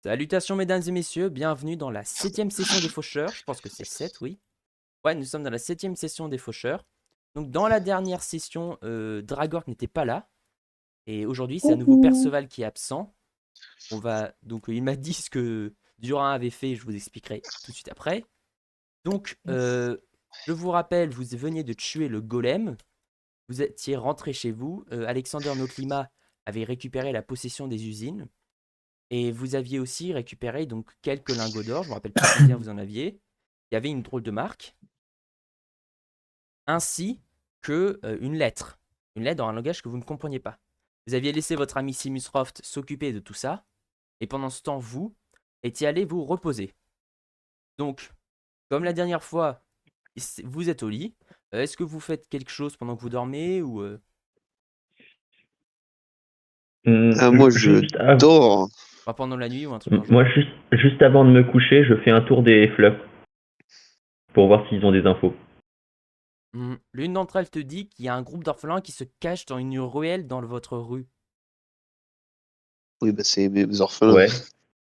Salutations mesdames et messieurs, bienvenue dans la 7e session des faucheurs, je pense que c'est 7, oui. Ouais, nous sommes dans la 7e session des faucheurs. Donc dans la dernière session, Dragor n'était pas là, et aujourd'hui c'est à nouveau Coucou. Perceval qui est absent. Donc il m'a dit ce que Durin avait fait, je vous expliquerai tout de suite après. Donc je vous rappelle, vous veniez de tuer le golem, vous étiez rentré chez vous, Alexander Notlima avait récupéré la possession des usines. Et vous aviez aussi récupéré donc quelques lingots d'or, je me rappelle plus combien vous en aviez. Il y avait une drôle de marque, ainsi que une lettre dans un langage que vous ne compreniez pas. Vous aviez laissé votre ami Simus Roft s'occuper de tout ça, et pendant ce temps, vous étiez allé vous reposer. Donc, comme la dernière fois, vous êtes au lit. Est-ce que vous faites quelque chose pendant que vous dormez ou Moi, je Juste av- dors. pas pendant la nuit ou un truc dans le Moi, genre? juste avant de me coucher, je fais un tour des fleurs pour voir s'ils ont des infos. L'une d'entre elles te dit qu'il y a un groupe d'orphelins qui se cache dans une ruelle dans votre rue. Oui, bah, c'est mes orphelins. Ouais,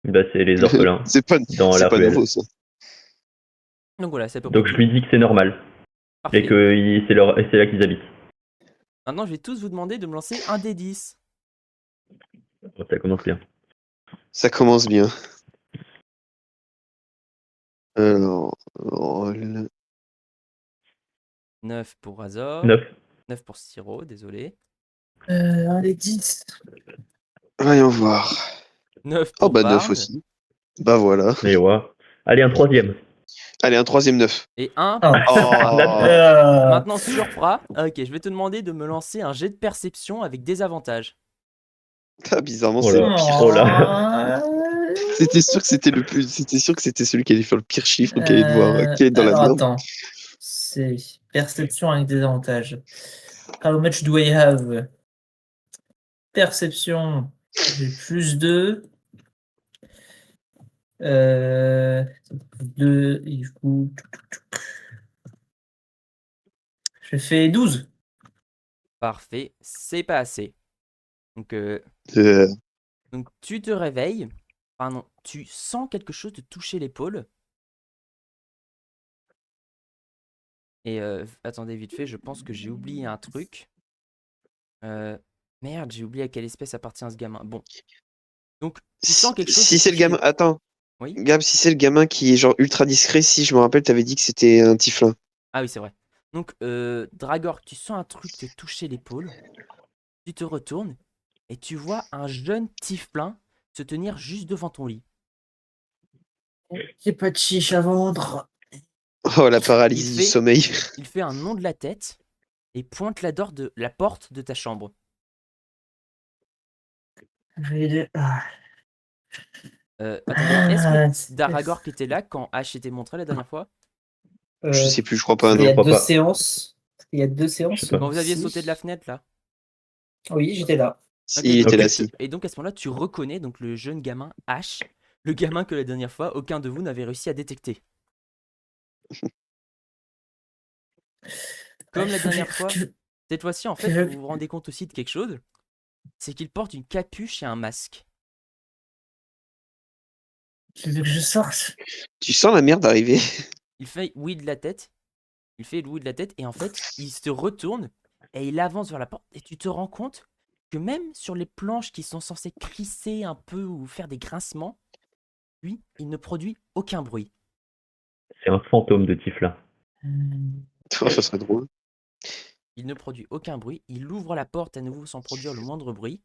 bah c'est les orphelins C'est pas, dans c'est la pas nouveau, ruelle. ça. Donc voilà, c'est à peu près Donc je tout. lui dis que c'est normal et Parfait. que c'est là qu'ils habitent. Maintenant, je vais tous vous demander de me lancer un des 10. Bon, ça commence bien. Ça commence bien. Alors, roll. 9 pour Razor. 9. 9 pour Siro, désolé. Un des 10. Voyons voir. 9 Oh, pour bah, 9 Bard. aussi. Bah, voilà. Et ouais. Allez, un troisième. Allez, un troisième 9. Et 1 Oh. pour Surpra. Oh, Maintenant, Surpra. Ok, je vais te demander de me lancer un jet de perception avec des avantages. bizarrement, Oh c'est le là. pire. Oh là. C'était sûr que c'était le plus. C'était sûr que c'était celui qui allait faire le pire chiffre, qui allait devoir. Qui allait être dans la Alors merde. attends. C'est perception avec des avantages. How much do I have? Perception, j'ai plus 2. 2, il faut... Je fais 12. Parfait, c'est pas assez. Donc, Euh, donc tu te réveilles. Pardon, tu sens quelque chose te toucher l'épaule. Et attendez vite fait, je pense que j'ai oublié un truc. Merde, j'ai oublié à quelle espèce appartient ce gamin. Bon, donc tu sens quelque chose te si c'est le toucher gamin. l'épaule. Attends. Oui? Gab, si c'est le gamin qui est genre ultra discret, si je me rappelle, t'avais dit que c'était un tiflin. Ah oui, c'est vrai. Donc, Dragor, tu sens un truc te toucher l'épaule. Tu te retournes et tu vois un jeune Tiflin se tenir juste devant ton lit. J'ai pas de chiche à vendre. Oh, la Il paralysie du fait, sommeil. il fait un nom de la tête et pointe la porte de ta chambre. Attendez, est-ce que Daragor qui était là quand H était montré la dernière fois? Je sais plus, je crois pas, Il y non. a crois 2 pas. séances. Il y a 2 Je sais séances. pas. Quand vous aviez Si. sauté de la fenêtre là? Oui, j'étais là. Ok, Il donc, était là, Ok. si. et donc à ce moment-là, tu reconnais donc le jeune gamin H, le gamin que la dernière fois, aucun de vous n'avait réussi à détecter. Comme la dernière fois, cette fois-ci, en fait, vous vous rendez compte aussi de quelque chose, c'est qu'il porte une capuche et un masque. Tu veux que je sorte? Tu sens la merde arriver. Il fait oui de la tête, il fait oui de la tête, et en fait, il se retourne et il avance vers la porte, et tu te rends compte que même sur les planches qui sont censées crisser un peu ou faire des grincements, lui, il ne produit aucun bruit. C'est un fantôme de Tiflin. Oh, ça serait drôle. Il ne produit aucun bruit, il ouvre la porte à nouveau sans produire le moindre bruit,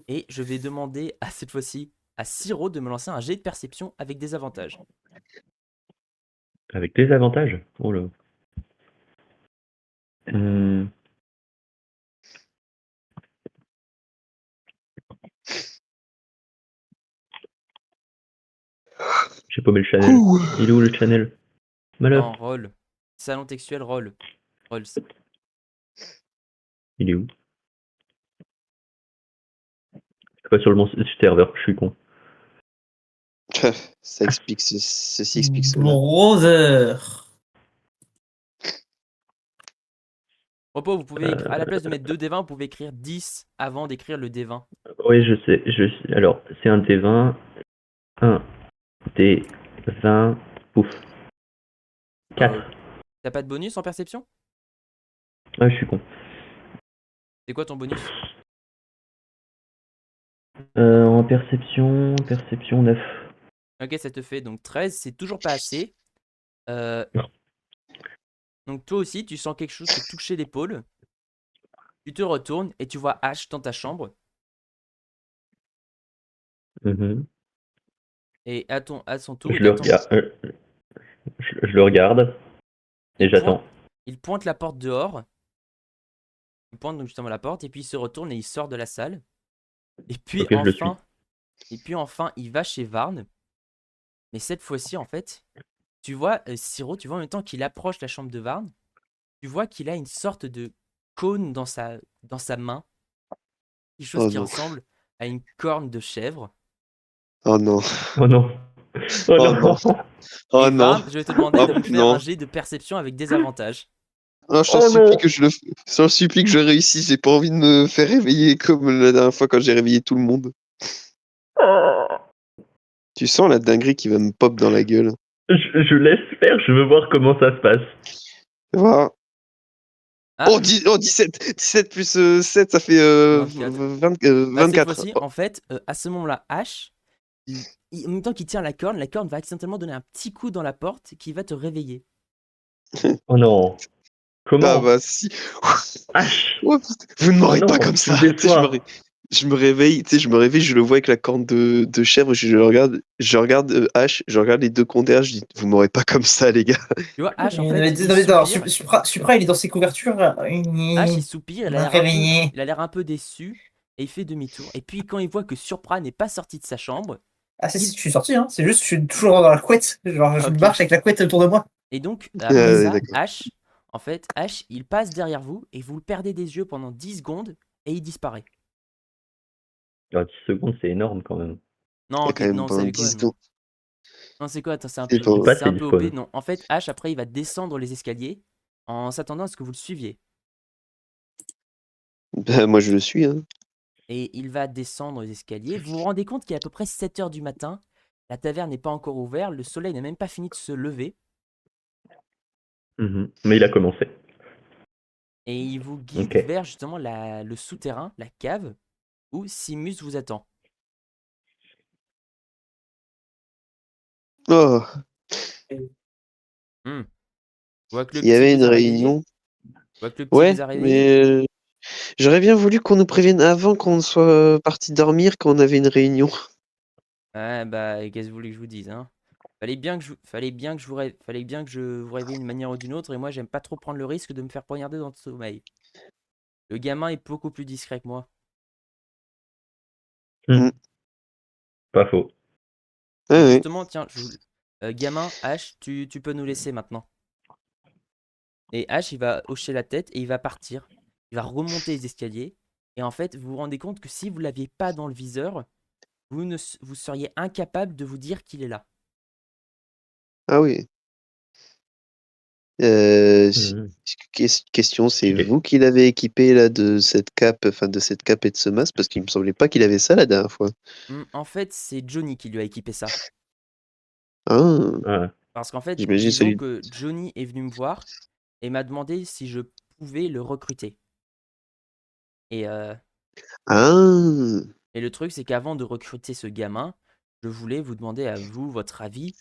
et je vais demander à cette fois-ci à Siro de me lancer un jet de perception avec des avantages. Avec des avantages. Oh là. Hum, J'ai paumé le channel. Ouh. Il est où le channel? Malheur. Non, roll. Salon textuel, roll. Rolls. Il est où? C'est pas sur mon serveur, je suis con. Ça explique ceci explique cela. Brother. Repos, vous pouvez à la place de mettre 2 D20, vous pouvez écrire 10 avant d'écrire le D20. Oui, je sais. Alors, c'est un D20. 1, des 20, pouf. 4. T'as pas de bonus en perception? Ah, je suis con. C'est quoi ton bonus? En perception 9. Ok, ça te fait donc 13, c'est toujours pas assez. Euh, Non. donc toi aussi, tu sens quelque chose te toucher l'épaule. Tu te retournes et tu vois Ash dans ta chambre. Mhm. Et à son tour, Je il le attend. regarde. Je le regarde et Il pointe, j'attends. il pointe la porte dehors. Il pointe donc justement la porte et puis il se retourne et il sort de la salle. Et puis Ok, je le suis. enfin, il va chez Varn. Mais cette fois-ci, en fait, tu vois, Siro, tu vois en même temps qu'il approche la chambre de Varn, tu vois qu'il a une sorte de cône dans sa main. Quelque chose Oh qui non. ressemble à une corne de chèvre. Oh non. Oh non. Oh Oh non. non. Oh Et non. Varn, je vais te demander Oh de me faire un non. jet de perception avec des avantages. Oh, je t'en Oh supplie non. que je t'en supplie que je réussisse. J'ai pas envie de me faire réveiller comme la dernière fois quand j'ai réveillé tout le monde. Tu sens la dinguerie qui va me pop dans la gueule. Je laisse faire, je veux voir comment ça se passe. Voilà. Ah, Oh, 17. 17 plus 7, ça fait 24. Bah, cette 24. fois-ci, Oh, en fait, à ce moment-là, Ash, en même temps qu'il tire la corne va accidentellement donner un petit coup dans la porte qui va te réveiller. Oh non. ah Comment? bah si. H. Oh, putain. Vous ne Oh m'aurez pas non, comme tu ça. me Tu sais, déçois. je me réveille, tu sais, je me réveille, je le vois avec la corne de chèvre, je regarde H, je regarde les deux compteurs, je dis, vous m'aurez pas comme ça, les gars. Tu vois, Ash, en Non, fait, il mais attends, soupire. Supra, il est dans ses couvertures. Ash, il Il soupire, m'a réveillé. il a l'air un peu déçu et il fait demi-tour. Et puis, quand il voit que Surpra n'est pas sorti de sa chambre, Ah, si, il. je suis sorti, hein. C'est juste, je suis toujours dans la couette. Genre, Ah, je ok. marche avec la couette autour de moi. Et donc, après ça, D'accord. Ash, il passe derrière vous et vous le perdez des yeux pendant 10 secondes et il disparaît. Oh, 10 secondes, c'est énorme quand même. Il y Non, a quand ok, même non, vous pendant savez quoi, 10 non. secondes. Non, c'est quoi, attends, C'est Je dis pas c'est c'est un peu OP. dispawn. Non, en fait, Ash, après, il va descendre les escaliers en s'attendant à ce que vous le suiviez. Bah, moi, je le suis, hein. Et il va descendre les escaliers. Vous vous rendez compte qu'il est à peu près 7 heures du matin. La taverne n'est pas encore ouverte. Le soleil n'a même pas fini de se lever. Mhm. Mais il a commencé. Et il vous guide Ok. vers justement le souterrain, la cave, où Simus vous attend. Oh, Hmm. Je vois que le il y petit avait une vous a réveillé. réunion. Je vois que le petit Ouais, vous a réveillé. mais j'aurais bien voulu qu'on nous prévienne avant qu'on soit parti dormir quand on avait une réunion. Ouais, bah, qu'est-ce que vous voulez que je vous dise, hein? Fallait bien que je vous réveille d'une manière ou d'une autre. Et moi, j'aime pas trop prendre le risque de me faire poignarder dans le sommeil. Le gamin est beaucoup plus discret que moi. Hmm. Mm. Pas faux. Ouais, Et ouais. justement, tiens, gamin, H, tu peux nous laisser maintenant. Et H, il va hocher la tête et il va partir. Il va remonter les escaliers. Et en fait, vous vous rendez compte que si vous l'aviez pas dans le viseur, vous seriez incapable de vous dire qu'il est là. Ah oui. Euh, Mhm. question, c'est Stylé. vous qui l'avez équipé là de cette cape, enfin de cette cape et de ce masque, parce qu'il me semblait pas qu'il avait ça la dernière fois. En fait, c'est Johnny qui lui a équipé ça. Ah, Ah. Parce qu'en fait, j'imagine disons celui. que Johnny est venu me voir et m'a demandé si je pouvais le recruter. Et, euh, Ah, et le truc, c'est qu'avant de recruter ce gamin, je voulais vous demander à vous votre avis.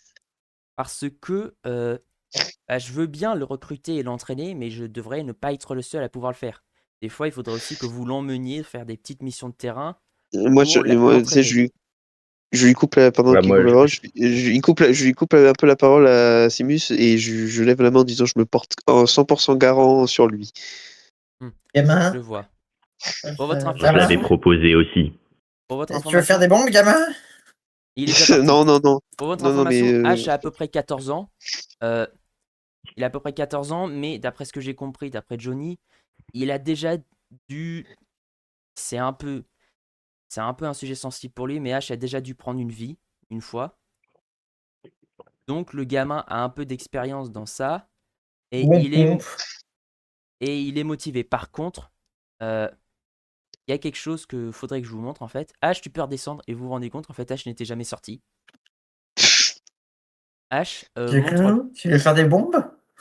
Parce que bah, je veux bien le recruter et l'entraîner, mais je devrais ne pas être le seul à pouvoir le faire. Des fois, il faudrait aussi que vous l'emmeniez faire des petites missions de terrain pour tu sais, l'entraîner. je lui coupe pendant Ouais, qu'il coupe la parole, je lui coupe un peu la parole à Simus et je lève la main en disant je me porte en 100% garant sur lui. Hmm, je Gamin, vois. Pour votre je l'avais information, proposé aussi. tu veux faire des bombes, gamin? il est déjà parti. Non, non, non. Pour votre Non, non, mais information, H a à peu près 14 ans. Euh, il a à peu près 14 ans, mais d'après ce que j'ai compris, d'après Johnny, il a déjà dû. C'est un peu, c'est un peu un sujet sensible pour lui, mais H a déjà dû prendre une vie, une fois. Donc le gamin a un peu d'expérience dans ça et Bon il est, pompe. et il est motivé. Par contre, euh, il y a quelque chose que faudrait que je vous montre en fait. H, tu peux redescendre et vous vous rendez compte, en fait, H n'était jamais sorti. H, montre, Quelqu'un qui veut faire des bombes?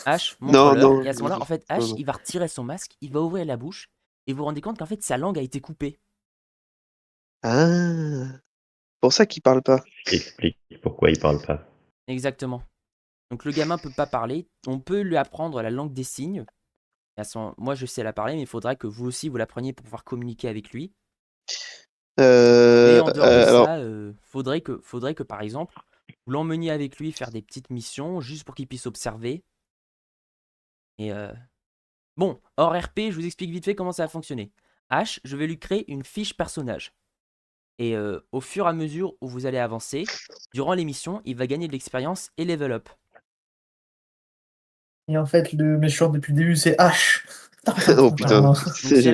H, Non, montre-leur. non, Et à ce moment-là, en fait, non, H, non. il va retirer son masque, il va ouvrir la bouche, et vous vous rendez compte qu'en fait, sa langue a été coupée. Ah, pour ça qu'il parle pas. Explique pourquoi il parle pas. Exactement. Donc le gamin peut pas parler. On peut lui apprendre la langue des signes. Moi, je sais la parler, mais il faudra que vous aussi vous l'appreniez pour pouvoir communiquer avec lui. Et en dehors de Alors, ça, faudrait que par exemple, vous l'emmeniez avec lui faire des petites missions juste pour qu'il puisse observer. Et bon, hors RP, je vous explique vite fait comment ça va fonctionner. H, je vais lui créer une fiche personnage. Et au fur et à mesure où vous allez avancer, durant l'émission, il va gagner de l'expérience et level up. Et en fait, le méchant depuis le début, c'est H. oh putain. Donc c'est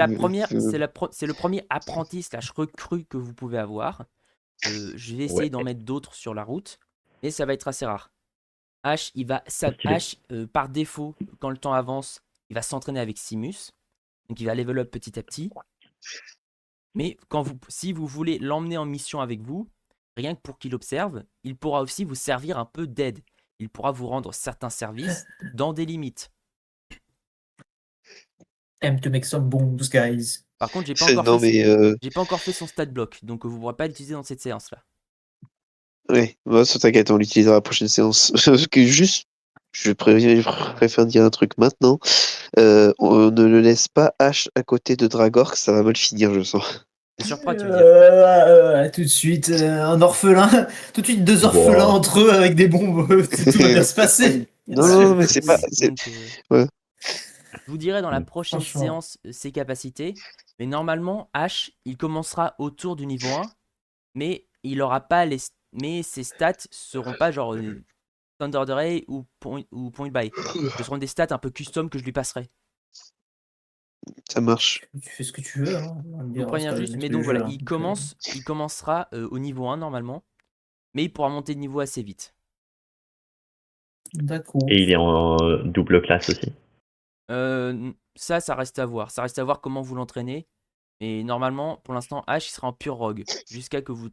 le premier apprenti slash recrue que vous pouvez avoir. Je vais essayer Ouais, d'en mettre d'autres sur la route, mais ça va être assez rare. H, stylé. par défaut, quand le temps avance, il va s'entraîner avec Simus. Donc il va level up petit à petit. Mais si vous voulez l'emmener en mission avec vous, rien que pour qu'il observe, il pourra aussi vous servir un peu d'aide. Il pourra vous rendre certains services dans des limites. Aime to make some bombs, guys. Par contre, j'ai Non, mais pas encore fait son stat block, donc vous ne pourrez pas l'utiliser dans cette séance-là. ouais, bah, ça t'inquiète, on l'utilisera à la prochaine séance. Parce que juste, je préfère dire un truc maintenant. On ne le laisse pas H à côté de Dragork, ça va mal finir, je sens. De surcroît, tu veux dire. Tout de suite, un orphelin. Tout de suite, deux orphelins Wow. entre eux avec des bombes. Tout va bien se passer. Bien Non, sûr. non, mais c'est pas. Oui, donc Ouais. je vous dirai dans la Mm. prochaine Franchement. séance ses capacités. Mais normalement, H, il commencera autour du niveau 1, mais il aura pas mais ses stats seront pas genre Thunder Ray ou Point Buy. Ce seront des stats un peu custom que je lui passerai. Ça marche. Tu fais ce que tu veux. Hein. Je vous préviens juste, mais donc voilà, il commencera au niveau 1 normalement, mais il pourra monter de niveau assez vite. D'accord. Et il est en double classe aussi. Ça reste à voir. Ça reste à voir comment vous l'entraînez. Et normalement, pour l'instant, Ash il sera en pure rogue jusqu'à que vous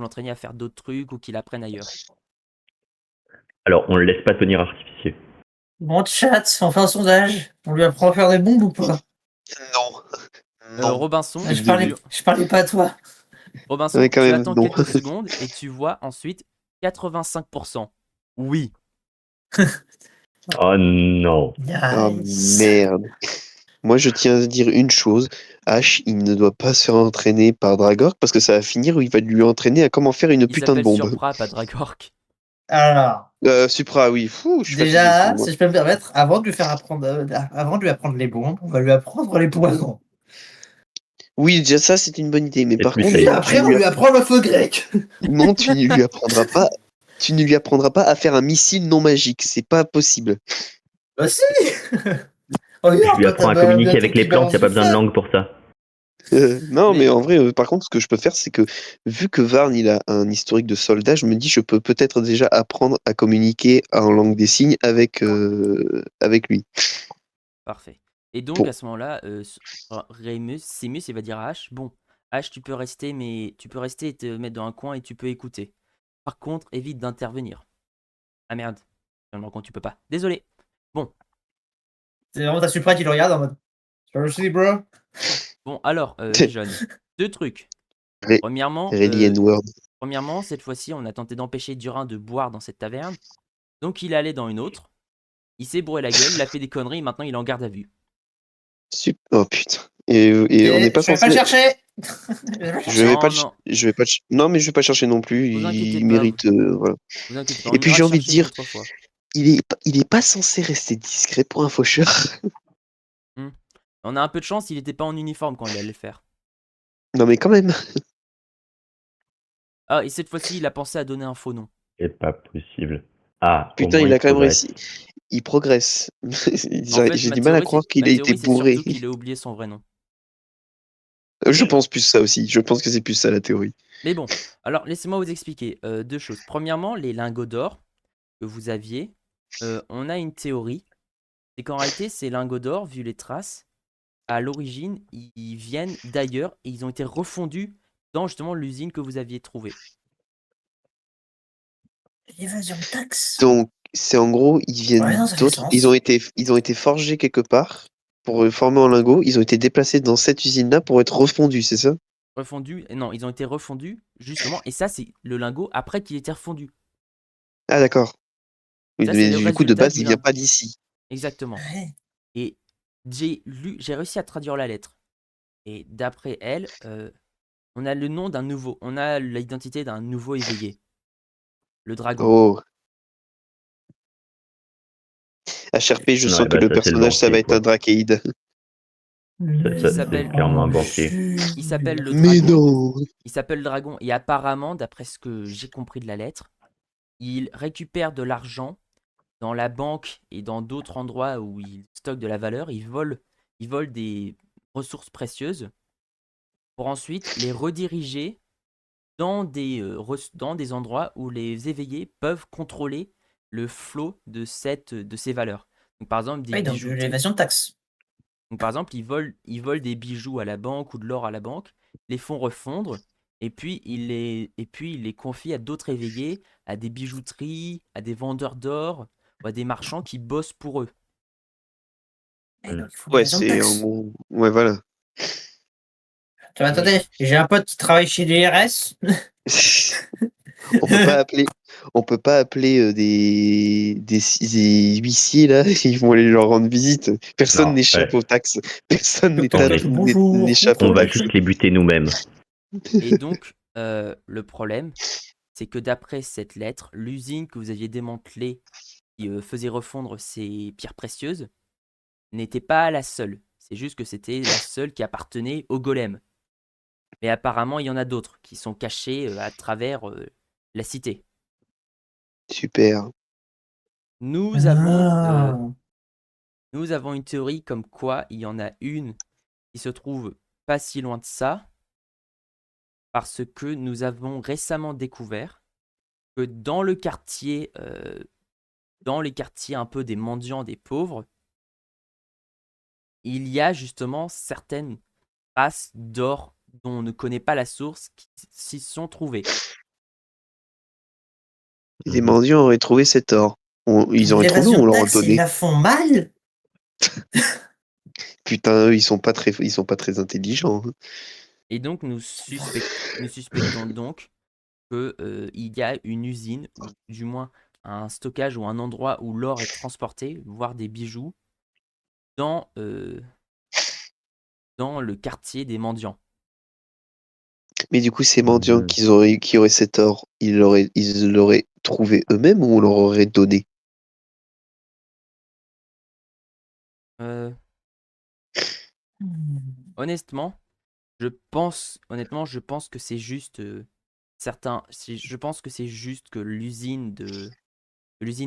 l'entraîniez à faire d'autres trucs ou qu'il apprenne ailleurs. Alors, on le laisse pas tenir artificier. Bon, chat, on fait un sondage. On lui apprend à faire des bombes ou pas? Non. Robinson, Ah, je parlais pas à toi. Ouais, quand tu même, attends non. quelques secondes et tu vois ensuite 85%. Oui. Oh non. Ah Nice. merde. Moi, je tiens à dire une chose. Ash, il ne doit pas se faire entraîner par Dragork parce que ça va finir où il va lui entraîner à comment faire une Il putain de s'appelle bombe. Surpra, pas Dragork. Alors, Supra, oui. Fou, je suis fatigué, déjà, excuse-moi. si je peux me permettre, avant de lui faire apprendre, avant de lui apprendre les bombes, on va lui apprendre les poisons. Oui, déjà ça, c'est une bonne idée. Mais Et par plus contre, Puis safe. après, on lui apprend le feu grec. non, tu ne lui apprendras pas. Tu ne lui apprendras pas à faire un missile non magique. C'est pas possible. Bah si. Je Regarde, lui toi, t'as apprends à communiquer un avec truc les qui plantes, il balance n'y a pas du besoin de feu. langue pour ça. Non, mais Mais en vrai, par contre, ce que je peux faire, c'est que vu que Varn, il a un historique de soldat, je me dis, je peux peut-être déjà apprendre à communiquer en langue des signes avec lui. parfait. Et donc Pour... à ce moment-là, Simus, il va dire à H, bon, H, tu peux rester, mais tu peux rester et te mettre dans un coin et tu peux écouter. Par contre, évite d'intervenir. Ah merde, je me rends compte, tu peux pas. Désolé. Bon, C'est vraiment ta Supra qui le regarde en mode. Seriously, bro? bon, alors, les jeunes, deux trucs. Ré- Premièrement, Really N-word. cette fois-ci, on a tenté d'empêcher Durin de boire dans cette taverne. Donc il est allé dans une autre. Il s'est bourré la gueule, il a fait des conneries, maintenant il est en garde à vue. Oh putain. Et on n'est pas Je vais pas le censé. chercher. Je vais pas Non, non, je vais pas non, mais je vais pas chercher non plus. vous inquiétez Il pas, mérite. Voilà. vous inquiétez pas, Et on puis ira j'ai le envie de chercher une dire, autre fois. il est pas censé rester discret pour un faucheur. Hmm. On a un peu de chance, il était pas en uniforme quand il allait le faire. Non, mais quand même. Ah, et cette fois-ci, il a pensé à donner un faux nom. C'est pas possible. Ah, au Putain, moins il il a quand même progresse. réussi. Il progresse. En fait, J'ai du mal à croire qu'il ma a été théorie, c'est bourré. surtout qu'il a oublié son vrai nom. Je pense plus ça aussi. Je pense que c'est plus ça la théorie. Mais bon, alors laissez-moi vous expliquer deux choses. Premièrement, les lingots d'or que vous aviez, on a une théorie. C'est qu'en réalité, ces lingots d'or, vu les traces, à l'origine, ils viennent d'ailleurs et ils ont été refondus dans justement l'usine que vous aviez trouvée. L'évasion de taxes. Donc, c'est en gros, ils Ouais, viennent non, ça fait d'autres. sens. Ils ont été forgés quelque part pour former en lingots. Ils ont été déplacés dans cette usine-là pour être refondus, c'est ça? Refondus. Non, ils ont été refondus, justement. Et ça, c'est le lingot après qu'il était refondu. Ah, d'accord. Oui, Ça, c'est mais le du coup, de résultat base, du il vient lingot. pas d'ici. Exactement. Ouais. Et j'ai réussi à traduire la lettre. Et d'après elle, on a le nom d'un nouveau, on a l'identité d'un nouveau éveillé, le dragon. Oh. HRP, je sens Ouais, que bah le ça c'est le personnage, ça va banquier, être un quoi. Drakeid. Il C'est s'appelle, clairement un banquier. il s'appelle le Mais dragon. non! Il s'appelle le dragon. Et apparemment, d'après ce que j'ai compris de la lettre, il récupère de l'argent dans la banque et dans d'autres endroits où il stocke de la valeur. Il vole des ressources précieuses pour ensuite les rediriger dans des endroits où les éveillés peuvent contrôler le flot de ces valeurs. Donc, par exemple, des Oui, donc bijouteries. l'évasion de taxes. Donc, par exemple, ils volent des bijoux à la banque ou de l'or à la banque, les font refondre, et puis ils les confient à d'autres éveillés, à des bijouteries, à des vendeurs d'or, ou à des marchands qui bossent pour eux. Et donc, il faut Ouais, l'évasion de c'est en taxes. gros. Ouais, voilà. Et Attendez, j'ai un pote qui travaille chez l'IRS. On peut pas appeler, des huissiers là, ils vont aller leur rendre visite. Personne Non, n'échappe ouais. aux taxes. Personne On Toc, les, bonjour. n'échappe aux on va taxes. juste les buter nous-mêmes. Et donc, le problème, c'est que d'après cette lettre, l'usine que vous aviez démantelée qui faisait refondre ces pierres précieuses n'était pas la seule. C'est juste que c'était la seule qui appartenait au golem. Mais apparemment, il y en a d'autres qui sont cachés à travers la cité. Super. Nous avons, euh, Ah. nous avons une théorie comme quoi il y en a une qui se trouve pas si loin de ça, parce que nous avons récemment découvert que dans les quartiers un peu des mendiants, des pauvres, il y a justement certaines traces d'or dont on ne connaît pas la source qui s'y sont trouvées. Les Mhm. mendiants auraient trouvé cet or. Ils auraient trouvé ou L'évasion on de leur a taxes, ils donné? la font mal. Putain, eux, ils sont pas très intelligents, hein. Et donc nous suspectons donc que, il y a une usine, ou du moins un stockage ou un endroit où l'or est transporté, voire des bijoux, dans, dans le quartier des mendiants. Mais du coup, ces mendiants Mhm. qui auraient cet or, ils l'auraient trouvé eux-mêmes ou on leur aurait donné? Heu, Hmm. honnêtement, je pense que c'est juste, je pense que c'est juste que l'usine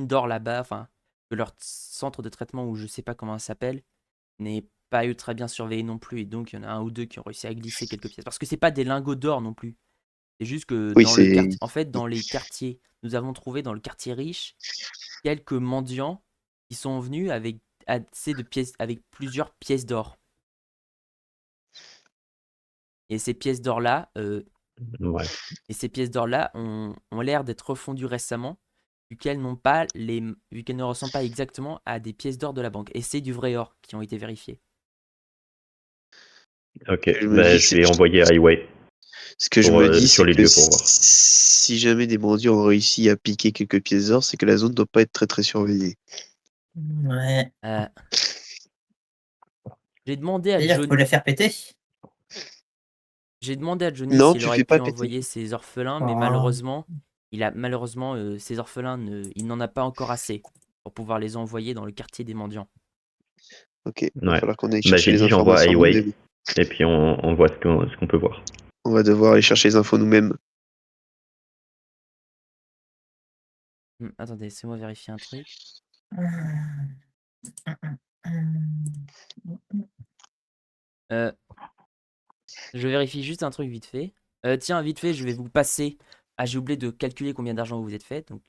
d'or là-bas, enfin, que leur centre de traitement, ou je sais pas comment ça s'appelle, n'est pas ultra bien surveillé non plus, et donc il y en a un ou deux qui ont réussi à glisser quelques pièces. Parce que c'est pas des lingots d'or non plus. C'est juste que Oui, dans le c'est. quartier, en fait, dans les quartiers, nous avons trouvé dans le quartier riche quelques mendiants qui sont venus avec assez de pièces, avec plusieurs pièces d'or. Et ces pièces d'or-là, Ouais. ont l'air d'être refondues récemment, vu qu'elles ne ressemblent pas exactement à des pièces d'or de la banque. Et c'est du vrai or qui ont été vérifiés. Ok. Je me Bah, dis, je vais envoyer Highway ce que je me dis, sur c'est les que lieux pour voir. si jamais des mendiants ont réussi à piquer quelques pièces d'or, c'est que la zone doit pas être très très surveillée. Ouais. Euh, j'ai demandé à C'est-à-dire qu'il faut Johnny, la faire péter. j'ai demandé à Johnny Non, s'il tu aurait fais pas pu péter. envoyer ses orphelins, mais Ah. malheureusement ses orphelins il n'en a pas encore assez pour pouvoir les envoyer dans le quartier des mendiants. Ok, va Ouais. falloir qu'on aille Bah, chercher j'ai les dit j'envoie informations Highway nous-mêmes. et puis on voit ce qu'on peut voir. On va devoir aller chercher les infos nous-mêmes. Attendez, laissez-moi vérifier un truc. Euh, je vérifie juste un truc vite fait. Tiens, vite fait, je vais vous passer. Ah, j'ai oublié de calculer combien d'argent vous vous êtes fait. Donc,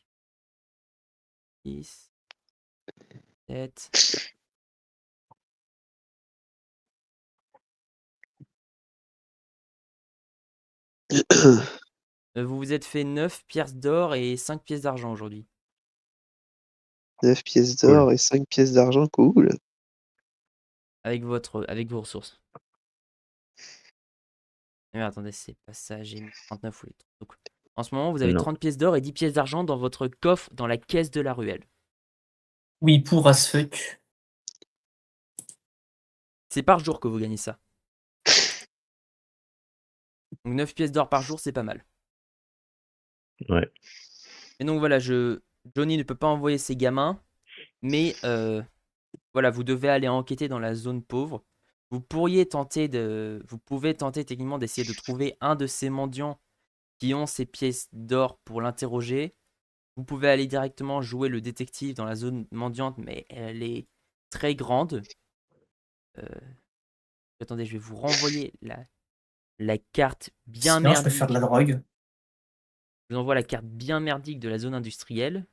6, 7. Vous vous êtes fait 9 pièces d'or et 5 pièces d'argent aujourd'hui. 9 pièces Cool. d'or et 5 pièces d'argent, cool. Avec vos ressources. Mais attendez, c'est pas ça, j'ai mis 39 ou les 30. Donc, en ce moment, vous avez Non. 30 pièces d'or et 10 pièces d'argent dans votre coffre dans la caisse de la ruelle. Oui, pour as fuck. C'est par jour que vous gagnez ça. Donc 9 pièces d'or par jour, c'est pas mal. Ouais. Et donc voilà, Johnny ne peut pas envoyer ses gamins, mais voilà, vous devez aller enquêter dans la zone pauvre. Vous pouvez tenter techniquement d'essayer de trouver un de ces mendiants qui ont ces pièces d'or pour l'interroger. Vous pouvez aller directement jouer le détective dans la zone mendiante, mais elle est très grande. Attendez, je vais vous renvoyer la carte bien Sinon, je peux faire de la merdique. drogue. Je vous envoie la carte bien merdique de la zone industrielle.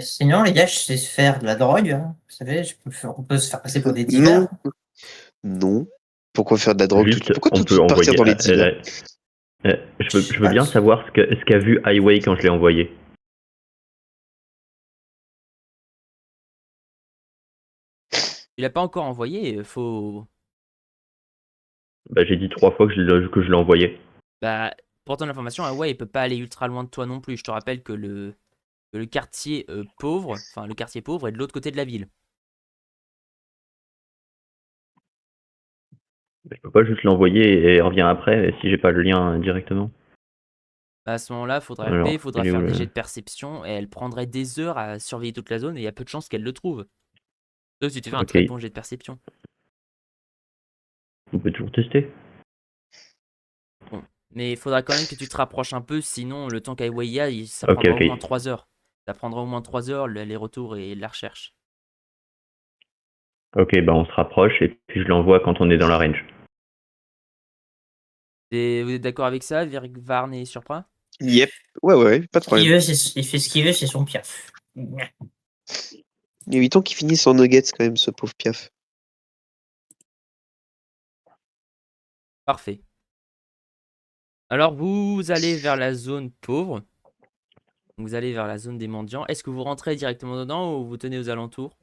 Sinon, les gars, je sais faire de la drogue, hein. Vous savez, on peut se faire passer pour des Non, dealers. non. Pourquoi faire de la drogue Juste, Pourquoi tout on de peut suite partir envoyer. dans les dealers? Je veux bien savoir ce qu'a vu Highway quand je l'ai envoyé. Il n'a pas encore envoyé, faut. Bah, j'ai dit 3 fois que je l'ai envoyé. Bah, pour ton information, Hawaii, il peut pas aller ultra loin de toi non plus. Je te rappelle que le quartier pauvre, enfin le quartier pauvre est de l'autre côté de la ville. Je peux pas juste l'envoyer et revient après si j'ai pas le lien directement. Bah, à ce moment-là, il faudra RP, Alors, il faudra il est où faire des le... jets de perception et elle prendrait des heures à surveiller toute la zone et il y a peu de chances qu'elle le trouve. Sauf si tu fais un Ok, très bon jet de perception. on peut toujours tester. Bon. Mais il faudra quand même que tu te rapproches un peu, sinon le temps qu'Highway y aille, ça Ok, prendra au ok. moins 3 heures. Ça prendra au moins 3 heures, l'aller-retour et la recherche. Ok, bah on se rapproche et puis je l'envoie quand on est dans la range. Et vous êtes d'accord avec ça, Varn et Surpris? Yep. Ouais, pas de problème. Il fait ce qu'il veut, c'est son piaf. Évitons qu'il finisse en nuggets quand même, ce pauvre Piaf. Parfait. Alors vous allez vers la zone pauvre. Vous allez vers la zone des mendiants. Est-ce que vous rentrez directement dedans ou vous tenez aux alentours?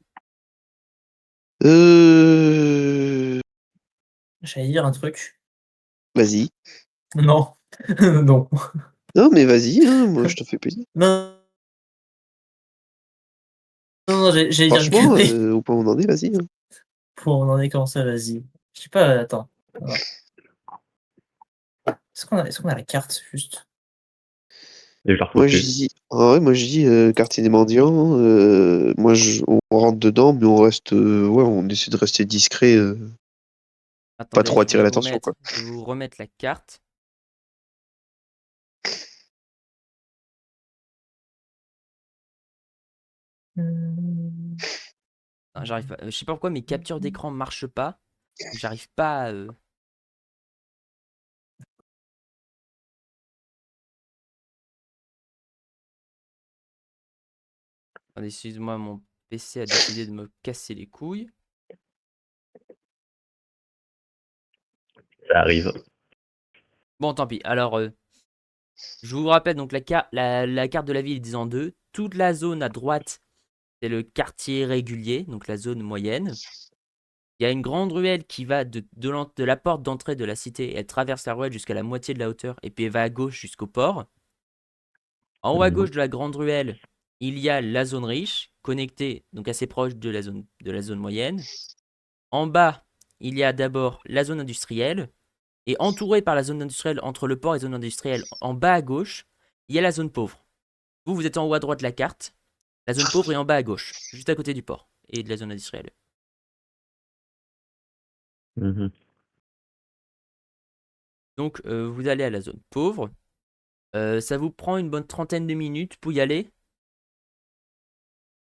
J'allais dire un truc. Vas-y. Non. Non. Non, mais vas-y, hein, moi je te fais plaisir. Non. Non, j'allais dire une Franchement, connerie. au point où on en est, vas-y. Hein. Pour on en est comme ça, vas-y. Je sais pas, attends. Alors. Est-ce qu'on a la carte, juste? Et je la retrouve plus. Moi je dis quartier des mendiants. On rentre dedans, mais on reste, ouais, on essaie de rester discret, pas Attendez, trop attirer l'attention, quoi. je vais vous remettre la carte. Non, j'arrive pas. Je sais pas pourquoi mes captures d'écran marchent pas. Donc j'arrive pas à. Attendez, excuse-moi, mon PC a décidé de me casser les couilles. Ça arrive. Bon, tant pis. Alors, je vous rappelle donc la carte de la ville est divisée en deux. Toute la zone à droite, c'est le quartier régulier, donc la zone moyenne. Il y a une grande ruelle qui va de la porte d'entrée de la cité. Elle traverse la ruelle jusqu'à la moitié de la hauteur et puis elle va à gauche jusqu'au port. En haut à gauche de la grande ruelle, il y a la zone riche, connectée, donc assez proche de la zone moyenne. En bas, il y a d'abord la zone industrielle. Et entourée par la zone industrielle entre le port et la zone industrielle, en bas à gauche, il y a la zone pauvre. Vous êtes en haut à droite de la carte. La zone pauvre est en bas à gauche, juste à côté du port et de la zone industrielle. Mhm. Donc, vous allez à la zone pauvre. Ça vous prend une bonne trentaine de minutes pour y aller.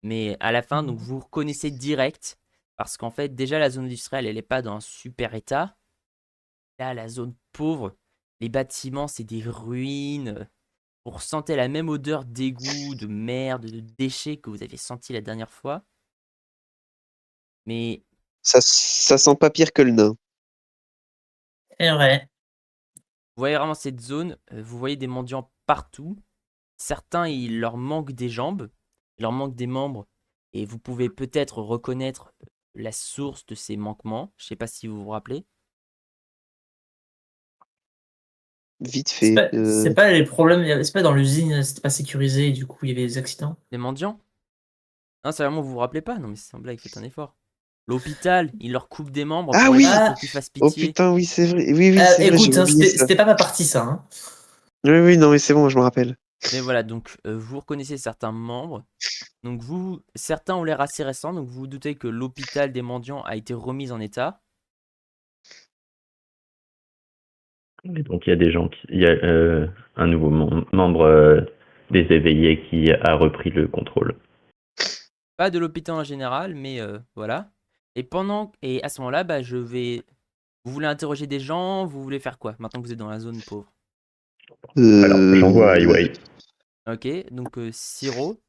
Mais à la fin, donc vous reconnaissez direct. Parce qu'en fait, déjà, la zone industrielle, elle n'est pas dans un super état. Là, la zone pauvre, les bâtiments, c'est des ruines. Vous ressentez la même odeur d'égout, de merde, de déchets que vous avez senti la dernière fois. Mais Ça sent pas pire que le nain. C'est vrai. Vous voyez vraiment cette zone, vous voyez des mendiants partout. Certains, il leur manque des jambes, il leur manque des membres, et vous pouvez peut-être reconnaître la source de ces manquements. Je sais pas si vous vous rappelez. Vite C'est fait. c'est pas les problèmes, c'est pas dans l'usine, c'était pas sécurisé, et du coup il y avait des accidents. Les mendiants? Non, sérieusement, vous vous rappelez pas? Non, mais c'est une blague, faites un effort. L'hôpital, il leur coupe des membres Ah pour oui! pour Ah, qu'ils fassent Oh pitié. putain, oui, c'est vrai. Oui, oui, c'est vrai, écoute, j'avais hein, oublié ça. c'était pas ma partie ça. Hein. Oui, oui, non, mais c'est bon, je me rappelle. Mais voilà, donc vous reconnaissez certains membres. Donc certains ont l'air assez récents, donc vous vous doutez que l'hôpital des mendiants a été remis en état. Et donc il y a des gens il y a un nouveau membre des éveillés qui a repris le contrôle. Pas de l'hôpital en général, mais voilà. Et à ce moment-là, bah, je vais. Vous voulez interroger des gens, vous voulez faire quoi maintenant que vous êtes dans la zone pauvre? Alors, j'envoie Highway. Ok, donc Siro,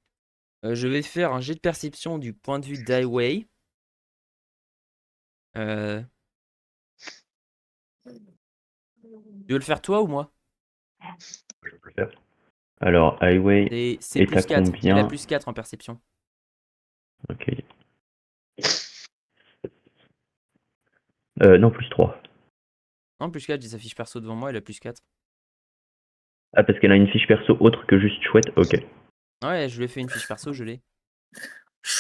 je vais faire un jet de perception du point de vue d'Highway. Euh, Tu veux le faire toi ou moi? Je peux le faire. Alors, Highway C'est est à plus 4. Elle a combien? plus 4 en perception. Ok. Non, plus 3. Non, plus 4, j'ai sa fiche perso devant moi, elle a plus 4. Ah, parce qu'elle a une fiche perso autre que juste chouette. Ok. Ouais, je lui ai fait une fiche perso, je l'ai.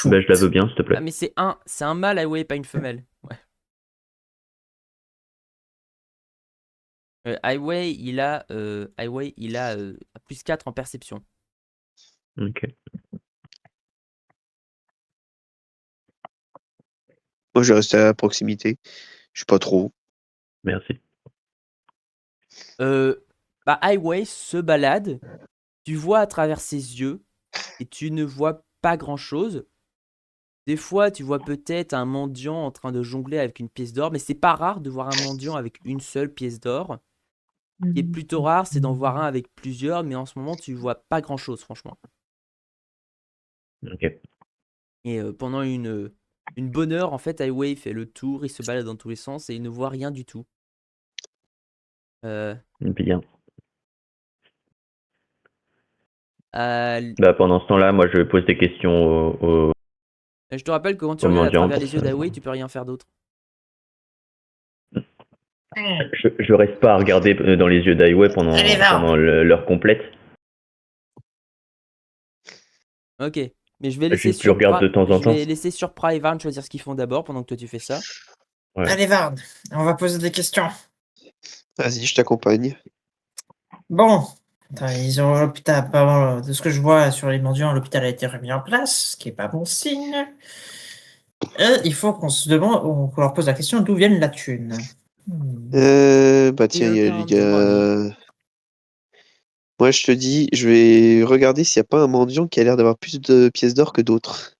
Bah, je la veux bien, s'il te Ah, plaît. mais c'est un mâle Highway, pas une femelle. Ouais. Highway, il a plus 4 en perception. Ok. Moi, je vais rester à proximité. Je suis pas trop. Merci. Bah, Highway se balade, tu vois à travers ses yeux et tu ne vois pas grand-chose. Des fois, tu vois peut-être un mendiant en train de jongler avec une pièce d'or, mais c'est pas rare de voir un mendiant avec une seule pièce d'or. Ce qui est plutôt rare, c'est d'en voir un avec plusieurs, mais en ce moment, tu vois pas grand-chose, franchement. Ok. Et pendant une bonne heure, en fait, Highway fait le tour, il se balade dans tous les sens et il ne voit rien du tout. Euh, Bien. euh, Bah, pendant ce temps-là, moi, je pose des questions je te rappelle que quand tu aux regardes à mendiants travers pour les yeux ça. d'Highway, tu peux rien faire d'autre. Je reste pas à regarder dans les yeux d'Highway Allez, va. pendant l'heure complète. Ok, mais je vais laisser Juste, je regarde de temps en temps. Surpra et Varn choisir ce qu'ils font d'abord pendant que toi tu fais ça. Ouais. Allez, Vard, on va poser des questions. Vas-y, je t'accompagne. Bon, attends, ils ont l'hôpital, apparemment, de ce que je vois sur les mendiants, l'hôpital a été remis en place, ce qui est pas bon signe. Il faut qu'on se demande, qu'on leur pose la question d'où viennent la thune. Bah tiens, il Aucun y demandé. a... Moi, je te dis, je vais regarder s'il n'y a pas un mendiant qui a l'air d'avoir plus de pièces d'or que d'autres.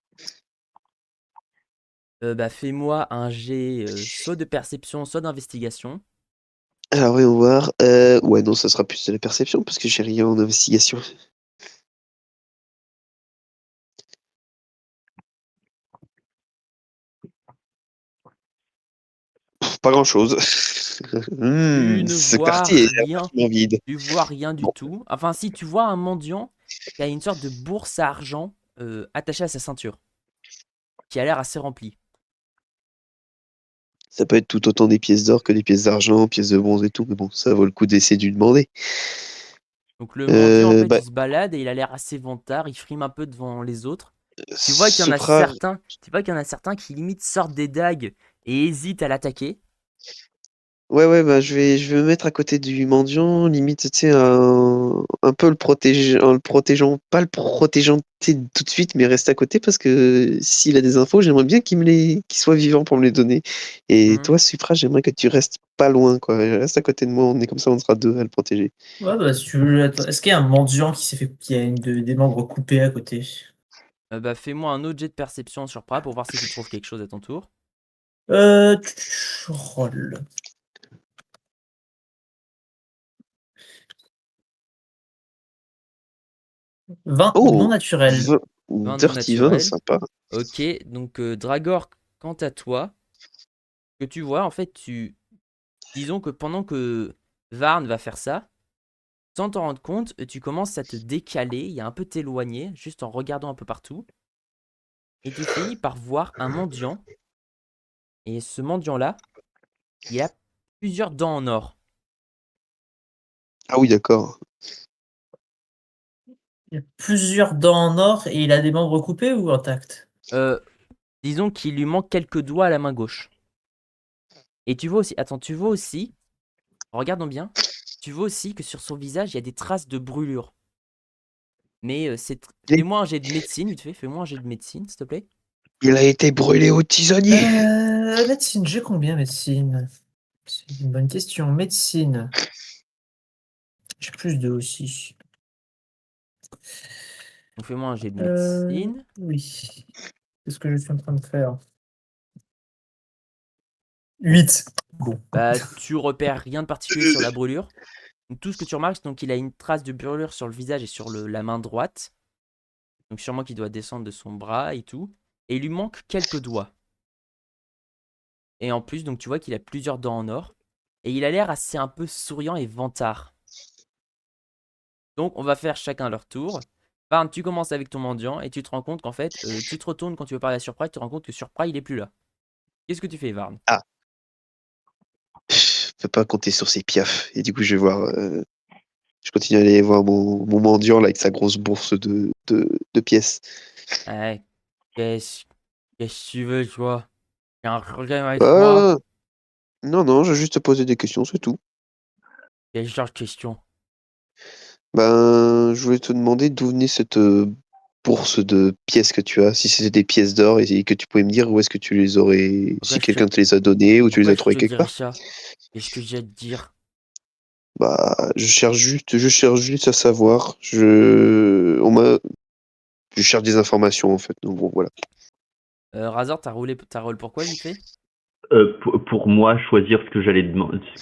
Bah fais-moi un jet soit de perception, soit d'investigation. Alors, voyons voir. Ouais, non, ça sera plus de la perception parce que j'ai rien en investigation. Pas grand-chose. Tu ne Ce vois quartier est rien. vachement vide. Tu vois rien du Bon, tout. Enfin si, tu vois un mendiant qui a une sorte de bourse à argent attachée à sa ceinture. Qui a l'air assez remplie. ça peut être tout autant des pièces d'or que des pièces d'argent, pièces de bronze et tout, mais bon, ça vaut le coup d'essayer de lui demander. Donc le mendiant en fait Bah, il se balade et il a l'air assez vantard, il frime un peu devant les autres. Tu vois qu'il y en a Sopra, certains, tu vois qu'il y en a certains qui limite sortent des dagues et hésitent à l'attaquer. ouais, bah, je vais me mettre à côté du mendiant, limite, tu sais, un peu le protéger, en le protégeant, pas le protégeant tu sais, tout de suite, mais reste à côté parce que s'il a des infos, j'aimerais bien qu'il soit vivant pour me les donner. Et Mhm. toi, Supra, j'aimerais que tu restes pas loin, quoi. Reste à côté de moi, on est comme ça, on sera deux à le protéger. Ouais, bah, si tu veux, est-ce qu'il y a un mendiant qui a des membres coupés à côté? Bah fais-moi un autre jet de perception sur Pra pour voir si tu trouves quelque chose à ton tour. Roll. 20 non Oh, naturel. 20, 20 non Dirty 20, naturel. sympa. Ok, donc Dragor, quant à toi, ce que tu vois en fait, disons que pendant que Varn va faire ça. Sans t'en rendre compte, tu commences à te décaler, et à un peu t'éloigner, juste en regardant un peu partout. Et tu finis par voir un mendiant. Et ce mendiant-là, il a plusieurs dents en or. Ah oui, d'accord. Il y a plusieurs dents en or et il a des membres coupés ou intacts? Disons qu'il lui manque quelques doigts à la main gauche. Et tu vois aussi, attends, tu vois aussi, regardons bien, tu vois aussi que sur son visage, il y a des traces de brûlure. Mais Il fais-moi un jet de médecine, vite fait, fais-moi un jet de médecine, s'il te plaît. il a été brûlé au tisonnier. Médecine, j'ai combien médecine? C'est une bonne question. Médecine. J'ai plus de aussi. Donc fais-moi un jet de Euh, médecine. oui. C'est ce que je suis en train de faire. 8. Bon. Bah, tu repères rien de particulier sur la brûlure. Donc, tout ce que tu remarques, c'est donc qu'il a une trace de brûlure sur le visage et sur la main droite. Donc sûrement qu'il doit descendre de son bras et tout. Et il lui manque quelques doigts. Et en plus, donc tu vois qu'il a plusieurs dents en or. Et il a l'air assez un peu souriant et vantard. Donc on va faire chacun leur tour. Varn, tu commences avec ton mendiant et tu te rends compte qu'en fait, tu te retournes quand tu veux parler à Surprise, tu te rends compte que Surprise il est plus là. Qu'est-ce que tu fais, Varn? Ah, je peux pas compter sur ses piafs. Et du coup, je vais voir. Je continue à aller voir mon mendiant là avec sa grosse bourse de pièces. Ouais, qu'est-ce qu'est-ce que tu veux, toi? J'ai un problème avec moi? Ah, non, non, je vais juste te poser des questions, c'est tout. Quel genre de question? Ben, je voulais te demander d'où venait cette bourse de pièces que tu as, si c'était des pièces d'or et que tu pouvais me dire où est-ce que tu les aurais, Pourquoi si je te, quelqu'un te les a données ou tu les pourquoi as je trouvées te quelque dirais part. ça? Qu'est-ce que j'ai à te dire? Bah, je cherche juste à savoir. Je cherche des informations en fait. Donc bon, voilà. Razor, t'as roulé pourquoi, vite fait? Pour moi, choisir ce que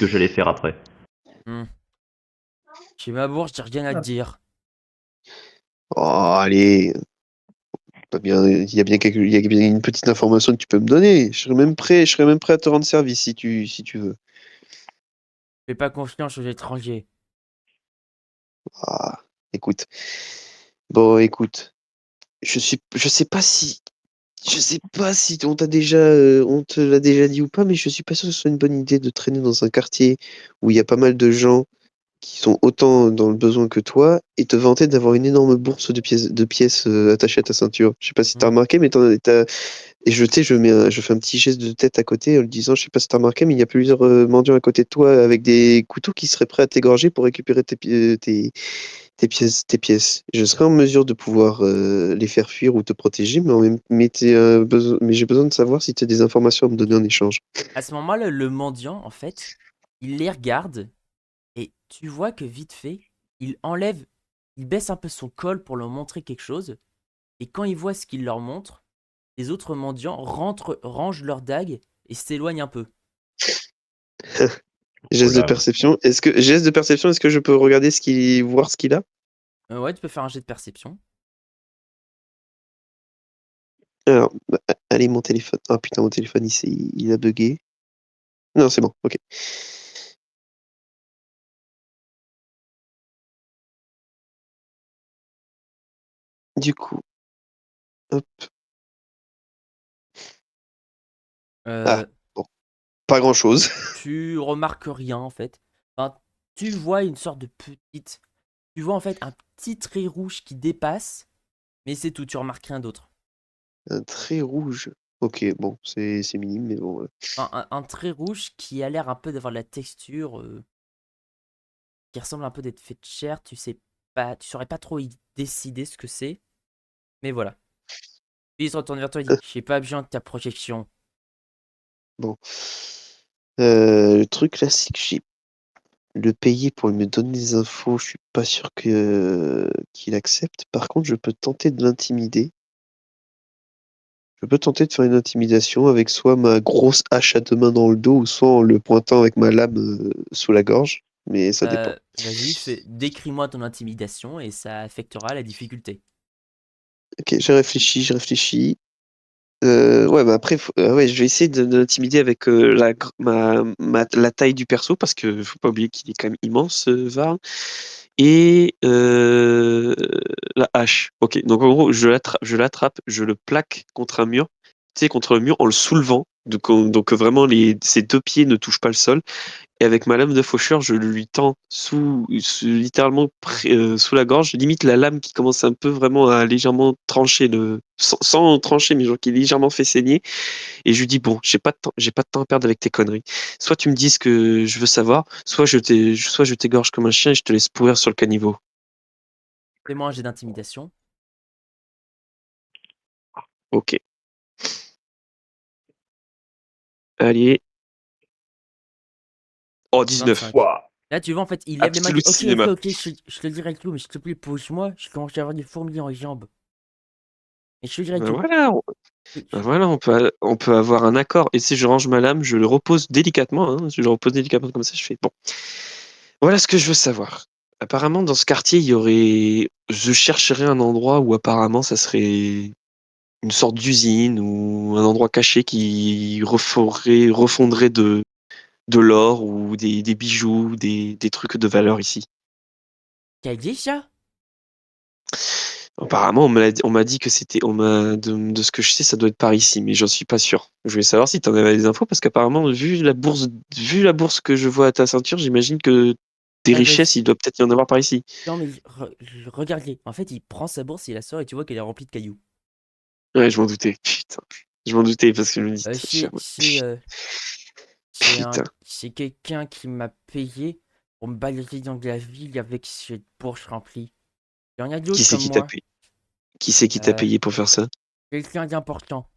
j'allais faire après. Hmm. Chez ma bourse, j'ai rien à te Ah, dire. Oh, allez, il y a bien une petite information que tu peux me donner. Je serais même prêt à te rendre service si tu veux. Fais pas confiance aux étrangers. Ah, écoute. Bon, écoute. Je sais pas si on te l'a déjà dit ou pas, mais je suis pas sûr que ce soit une bonne idée de traîner dans un quartier où il y a pas mal de gens qui sont autant dans le besoin que toi et te vanter d'avoir une énorme bourse de pièces attachée à ta ceinture. Je sais pas si t'as Hmm. remarqué, mais et je fais un petit geste de tête à côté en le disant, je sais pas si t'as remarqué, mais il y a plusieurs mendiants à côté de toi avec des couteaux qui seraient prêts à t'égorger pour récupérer tes pièces. Je serais en mesure de pouvoir les faire fuir ou te protéger, mais j'ai besoin de savoir si tu as des informations à me donner en échange. À ce moment-là, le mendiant, en fait, il les regarde et tu vois que vite fait, il enlève, il baisse un peu son col pour leur montrer quelque chose. Et quand il voit ce qu'il leur montre, les autres mendiants rangent leurs dagues et s'éloignent un peu. Oh Geste de là. perception. Est-ce que je peux regarder voir ce qu'il a? Ouais, tu peux faire un jet de perception. Alors, bah, allez, mon téléphone. Ah putain, mon téléphone, il a bugué. Non, c'est bon, ok. Du coup, hop. Ah, Euh, bon, pas grand-chose. Tu remarques rien en fait. Enfin, tu vois une sorte de petite. Tu vois en fait un petit trait rouge qui dépasse, mais c'est tout, tu remarques rien d'autre. Un trait rouge. Ok, bon, c'est minime, mais bon. Enfin, un trait rouge qui a l'air un peu d'avoir la texture, qui ressemble un peu d'être fait de chair, tu sais pas, tu saurais pas trop y décider ce que c'est, mais voilà. Puis il se retourne vers toi et dit, j'ai pas besoin de ta protection. Bon. Le truc là, c'est que j'ai le payer pour me donner des infos, je suis pas sûr qu'il accepte. Par contre, je peux tenter de l'intimider. Je peux tenter de faire une intimidation avec soit ma grosse hache à deux mains dans le dos, ou soit en le pointant avec ma lame sous la gorge. Mais ça dépend. Vas-y, décris-moi ton intimidation et ça affectera la difficulté. Ok, j'ai réfléchi. Ouais, bah après, ouais, je vais essayer de l'intimider avec la taille du perso, parce que faut pas oublier qu'il est quand même immense, Varn. Et la hache. Ok, donc en gros, je l'attrape, je le plaque contre un mur, tu sais, contre le mur en le soulevant. Donc vraiment, ses deux pieds ne touchent pas le sol. Et avec ma lame de faucheur, je lui tends littéralement sous la gorge, limite la lame qui commence un peu vraiment à légèrement trancher sans trancher, mais genre qui légèrement fait saigner. Et je lui dis, bon, j'ai pas de temps à perdre avec tes conneries. Soit tu me dis ce que je veux savoir, soit je t'égorge comme un chien et je te laisse pourrir sur le caniveau. Fais-moi un jet d'intimidation. Ok. Allez. Oh, 19. 25. Ouah. Là, tu vois, en fait, il lève les mains. Absolute Ok, ok, cinéma. ok, je te dirai tout, mais s'il te plaît, pose-moi. Je commence à avoir des fourmis dans les jambes. Et je te dirai Ben tout. voilà, ben voilà, on peut avoir un accord. Et si je range ma lame, je le repose délicatement, hein. Je le repose délicatement comme ça, je fais, bon. Voilà ce que je veux savoir. Apparemment, dans ce quartier, je chercherais un endroit où apparemment ça serait une sorte d'usine ou un endroit caché qui refondrait de l'or ou des bijoux, des trucs de valeur ici. Qu'a dit ça? Apparemment, on m'a dit que de ce que je sais, ça doit être par ici, mais j'en suis pas sûr. Je voulais savoir si tu en avais des infos, parce qu'apparemment, vu la bourse que je vois à ta ceinture, j'imagine que des Ah, vas-y. richesses, il doit peut-être y en avoir par ici. Non, mais regarde-les. En fait, il prend sa bourse, il la sort et tu vois qu'elle est remplie de cailloux. Ouais, je m'en doutais. Putain. Je m'en doutais parce que je me dis, putain, C'est putain. c'est quelqu'un qui m'a payé pour me balader dans la ville avec cette bourse remplie. Il y en a Qui d'autres c'est comme qui t'a moi. payé? Qui c'est qui t'a Euh, payé pour faire ça? Quelqu'un d'important.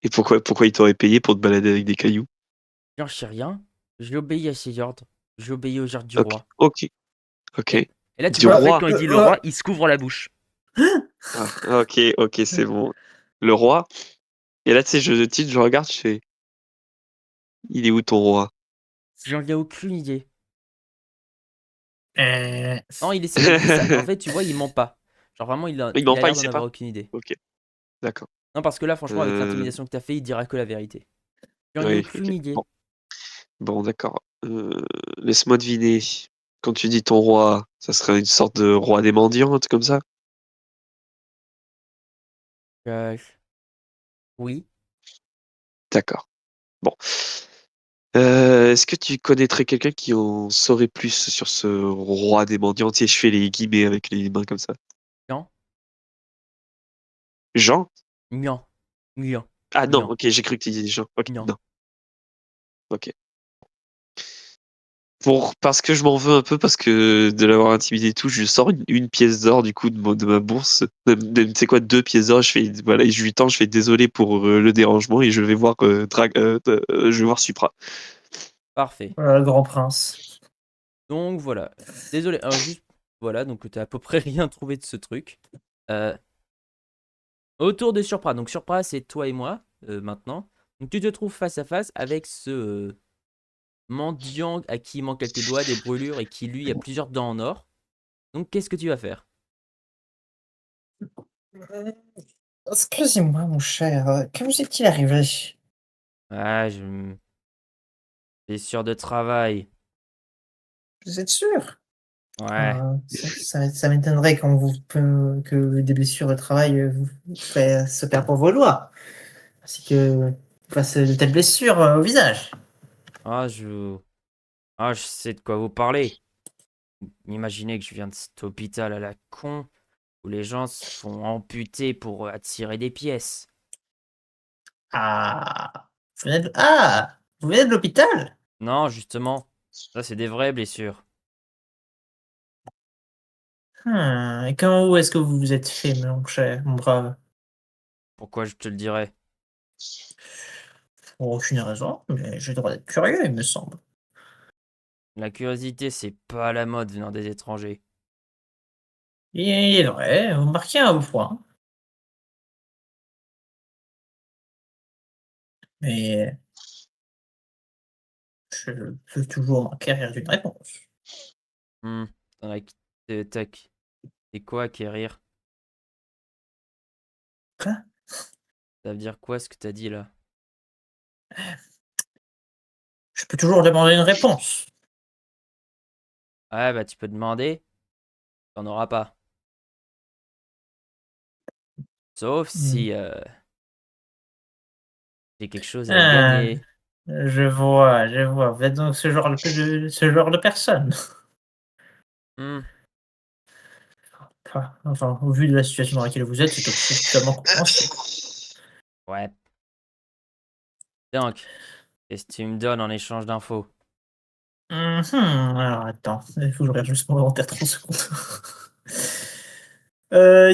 Et pourquoi il t'aurait payé pour te balader avec des cailloux? J'en sais rien. Je l'obéis à ses ordres. Je l'obéis aux ordres du Ok, roi. ok, ok. Et là, tu Du vois, en fait, roi. quand il dit le roi, il se couvre la bouche. Ah, ok, ok, c'est bon. Le roi. Et là, tu sais, je regarde, je fais, il est où ton roi? J'en ai aucune idée. Euh, Non, il dit ça. En fait, tu vois, il ment pas. Genre vraiment, Il il ment a pas, l'air il d'en sait avoir pas? aucune idée. Ok, d'accord. Non, parce que là, franchement, avec Euh, l'intimidation que t'as fait, il dira que la vérité. J'en ai oui, aucune ok. idée. Bon, bon, d'accord. Laisse-moi deviner. Quand tu dis ton roi, ça serait une sorte de roi des mendiants, un truc comme ça? Euh, oui. D'accord. Bon. Est-ce que tu connaîtrais quelqu'un qui en saurait plus sur ce roi des mendiants? Tu sais, je fais les guillemets avec les mains comme ça. Non. Jean? Non. Non. Ah non, Non. ok, j'ai cru que tu disais Jean. Ok, Non. non, ok. Parce que je m'en veux un peu, parce que de l'avoir intimidé et tout, je lui sors une pièce d'or du coup de ma bourse. Tu sais quoi, deux pièces d'or, je fais, voilà, et je lui tends, je fais désolé pour le dérangement et je vais voir, je vais voir Supra. Parfait. le grand prince. Donc voilà. Désolé. Juste. Voilà, donc t'as à peu près rien trouvé de ce truc. Euh, Autour de Surpra. Donc Surpra, c'est toi et moi, maintenant. Donc tu te trouves face à face avec ce mendiant à qui il manque quelques doigts, des brûlures et qui lui a plusieurs dents en or. Donc qu'est-ce que tu vas faire? Excusez-moi, mon cher, que vous est-il arrivé? Ah, je... C'est sûr de travail. Vous êtes sûr? Ouais. Ça m'étonnerait que des blessures de travail vous feraient se perdre pour vos lois. Ainsi que vous fassiez de telles blessures au visage. Ah, je sais de quoi vous parlez. Imaginez que je viens de cet hôpital à la con où les gens se font amputer pour attirer des pièces. Ah, vous venez de l'hôpital? Non, justement, ça c'est des vraies blessures. Et comment où est-ce que vous vous êtes fait, mon cher, mon brave? Pourquoi je te le dirais? Pour aucune raison, mais j'ai le droit d'être curieux, il me semble. La curiosité, c'est pas à la mode venant des étrangers. Il est vrai, vous marquez un point, mais je peux toujours m'acquérir d'une réponse. Hmm, t'en as qui- tac. C'est quoi acquérir? Quoi? Ça veut dire quoi ce que t'as dit là? Je peux toujours demander une réponse. Ouais, bah tu peux demander, t'en auras pas. Sauf si j'ai quelque chose à y Ah, gagner. je vois. Vous êtes donc ce genre de personne. Hmm, Enfin, au vu de la situation dans laquelle vous êtes, c'est totalement compréhensible. ouais. Donc, qu'est-ce que tu me donnes en échange d'infos? Alors attends, il faut que je regarde juste mon inventaire 30 secondes.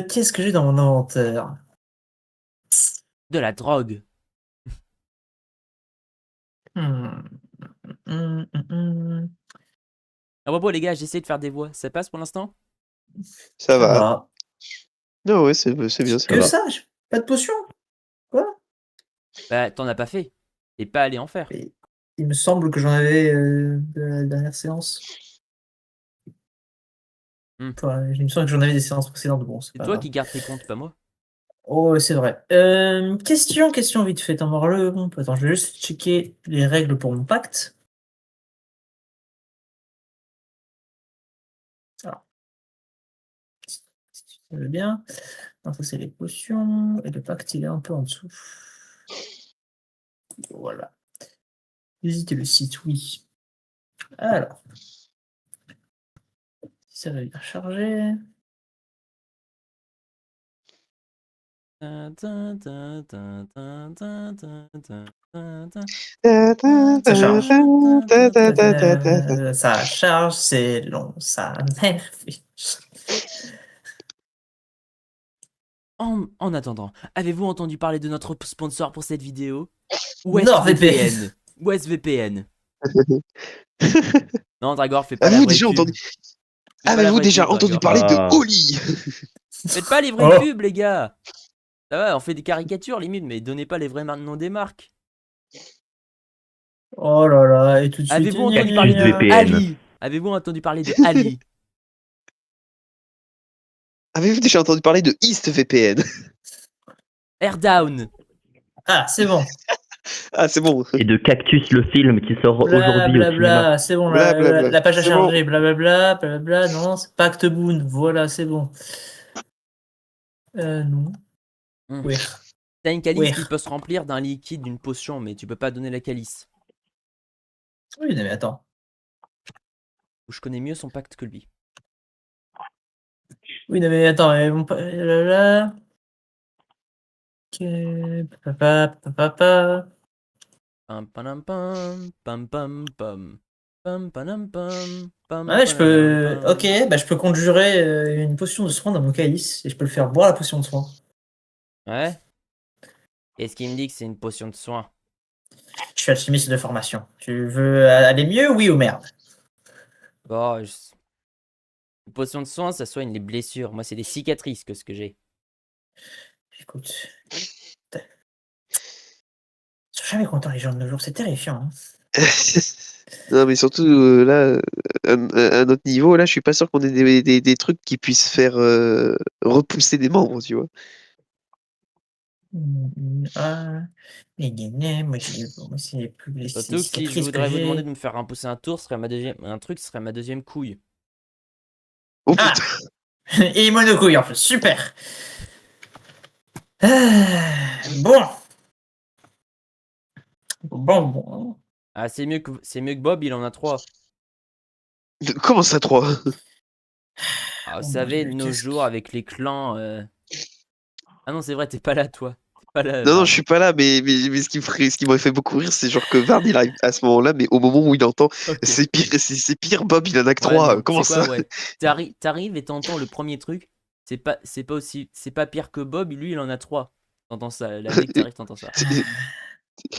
Qu'est-ce que j'ai dans mon inventaire? De la drogue. Hmm, hmm. À propos, les gars, j'essaie de faire des voix. Ça passe pour l'instant? Ça Ça va. va. Non, ouais, c'est bien, ça Que va. ça? Pas de potion? Quoi? Bah, t'en as pas fait. T'es pas allé en faire. Et il me semble que j'en avais de la dernière séance. Hmm. Enfin, il me semble que j'en avais des séances précédentes. Bon, c'est C'est pas toi grave. qui gardes tes comptes, pas moi. Oh, c'est vrai. Question vite fait. Attends, je vais juste checker les règles pour mon pacte. Alors, si tu veux bien. Non, ça, c'est les potions. Et le pacte, il est un peu en dessous. Voilà. Visitez le site, oui. Alors, si ça va bien charger. Ça charge. Ça charge, c'est long, ça m'énerve. En attendant, avez-vous entendu parler de notre sponsor pour cette vidéo? NordVPN. WestVPN. WestVPN. Non, Dragor, fais pas la Avez-vous vraie déjà pub. entendu, Fais pas la avez-vous vraie déjà pub, entendu Dragor. parler de Ah. Oli? Faites pas les vraies Oh. pubs, les gars. Ça va, on fait des caricatures limite, mais donnez pas les vrais noms des marques. Oh là là, et tout de suite. Avez-vous entendu parler de VPN. Ali? Avez-vous entendu parler de Ali? Avez-vous déjà entendu parler de EastVPN? Airdown. Ah, c'est bon. Ah, c'est bon. Et de Cactus le film qui sort aujourd'hui au cinéma. Blablabla, c'est bon. Blablabla. La page a C'est bon. chargé. Blablabla. Non, c'est Pacte Boon. Voilà, c'est bon. Non. Hmm. Ouais. T'as une calice Ouais. qui peut se remplir d'un liquide d'une potion, mais tu peux pas donner la calice. Oui, mais attends. Je connais mieux son pacte que lui. Oui, mais attends. Blablabla. Ok. Papa. Pam pam pam pam pam pam pam pam pam pam Ouais, je peux. pam. Ok, bah je peux conjurer une potion de soin dans mon calice et je peux le faire boire la potion de soin. Ouais. Est-ce qu'il me dit que c'est une potion de soin? Je suis alchimiste de formation. Tu veux aller mieux, oui ou merde? Bon, une potion de soin, ça soigne les blessures. Moi, c'est des cicatrices que ce que j'ai. Écoute. Ils sont jamais contents les gens de nos jours, c'est terrifiant. Hein. Non, mais surtout, là, à notre niveau, là, je suis pas sûr qu'on ait des trucs qui puissent faire repousser des membres, tu vois. Ah, moi, c'est les plus les Surtout que si je cicatrices que voudrais vous demander j'ai. de me faire repousser un tour, ce serait un truc, ce serait ma deuxième couille. Oh Ah! putain! Et monocouille en plus, super! Ah, bon. Bon. Ah, c'est mieux que Bob, il en a 3. Comment ça, 3? Ah, vous Oh mon savez, Dieu, de nos qu'est-ce jours, avec les clans. Ah non, c'est vrai, t'es pas là, toi. T'es pas là, Non, non, je Varn. suis pas là, mais ce qui m'aurait fait beaucoup rire, c'est genre que Varn, il arrive à ce moment-là, mais au moment où il entend, Ok. c'est pire, Bob, il en a que Ouais, 3, non, comment c'est quoi, ça? ouais. T'arrives et t'entends le premier truc. C'est pas pire que Bob, lui, il en a 3. T'entends ça. Là, dès que t'arrives, t'entends ça. Tu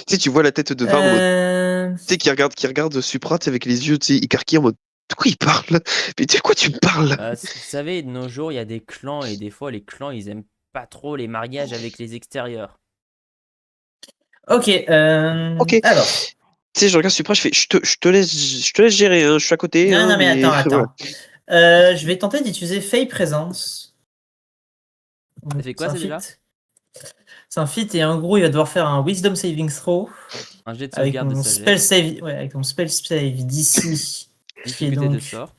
sais, tu vois la tête de Varn en mode, Euh, tu sais, qui regarde Supra, tu sais, avec les yeux, tu sais, écarquillés en mode, de quoi il parle? Mais de quoi tu me parles? Vous savez, de nos jours, il y a des clans et des fois, les clans, ils aiment pas trop les mariages avec les extérieurs. Ok, Ok. alors. Tu sais, je regarde Supra, je fais, je te laisse gérer, hein, je suis à côté, Non, hein, non, mais mais voilà. attends. Je vais tenter d'utiliser Fey Présence. Ça fait quoi, ça, déjà? C'est un feat et en gros, il va devoir faire un Wisdom Saving Throw Un jet de avec sauvegarde de mon sagesse. spell save d'ici, qui est Difficulté de donc, sort.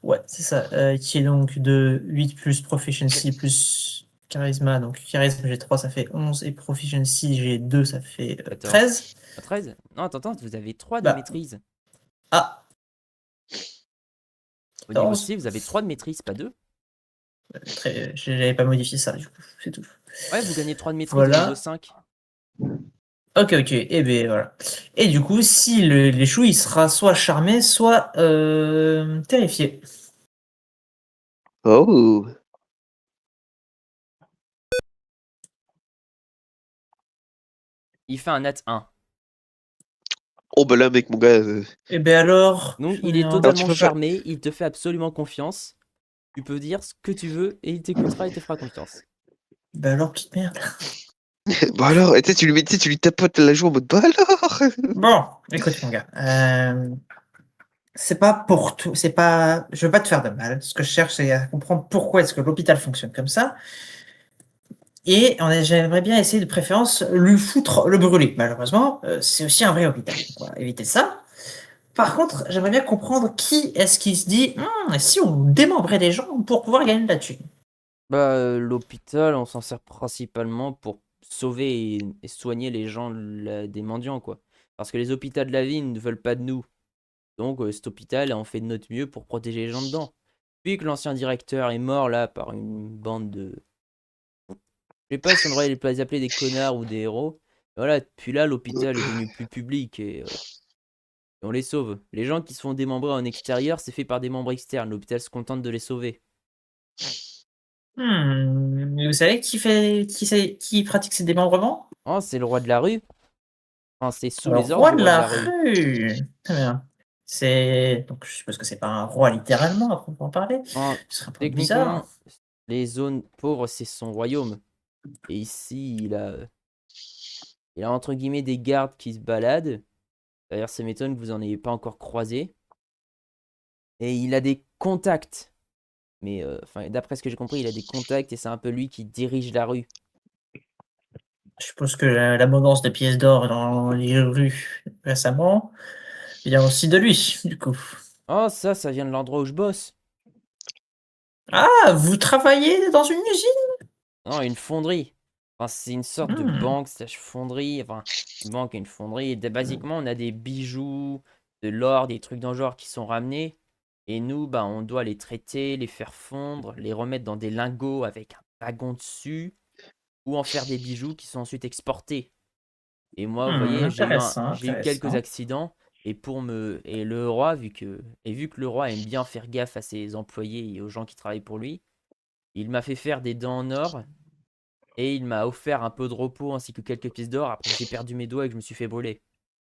ouais, c'est ça, qui est donc de 8 plus Proficiency plus Charisma. Donc Charisme, j'ai 3, ça fait 11, et Proficiency, j'ai 2, ça fait 14. 13. 13. Non, attends, vous avez 3 de Bah. maîtrise. Ah, Au niveau 14. C, vous avez 3 de maîtrise, pas 2. J'avais pas modifié ça, du coup, c'est tout. Ouais, vous gagnez 3 de maîtrise au Voilà. niveau 5. Ok, et ben voilà. Et du coup, si l'échoue, il sera soit charmé, soit terrifié. Oh. Il fait un nat 1. Oh, bah là, mec, mon gars. Et ben alors, Donc, j'en il ai est un. Alors, tu totalement peux faire. charmé. Il te fait absolument confiance. Tu peux dire ce que tu veux et il t'écoutera et te fera confiance. Ben alors, petite merde. Bah alors, et tu sais, tu lui tapotes la joue en mode bah alors. Bon, écoute, mon gars. C'est pas pour tout. C'est pas. Je veux pas te faire de mal. Ce que je cherche, c'est à comprendre pourquoi est-ce que l'hôpital fonctionne comme ça. Et j'aimerais bien essayer de préférence lui foutre le brûler. Malheureusement, c'est aussi un vrai hôpital. Donc, on va éviter ça. Par contre, j'aimerais bien comprendre qui est-ce qui se dit si on démembrait les gens pour pouvoir gagner de la thune. Bah, l'hôpital, on s'en sert principalement pour sauver et soigner les gens des mendiants, quoi. Parce que les hôpitaux de la ville ne veulent pas de nous. Donc, cet hôpital, on fait de notre mieux pour protéger les gens dedans. Puis que l'ancien directeur est mort, là, par une bande de... Je sais pas si on devrait les appeler des connards ou des héros. Voilà, depuis là, l'hôpital est devenu plus public et on les sauve. Les gens qui se font démembrer en extérieur, c'est fait par des membres externes. L'hôpital se contente de les sauver. Mais vous savez qui pratique ces démembrements? Oh, c'est le roi de la rue. Enfin, c'est sous Le les ordres roi du de roi de la la rue. rue. Très bien. Donc, je suppose que c'est pas un roi littéralement, à proprement parler. Enfin, Ce serait un peu bizarre. techniquement, les zones pauvres, c'est son royaume. Et ici, il a entre guillemets des gardes qui se baladent. D'ailleurs, ça m'étonne que vous en ayez pas encore croisé. Et il a des contacts. Mais enfin, d'après ce que j'ai compris, il a des contacts et c'est un peu lui qui dirige la rue. Je suppose que l'abondance de pièces d'or dans les rues récemment vient aussi de lui, du coup. Oh, ça vient de l'endroit où je bosse. Ah, vous travaillez dans une usine? Non, une fonderie. Enfin, c'est une sorte de Hmm. banque slash fonderie. Enfin, une banque et une fonderie. Et basiquement, on a des bijoux, de l'or, des trucs dans le genre qui sont ramenés. Et nous, bah, on doit les traiter, les faire fondre, les remettre dans des lingots avec un wagon dessus, ou en faire des bijoux qui sont ensuite exportés. Et moi, vous voyez, Intéressant, j'ai eu quelques intéressant. accidents. Et le roi, vu que le roi aime bien faire gaffe à ses employés et aux gens qui travaillent pour lui, il m'a fait faire des dents en or et il m'a offert un peu de repos ainsi que quelques pièces d'or après que j'ai perdu mes doigts et que je me suis fait brûler.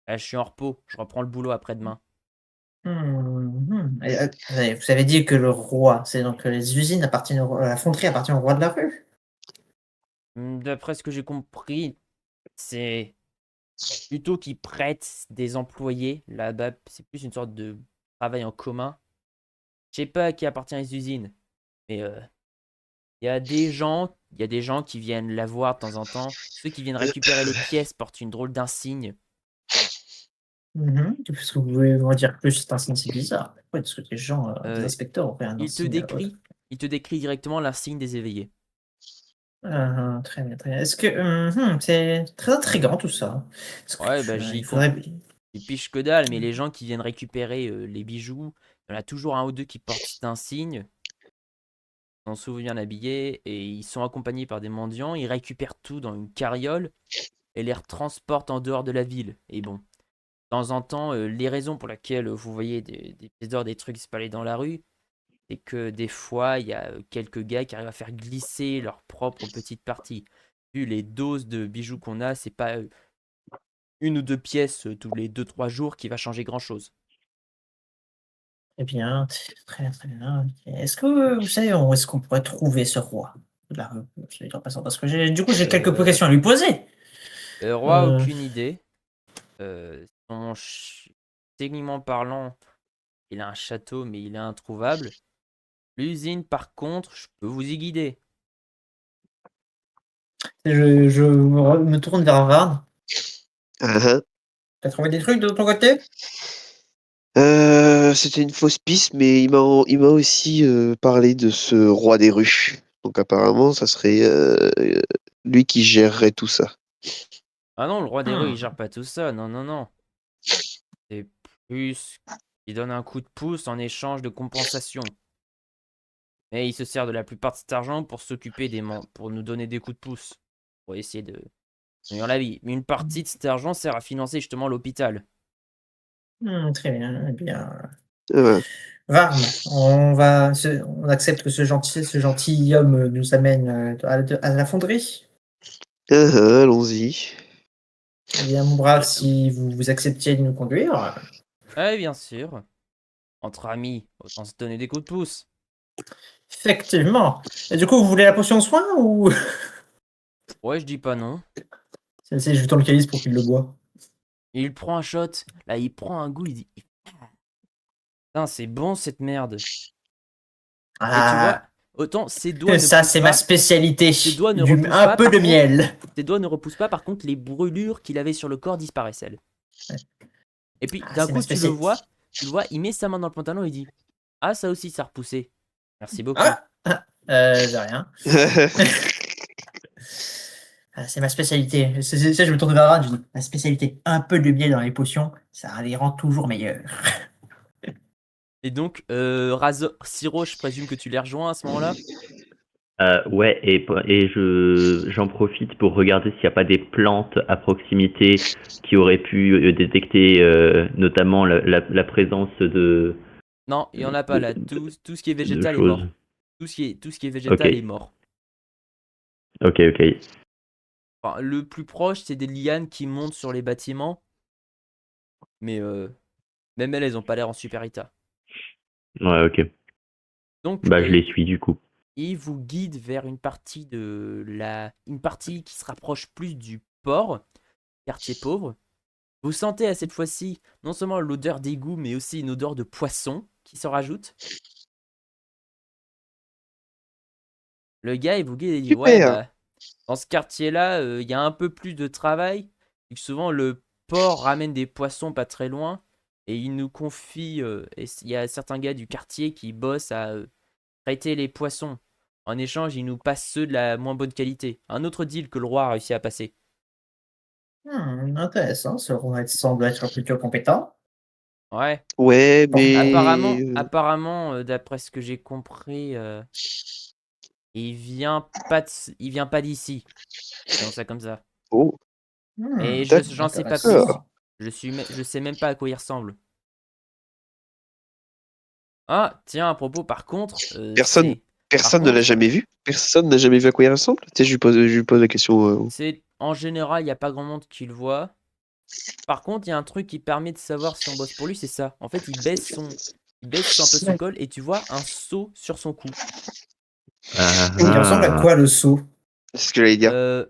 Là, je suis en repos, je reprends le boulot après-demain. Vous avez dit que le roi, c'est donc que les usines appartiennent la fonderie appartient au roi de la rue? D'après ce que j'ai compris, c'est plutôt qu'il prête des employés là-bas, c'est plus une sorte de travail en commun. Je sais pas à qui appartient les usines, mais il y a des gens qui viennent la voir de temps en temps. Ceux qui viennent récupérer les pièces portent une drôle d'insigne. Est-ce que vous pouvez m'en dire plus? C'est un signe si bizarre. Ouais, parce que les gens, les Euh, inspecteurs auraient un il te insigne autre. décrit, il te décrit directement l'insigne des éveillés. Très bien, très bien. Est-ce que c'est très intriguant tout ça. Est-ce que Ouais, bah il faudrait. j'y piche que dalle, mais les gens qui viennent récupérer les bijoux, il y en a toujours un ou deux qui portent cet insigne, sont souvent bien habillés, et ils sont accompagnés par des mendiants, ils récupèrent tout dans une carriole et les transportent en dehors de la ville. Et bon, de temps en temps, les raisons pour lesquelles vous voyez des pièces d'or, des trucs qui se baladent dans la rue, c'est que des fois, il y a quelques gars qui arrivent à faire glisser leur propre petite partie. Vu les doses de bijoux qu'on a, c'est pas une ou deux pièces tous les deux trois jours qui va changer grand-chose. Eh bien, très bien, très bien. Est-ce que vous savez où est-ce qu'on pourrait trouver ce roi de la rue? Je vais dire passant parce que j'ai quelques Euh, questions à lui poser. le roi, Euh, aucune idée. Son techniquement parlant, il a un château, mais il est introuvable. L'usine, par contre, je peux vous y guider. Je me tourne vers Varn. Ah, ah. T'as trouvé des trucs de ton côté? C'était une fausse piste, mais il m'a aussi parlé de ce roi des rues. Donc apparemment, ça serait lui qui gérerait tout ça. Ah non, le roi des rues, il Hmm. gère pas tout ça. Non, non, non. C'est plus. Il donne un coup de pouce en échange de compensation. Mais il se sert de la plupart de cet argent pour s'occuper pour nous donner des coups de pouce. Pour essayer de gagner la vie. Mais une partie de cet argent sert à financer justement l'hôpital. Très bien. Eh bien, Voilà. Varn, on accepte que ce gentil homme nous amène à la fonderie. Ah, ah, allons-y. Eh bien, mon brave, si vous acceptiez de nous conduire. Eh bien sûr. Entre amis, autant se donner des coups de pouce. Effectivement. Et du coup, vous voulez la potion de soin ou. Ouais, je dis pas non. Celle-ci, je lui tends le calice pour qu'il le boit. Il prend un shot. Là, il prend un goût. Il dit putain, c'est bon cette merde. Et tu vois, Ah, autant ses doigts ne ça, poussent c'est ma pas. spécialité. Ses doigts ne repoussent Un pas. peu Par de contre, miel. ses doigts ne repoussent pas. Par contre, les brûlures qu'il avait sur le corps disparaissent, elles. Ouais. Et puis, Ah, d'un c'est ma coup, spécialité. tu le vois, il met sa main dans le pantalon et il dit ah, ça aussi, ça a repoussé. Merci beaucoup. De rien. Ah, c'est ma spécialité. Ça, je me tourne vers Varn, je dis ma spécialité. Un peu de miel dans les potions, ça les rend toujours meilleurs. Et donc, Siro, je présume que tu les rejoins à ce moment-là. Ouais, et j'en profite pour regarder s'il n'y a pas des plantes à proximité qui auraient pu détecter notamment la présence Non, il n'y en a pas là. Tout ce qui est de végétal est choses. mort. Tout ce qui est Ok, végétal est mort. ok. Enfin, le plus proche, c'est des lianes qui montent sur les bâtiments. Mais même elles n'ont pas l'air en super état. Ouais, ok. Donc, Bah, je les suis du coup. il vous guide vers une partie une partie qui se rapproche plus du port, quartier pauvre. Vous sentez à cette fois-ci non seulement l'odeur d'égout, mais aussi une odeur de poisson qui se rajoute. Le gars, il vous guide et dit ouais, Super. bah, dans ce quartier-là, il y a un peu plus de travail. Et que souvent, le port ramène des poissons pas très loin. Et il nous confie, et il y a certains gars du quartier qui bossent à traiter les poissons. En échange, ils nous passent ceux de la moins bonne qualité. Un autre deal que le roi a réussi à passer. Intéressant, ce roi semble être plutôt compétent. Ouais. Ouais, Bon, mais Apparemment, d'après ce que j'ai compris, il vient pas d'ici. Disons ça comme ça. oh, Et j'en sais pas plus. d'accord. Je sais même pas à quoi il ressemble. Ah, tiens, à propos, par contre, Personne, par personne ne l'a contre, jamais vu. Personne n'a jamais vu à quoi il ressemble. Tu sais, je lui pose la question. c'est en général, il y a pas grand monde qui le voit. Par contre, il y a un truc qui permet de savoir si on bosse pour lui, c'est ça. En fait, il baisse un peu son col et tu vois un seau sur son cou. il ressemble à Ah, quoi le seau? C'est ce que j'allais dire. Euh,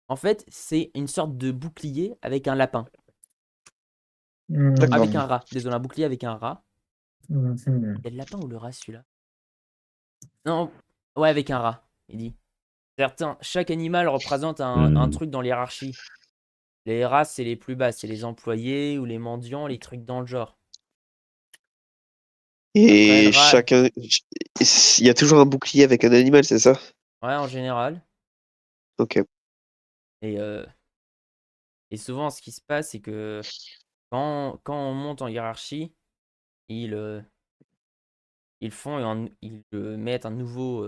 En fait, c'est une sorte de bouclier avec un lapin. D'accord. Avec un rat. Désolé, un bouclier avec un rat. Mhm. Il y a le lapin ou le rat celui-là? Non, ouais, avec un rat, il dit. Chaque animal représente un truc dans l'hiérarchie. Les rats, c'est les plus bas, c'est les employés ou les mendiants, les trucs dans le genre. Après, le Et rat, chacun, il y a toujours un bouclier avec un animal, c'est ça? ouais, en général. Ok. Et, euh, et souvent, ce qui se passe, c'est que quand on monte en hiérarchie, ils, euh, ils mettent un nouveau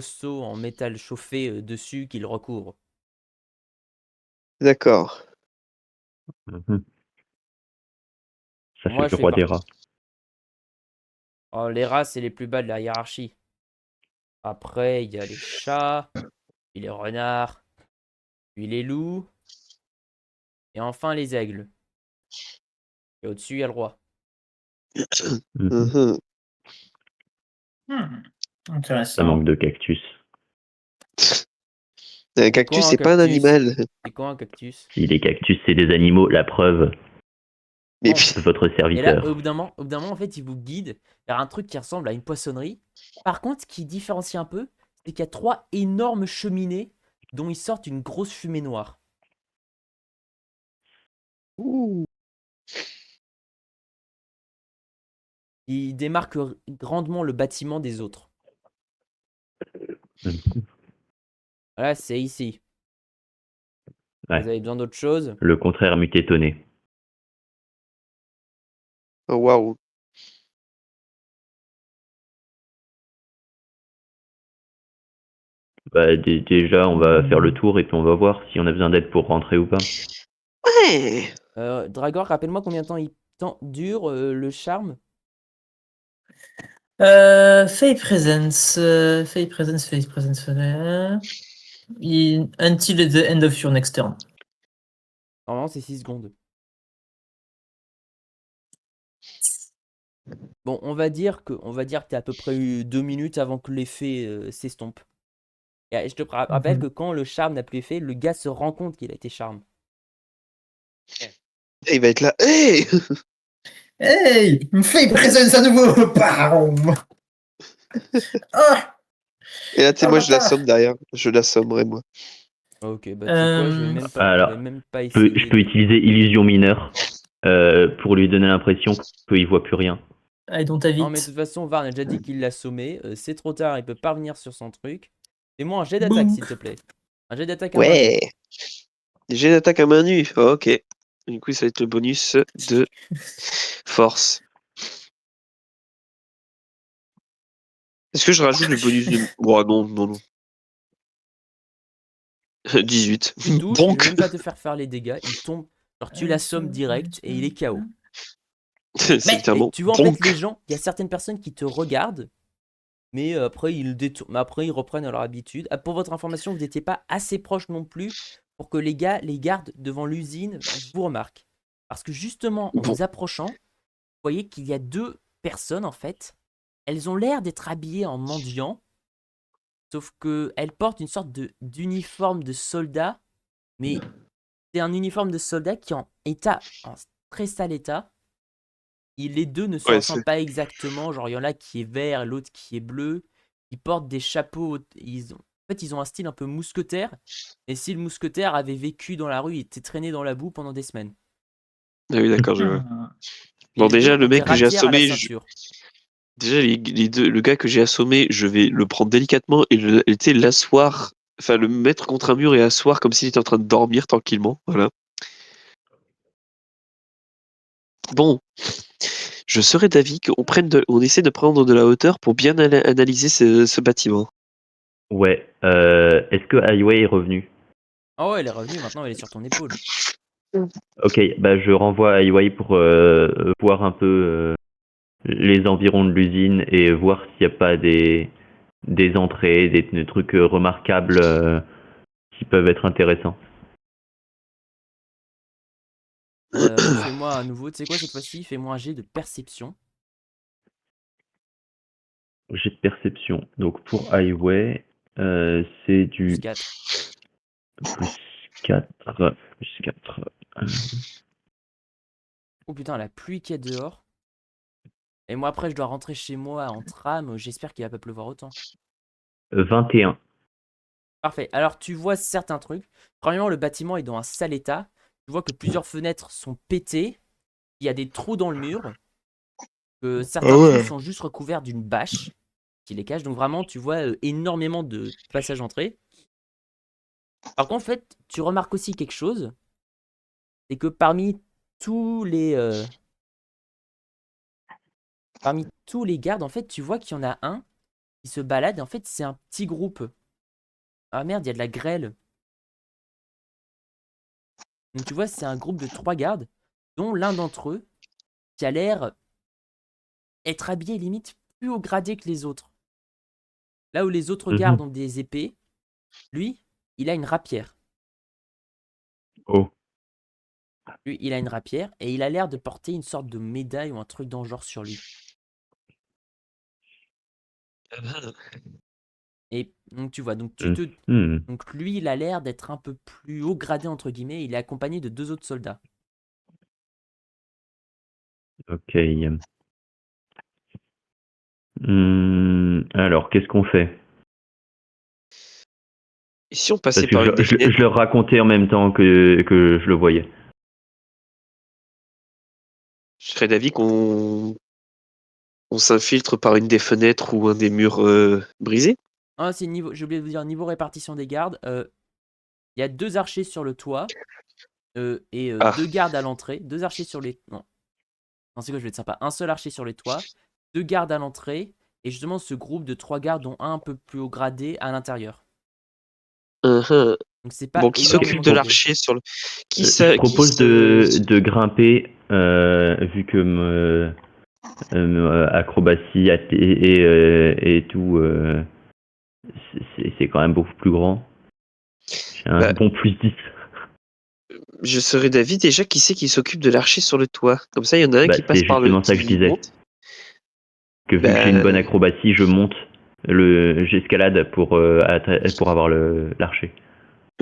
seau en métal chauffé dessus qu'ils recouvrent. D'accord. mhm. Ça fait Moi, je le fais roi des partie. rats. Oh, les rats, c'est les plus bas de la hiérarchie. Après, il y a les chats, puis les renards, puis les loups, et enfin les aigles. Et au-dessus, il y a le roi. Mhm. Mhm. Ça Intéressant. manque de cactus. Un C'est quoi cactus, un c'est pas un cactus? animal. C'est quoi un cactus? Si les cactus, c'est des animaux, la preuve, Mais Bon. votre Et là, serviteur. au bout d'un moment, en fait, il vous guide vers un truc qui ressemble à une poissonnerie. Par contre, ce qui différencie un peu, c'est qu'il y a trois énormes cheminées dont ils sortent une grosse fumée noire. Ouh. Ils démarquent grandement le bâtiment des autres. Voilà, c'est ici. Ouais. Vous avez besoin d'autre chose? Le contraire m'eût étonné. Oh, waouh. Bah, déjà, on va faire le tour et puis on va voir si on a besoin d'aide pour rentrer ou pas. Ouais. Dragor, rappelle-moi combien de temps dure le charme? Fey presence. Until the end of your next turn. Normalement, c'est 6 secondes. Bon, on va dire que t'es à peu près eu 2 minutes avant que l'effet s'estompe. Et je te rappelle que quand le charme n'a plus effet, le gars se rend compte qu'il a été charme. Et il va être là. Hey. Hey! Fey presence à nouveau! Bam! Ah! Et là, tu sais, Ah, moi, je bâtard! l'assomme derrière. Je l'assommerai, moi. Ok, bah tu sais quoi, je Alors, vais même pas Je peux essayer. utiliser illusion mineure pour lui donner l'impression qu'il voit plus rien. I don't have Non, mais de it. toute façon, Varn a déjà dit qu'il l'a sommé. C'est trop tard, il peut pas revenir sur son truc. Fais-moi un jet d'attaque, Boum. s'il te plaît. Un jet d'attaque à main nue. Ouais. J'ai une attaque à main nue. Oh, ok. Du coup, ça va être le bonus de force. Est-ce que je rajoute le bonus de... Oh, non, non, non. 18. Tu touches, je vais Donc, même pas te faire les dégâts. Il tombe. Alors tu l'assommes direct et il est KO. c'est Et littéralement. tu vois, en fait, Donc. les gens, il y a certaines personnes qui te regardent, mais après ils détournent, après ils reprennent à leur habitude. Ah, pour votre information, vous n'étiez pas assez proche non plus pour que les gardes devant l'usine vous remarquent. Parce que justement, en Bon. vous approchant, vous voyez qu'il y a 2 personnes en fait. Elles ont l'air d'être habillées en mendiant, sauf qu'elles portent une sorte d'uniforme de soldat, mais c'est un uniforme de soldat qui est en très sale état. Les deux ne se Ouais, ressemblent pas exactement. Genre, il y en a qui est vert et l'autre qui est bleu. Ils portent des chapeaux. En fait, ils ont un style un peu mousquetaire. Et si le mousquetaire avait vécu dans la rue, il était traîné dans la boue pendant des semaines. Ah oui, d'accord, je vois. Et Bon, les deux déjà, le ont des mec que j'ai rapières à la assommé, ceinture. déjà, les deux, le gars que j'ai assommé, je vais le prendre délicatement et tu sais, l'asseoir, enfin, le mettre contre un mur et asseoir comme s'il était en train de dormir tranquillement. Voilà. Bon, je serais d'avis on essaie de prendre de la hauteur pour bien analyser ce bâtiment. Ouais. Est-ce que Highway est revenu? Ah ouais, elle est revenue, maintenant elle est sur ton épaule. Ok, bah je renvoie Highway pour voir un peu les environs de l'usine et voir s'il n'y a pas des entrées, des trucs remarquables qui peuvent être intéressants. Fais-moi à nouveau, tu sais quoi cette fois-ci? Fais-moi un jet de perception. J'ai de perception. Donc pour Highway, c'est Plus du 4. plus 4. Plus 4. Oh putain, la pluie qu'il y a dehors. Et moi après je dois rentrer chez moi en tram. J'espère qu'il va pas pleuvoir autant. 21. Parfait. Alors, tu vois certains trucs. Premièrement, le bâtiment est dans un sale état. Tu vois que plusieurs fenêtres sont pétées. Il y a des trous dans le mur. Que certains trous sont juste recouverts d'une bâche qui les cache. Donc, vraiment, tu vois énormément de passages-entrées. Par contre, en fait, tu remarques aussi quelque chose. C'est que parmi tous les gardes, en fait, tu vois qu'il y en a un qui se balade. Et en fait, c'est un petit groupe. Ah merde, il y a de la grêle. Donc, tu vois, c'est un groupe de 3 gardes, dont l'un d'entre eux qui a l'air être habillé limite plus haut gradé que les autres. Là où les autres gardes ont des épées, lui, il a une rapière. Oh. Lui, il a une rapière et il a l'air de porter une sorte de médaille ou un truc dans le genre sur lui. Et donc tu vois, donc lui, il a l'air d'être un peu plus haut gradé entre guillemets. Il est accompagné de 2 autres soldats. Ok. Alors, qu'est-ce qu'on fait? Et si on Parce passait que par une des fenêtres? je leur racontais en même temps que je le voyais. Je serais d'avis qu'on s'infiltre par une des fenêtres ou un des murs brisés. Ah, c'est niveau, j'ai oublié de vous dire, niveau répartition des gardes, il y a 2 archers sur le toit et Ah, 2 gardes à l'entrée. 2 archers sur les. Non, c'est quoi, je vais être sympa. Un seul archer sur les toits, 2 gardes à l'entrée, et justement ce groupe de 3 gardes dont un peu plus haut gradé à l'intérieur. uhum. Donc c'est pas Bon, qui s'occupe énormément de gardé. l'archer sur le. Qui Je ça, qui propose se. de grimper, vu que acrobatie et tout, c'est quand même beaucoup plus grand. J'ai un Bah, bon plus 10. je serais d'avis déjà qui c'est qui s'occupe de l'archer sur le toit. Comme ça, il y en a un Bah, qui passe c'est par le. justement ça que je Qui disais. monte. Que vu que j'ai une bonne acrobatie, je monte, j'escalade pour avoir l'archer.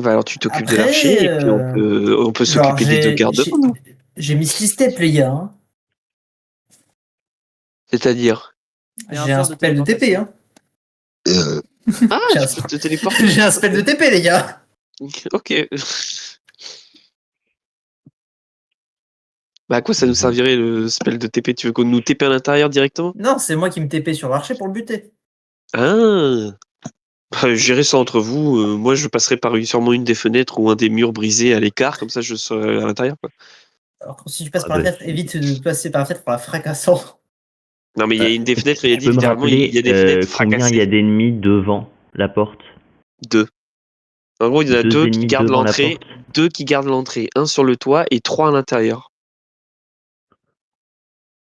Bah alors tu t'occupes de Après, l'archer et puis on peut genre, s'occuper des 2 gardes devant nous. j'ai Misty Step, les gars. Hein. C'est-à-dire. C'est un J'ai un sort de spell de TP. Hein. Ah, J'ai un, tu peux te téléporter. j'ai un spell de TP, les gars. Ok. Bah à quoi ça nous servirait le spell de TP? Tu veux qu'on nous TP à l'intérieur directement? Non, c'est moi qui me TP sur l'archer pour le buter. Ah. Bah, gérez ça entre vous. Moi, je passerai par sûrement une des fenêtres ou un des murs brisés à l'écart, comme ça je serai à l'intérieur, quoi. Alors, si tu passes Ah par la bah, fenêtre, évite de passer par la fenêtre pour la fracassant. Non, mais il y a une des fenêtres, il a tu dit peux me littéralement, il y rappeler a des fenêtres combien il y fracassées. a d'ennemis devant la porte? 2. En gros, il y en a 2 2 qui ennemis gardent devant la l'entrée, porte? 2 qui gardent l'entrée, un sur le toit et 3 à l'intérieur.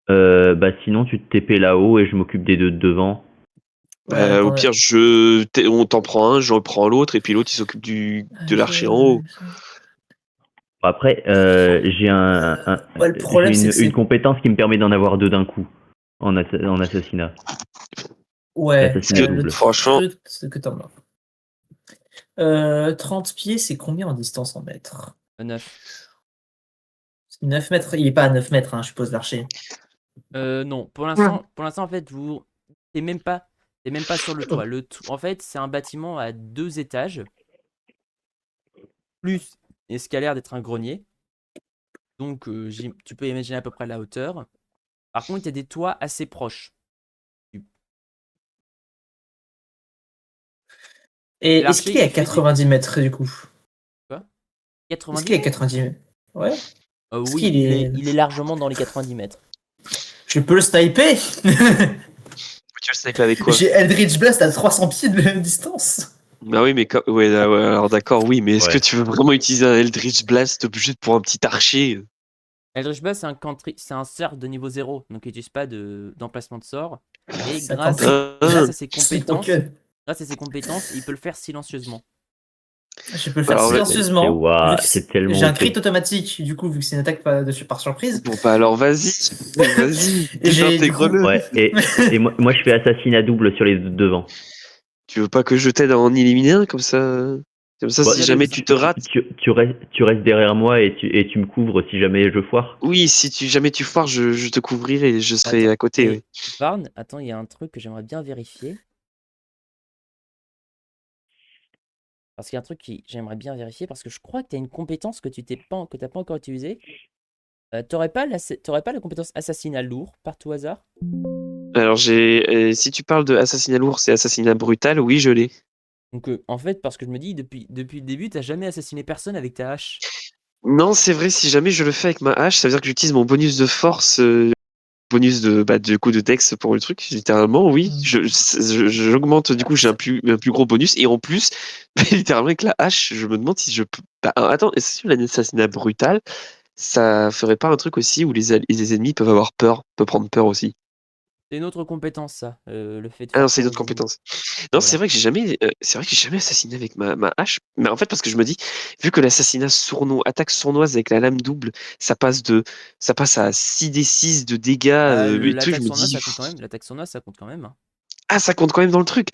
Bah sinon tu te TP là-haut et je m'occupe des 2 de devant. Ouais, Au pire, on t'en prend un, je reprends l'autre, et puis l'autre il s'occupe de l'archer en haut. Après, j'ai Ouais, le problème, c'est que une c'est. compétence qui me permet d'en avoir 2 d'un coup en assassinat. Ouais, L'assassinat que, le double. franchement, truc, c'est que t'en as. 30 pieds, c'est combien en distance en mètres? 9. 9 mètres, il est pas à 9 mètres, hein, je suppose, l'archer. Non, pour l'instant, en fait, t'es même pas, t'es même pas sur le toit. En fait, c'est un bâtiment à 2 étages, plus et ce qui a l'air d'être un grenier. Donc, tu peux imaginer à peu près la hauteur. Par contre, il y a des toits assez proches. Et est-ce L'archer, qu'il est à il fait des 90 mètres du coup? quoi? Est-ce 90 qu'il est à mètres? 90 mètres? Ouais. Est-ce Oui, qu'il est. il est largement dans les 90 mètres. Je peux le sniper! tu le sniper avec quoi? J'ai Eldritch Blast à 300 pieds de distance. Bah oui, mais ouais, alors d'accord, oui, mais est-ce que Ouais. tu veux vraiment utiliser un Eldritch Blast juste pour un petit archer? Eldritch Blast, c'est un cercle de niveau 0, donc il n'utilise pas d'emplacement de sort. Et Ça tente. grâce à ses Je suis compétences, broken. il peut le faire silencieusement. Je peux le faire Alors, silencieusement. Waouh, Vu que c'est tellement j'ai un ok. crit automatique, du coup, vu que c'est une attaque par surprise. Bon, bah alors vas-y, vas-y, Et j'ai du coup. désintègre-le. Ouais, et moi je fais assassinat double sur les 2 devant. Tu veux pas que je t'aide à en éliminer un comme ça? Comme ça, Bah, si jamais tu te rates. tu restes derrière moi et tu me couvres si jamais je foire. Oui, si jamais tu foires, je te couvrirai et je serai Attends, à côté. Oui. et Varn, attends, il y a un truc que j'aimerais bien vérifier. Parce qu'il y a un truc que j'aimerais bien vérifier, parce que je crois que tu as une compétence que t'as pas encore utilisée. T'aurais pas la compétence assassinat lourd, par tout hasard? Alors, si tu parles de assassinat lourd, c'est assassinat brutal, oui, je l'ai. Donc, en fait, parce que je me dis, depuis le début, t'as jamais assassiné personne avec ta hache. Non, c'est vrai, si jamais je le fais avec ma hache, ça veut dire que j'utilise mon bonus de force, bonus du coup de dex pour le truc, littéralement, oui. J'augmente, du coup, j'ai un plus gros bonus. Et en plus, littéralement, avec la hache, je me demande si je peux. Bah, attends, est-ce que l'assassinat brutal, ça ferait pas un truc aussi où les ennemis peuvent avoir peur, peuvent prendre peur aussi? C'est une autre compétence, ça. Le fait de Ah non, faire c'est peur une aux autre ennemis. compétence. Non, Voilà. c'est vrai que j'ai jamais assassiné avec ma hache. Mais en fait, parce que je me dis, vu que l'assassinat sournois, attaque sournoise avec la lame double, ça passe à 6d6 de dégâts, Bah, et tout, je l'attaque me sournoise, dis, ça compte quand même. L'attaque sournoise, ça compte quand même. Hein. ah, ça compte quand même dans le truc.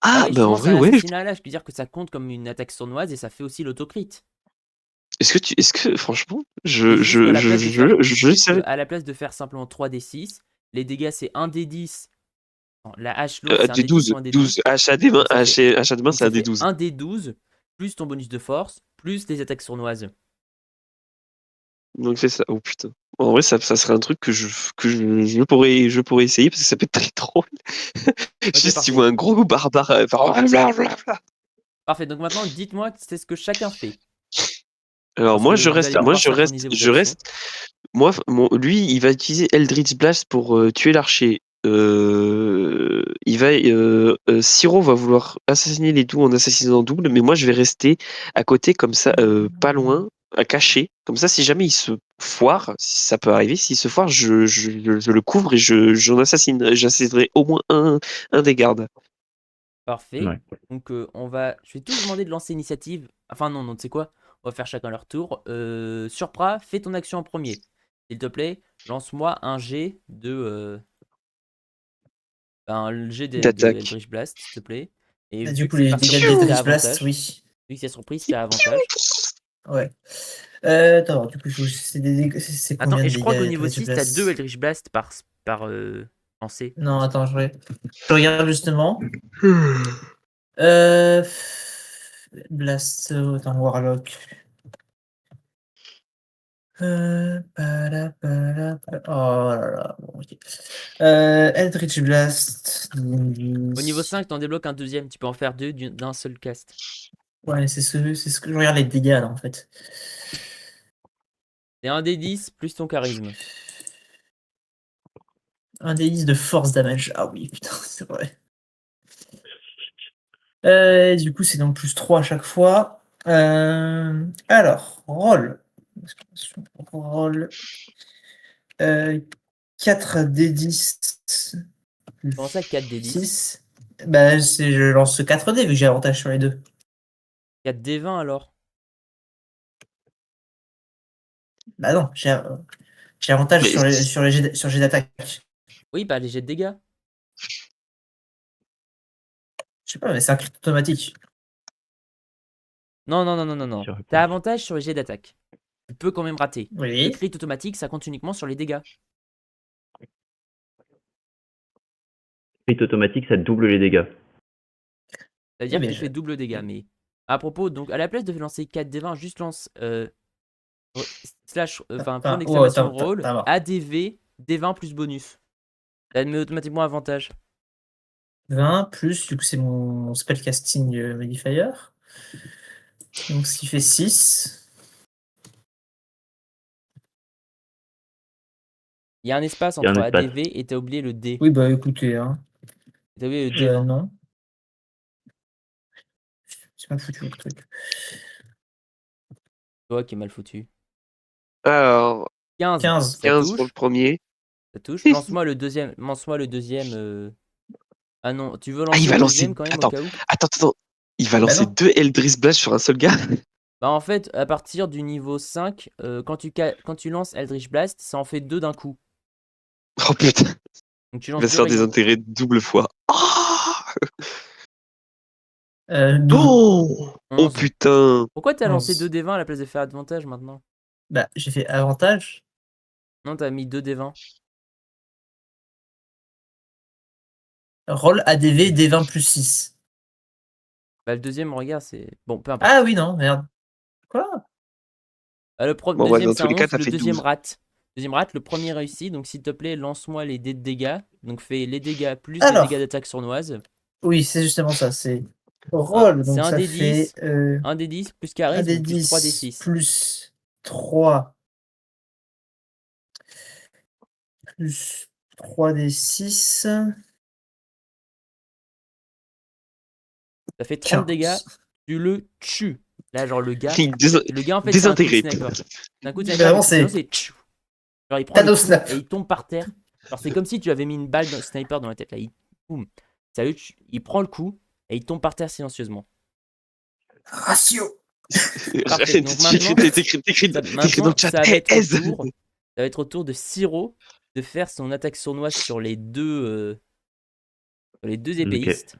Ah Ah, oui, bah en justement, c'est vrai, un ouais. assassinat là. Je peux dire que ça compte comme une attaque sournoise et ça fait aussi l'autocrit. Est-ce que, franchement, C'est juste qu'à la place de faire, je sais, à la place de faire simplement 3d6, les dégâts c'est 1d10. Non, la hache lourde c'est des 1d10 ou 1d12. H à des mains, Donc ça fait, H à des mains, donc c'est ça un des fait 12. 1d12 plus ton bonus de force, plus les attaques sournoises. Donc c'est ça. Oh putain. En vrai, ça serait un truc que je pourrais essayer parce que ça peut être très drôle. Juste, parfait. tu vois un gros barbare faire blablabla. Parfait, donc maintenant, dites-moi c'est ce que chacun fait. Alors Parce moi, que je vous reste, allez pouvoir synchroniser vos actions. Moi, lui, il va utiliser Eldritch Blast pour tuer l'archer. Siro va vouloir assassiner les doux en assassinant double, mais moi je vais rester à côté comme ça, pas loin, à cacher. Comme ça, si jamais il se foire, si ça peut arriver, s'il se foire, je le couvre et j'en assassine. J'assassinerai au moins un des gardes. Parfait. Ouais. Donc je vais tous vous demander de lancer l'initiative. Enfin non, tu sais quoi? On va faire chacun leur tour. Surpra, fais ton action en premier. S'il te plaît, lance-moi un jet un jet de D'attaque. Eldritch Blast, s'il te plaît. Et Du vu que coup, c'est les par dégâts surprise, t'as d'Eldritch Blast, avantage. oui. Vu que c'est surprise, t'as avantage. Ouais. Attends, du coup, c'est Attends, combien et de je crois qu'au dégâts niveau Eldritch 6, t'as 2 Blast? Eldritch Blast par lancé. Non, attends, je regarde justement. Euh... Blast, attends, Warlock. Oh là là, bon, ok. Eldritch Blast. Au niveau 5, t'en débloques un deuxième. Tu peux en faire deux d'un seul cast. Ouais, c'est ce que je regarde les dégâts là en fait. C'est un des 10 plus ton charisme. Un des 10 de force damage. Ah oui, putain, c'est vrai. Du coup, c'est donc plus 3 à chaque fois. Alors, roll. Roll. 4 d 10 plus Comment ça, 4 des 10? 6. Bah, je lance 4 dés vu que j'ai avantage sur les deux. 4 des 20 alors? Bah non, j'ai avantage Mais sur les jets d'attaque. Oui, bah les jets de dégâts. Je sais pas, mais c'est un crit automatique. Non, non, non, non, non, non. Sur- T'as avantage sur les jets d'attaque. Tu peux quand même rater. Le Oui. crit automatique, ça compte uniquement sur les dégâts. Crit automatique, ça double les dégâts. Ça veut Oui, dire que mais tu fais double dégâts. Mais à propos, donc à la place de lancer 4 des 20, juste lance point Enfin, oh, d'exclamation roll t'as marre. ADV D20 plus bonus. Ça te met automatiquement avantage. 20 plus, du coup, c'est mon spellcasting modifier. Donc, ce qui fait 6. Il y a un espace Il y a un entre espace. ADV et t'as oublié le D. Oui, bah écoutez, hein. T'as oublié le D20. Non, c'est pas foutu le truc. Toi qui est mal foutu. Alors, 15, 15. ça 15 pour le touche. premier. Ça touche. Lance-moi le deuxième. Lance-moi le deuxième. Ah non, tu veux Ah, il lancer va le lancer. deuxième quand même au Attends, cas où? attends. Il va Bah lancer non. 2 Eldritch Blast sur un seul gars. Bah en fait, à partir du niveau 5, quand tu lances Eldritch Blast, ça en fait 2 d'un coup. Oh putain, Donc tu il va lances se 2 faire rayons. désintégrer double fois. Ah 12. oh, oh 11. putain. Pourquoi t'as lancé 2 11. D20 à la place de faire avantage maintenant? Bah, j'ai fait avantage. Non, t'as mis 2 D20. Roll ADV D20 plus 6. Bah le deuxième, regarde, c'est... Bon, peu importe. Ah oui, non, merde. Quoi? Bon, bref, Deuxième, dans c'est tous un les cas, 11. t'as Le fait deuxième 12. rate. Deuxième rate, le premier réussit. Donc s'il te plaît, lance-moi les dés de dégâts. Donc fais les dégâts plus les dégâts Alors, d'attaque sournoise. oui, c'est justement ça. C'est Ah, roll. c'est Donc, un ça des fait 10. Un des 10 plus 1 des charisme plus 3 des 10 6. plus 3 plus 3 des 6. Ça fait 30 dégâts. 15. Tu le tues. Là, genre le gars. Il Le gars, en fait, c'est un coup de désintégré. sniper. C'est un coup de sniper, mais Vraiment, qui sinon c'est c'est tchou. Genre, il prend le Thanos coup Snap. et il tombe par terre. Genre, c'est comme si tu avais mis une balle de sniper dans la tête. Là, boum. Salut, il prend le coup et il tombe par terre silencieusement. Ratio. Parfait. Donc maintenant, T'écris dans maintenant, le chat. ça va Hey, être au Ez. tour. Ça va être au tour de Siro de faire son attaque sournoise sur les deux Ok. épéistes.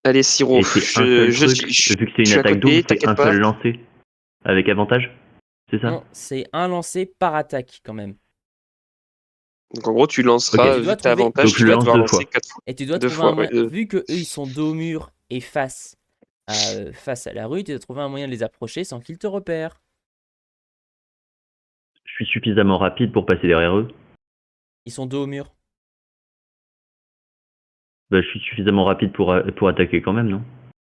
Allez, Siro, Et c'est un seul truc, je vu que c'est une suis à attaque double, côté, c'est t'inquiète un pas. seul lancer. Avec avantage. C'est ça? Non, c'est un lancé par attaque quand même. Donc en gros, tu Ok. lanceras, Tu dois vu que t'as trouver. avantage, Donc Tu je tu le dois vas lance devoir deux lancer fois. 4 fois. Et tu dois 2 trouver un fois, ouais. moyen. Vu que eux ils sont dos au mur et face face à la rue, tu dois trouver un moyen de les approcher sans qu'ils te repèrent. Je suis suffisamment rapide pour passer derrière eux. Ils sont dos au mur. Bah, je suis suffisamment rapide pour attaquer quand même, non?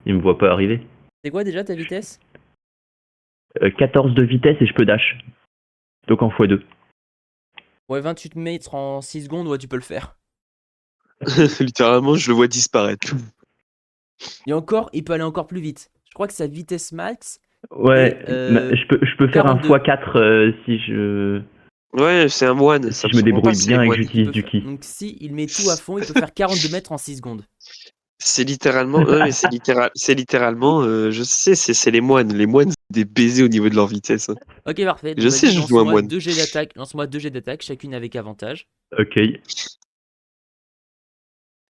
Ils me voient pas arriver. C'est quoi déjà ta vitesse? 14 de vitesse et je peux dash. Donc en x2. Ouais, 28 mètres en 6 secondes, ouais, tu peux le faire. Littéralement, je le vois disparaître. Et encore, il peut aller encore plus vite. Je crois que sa vitesse max, Ouais, Et, je peux faire 42. un x4 si je Ouais, c'est un moine. si je me débrouille bien et que j'utilise du ki. Donc si il met tout à fond, il peut faire 42 mètres en 6 secondes. C'est littéralement, ouais, mais c'est littéralement, je sais, c'est les moines. Les moines, c'est des baisers au niveau de leur vitesse, hein. Ok, parfait. Donc Je sais, vas-y, je joue un lance-moi moine. 2 jets d'attaque. Lance-moi 2 jets d'attaque, chacune avec avantage. Ok.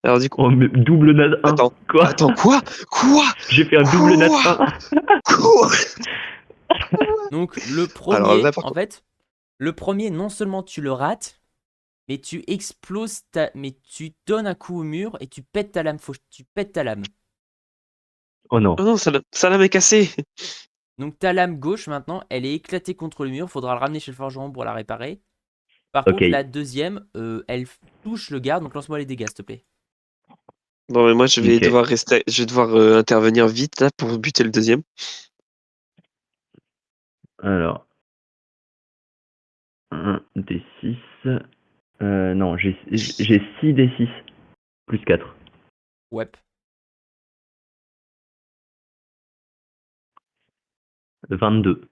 Alors du coup, Oh, mais double nat 1. attends, Quoi? attends, quoi? J'ai fait un double nat 1. Quoi? Donc le Alors premier, là, par en contre, fait, le premier, non seulement tu le rates, mais tu exploses mais tu donnes un coup au mur et tu pètes ta lame. Tu pètes ta lame. Oh non. oh non, ça l'a cassé. Donc ta lame gauche maintenant, elle est éclatée contre le mur. Faudra le ramener chez le forgeron pour la réparer. Par Ok. contre, la deuxième, elle touche le garde. Donc lance-moi les dégâts, s'il te plaît. Bon, mais moi, je vais Ok. devoir rester, je vais devoir intervenir vite là pour buter le deuxième. Alors. 1 D6. Non, j'ai 6 D6. Plus 4. Ouais. 22.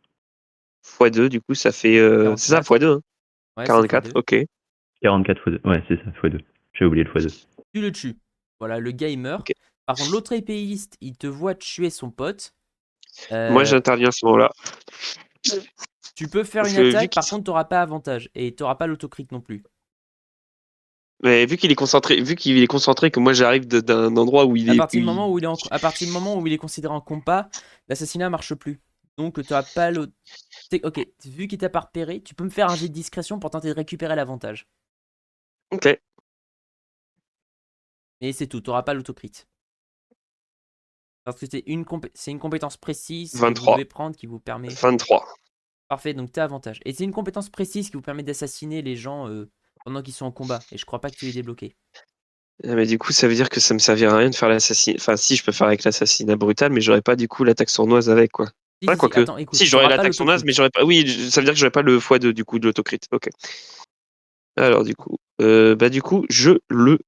x2, du coup, ça fait, c'est ça, 49. x2, hein. Ouais, c'est 44, x2. ok. 44 x2. Ouais, c'est ça, x2. J'ai oublié le x2. Tu le tues. Voilà, le gars il meurt. Ok. Par contre, l'autre épéiste, il te voit tuer son pote. Moi, j'interviens à ce moment-là. Tu peux faire Parce une que vu attaque, qu'il par contre, t'auras pas avantage. Et t'auras pas l'autocrit non plus. mais vu qu'il est concentré, que moi j'arrive d'un endroit où il À est. partir du moment où à partir du moment où il est considéré en combat, l'assassinat marche plus. Donc tu n'auras pas le. Ok, vu qu'il t'a pas repéré, tu peux me faire un jet de discrétion pour tenter de récupérer l'avantage. Ok. Et c'est tout, tu n'auras pas l'autocrit. Parce que c'est une compétence précise que vous 23. devez prendre qui vous permet. 23. Parfait, donc t'as avantage. Et c'est une compétence précise qui vous permet d'assassiner les gens pendant qu'ils sont en combat. Et je crois pas que tu l'aies débloqué. Ah, mais du coup, ça veut dire que ça me servira à rien de faire l'assassinat. Enfin, si, je peux faire avec l'assassinat brutal, mais j'aurais pas du coup l'attaque sournoise avec, quoi. Si, Ouais, si, si. quoique. Attends, écoute, Si, j'aurais t'auras pas l'attaque sournoise, l'autocrit. mais j'aurais pas. Oui, ça veut dire que j'aurais pas le x2 du coup de l'autocrit. Ok. Alors, du coup. Bah, du coup, je le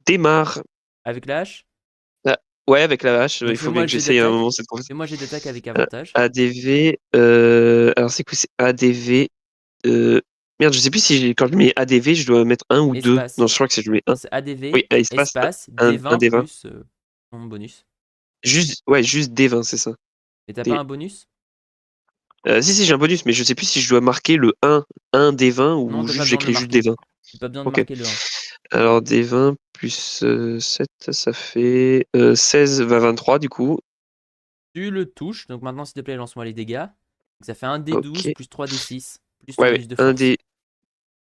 démarre. Avec la hache. Ah, ouais, avec la hache. Donc Il faut fais-moi bien le que jet j'essaye à un d'attaque. moment cette fois. Fais-moi le jet d'attaque avec avantage. ADV. Alors, c'est quoi? C'est ADV. Merde, je sais plus si quand je mets ADV, je dois mettre 1 ou 2. Espace. Non, je crois que c'est je mets 1. C'est ADV, Oui, espace, espace, 1 D20 D20. plus ton bonus. Juste, ouais, juste D20, c'est ça. Et t'as pas D... un bonus? Si, j'ai un bonus, mais je sais plus si je dois marquer le 1 D20 Non, ou t'as pas juste besoin de le j'écris juste marquer. D20. T'as pas besoin de Ok. marquer le 1. Alors D20 plus 7, ça fait 16, 23 du coup. Tu le touches, donc maintenant s'il te plaît lance-moi les dégâts. Donc ça fait un D12 Ok. plus 3 D6 plus ton Ouais, bonus de 1 force.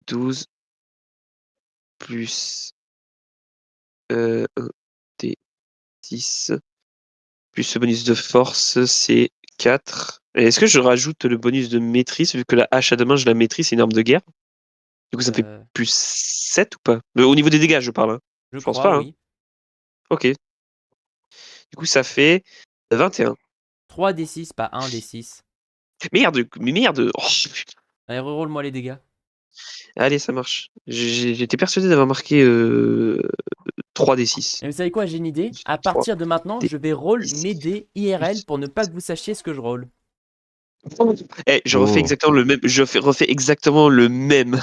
D12 plus 1 D6 plus ce bonus de force, c'est 4. Et est-ce que je rajoute le bonus de maîtrise, vu que la hache à deux mains, je la maîtrise, c'est une arme de guerre? Du coup, ça me fait Euh, plus 7 ou pas? Au niveau des dégâts, je parle, hein. je Je pense crois, pas, hein. oui. Ok. Du coup, ça fait 21. 3 D6, pas 1 D6. Merde, mais merde. Oh, putain. Allez, reroll-moi les dégâts. Allez, ça marche. J'étais persuadé d'avoir marqué 3d6. Et vous savez quoi, j'ai une idée. À 3 partir de maintenant, d je vais roll 6. mes dés IRL pour ne pas que vous sachiez ce que je roll. Eh, je refais Oh. exactement le même. Refais exactement le même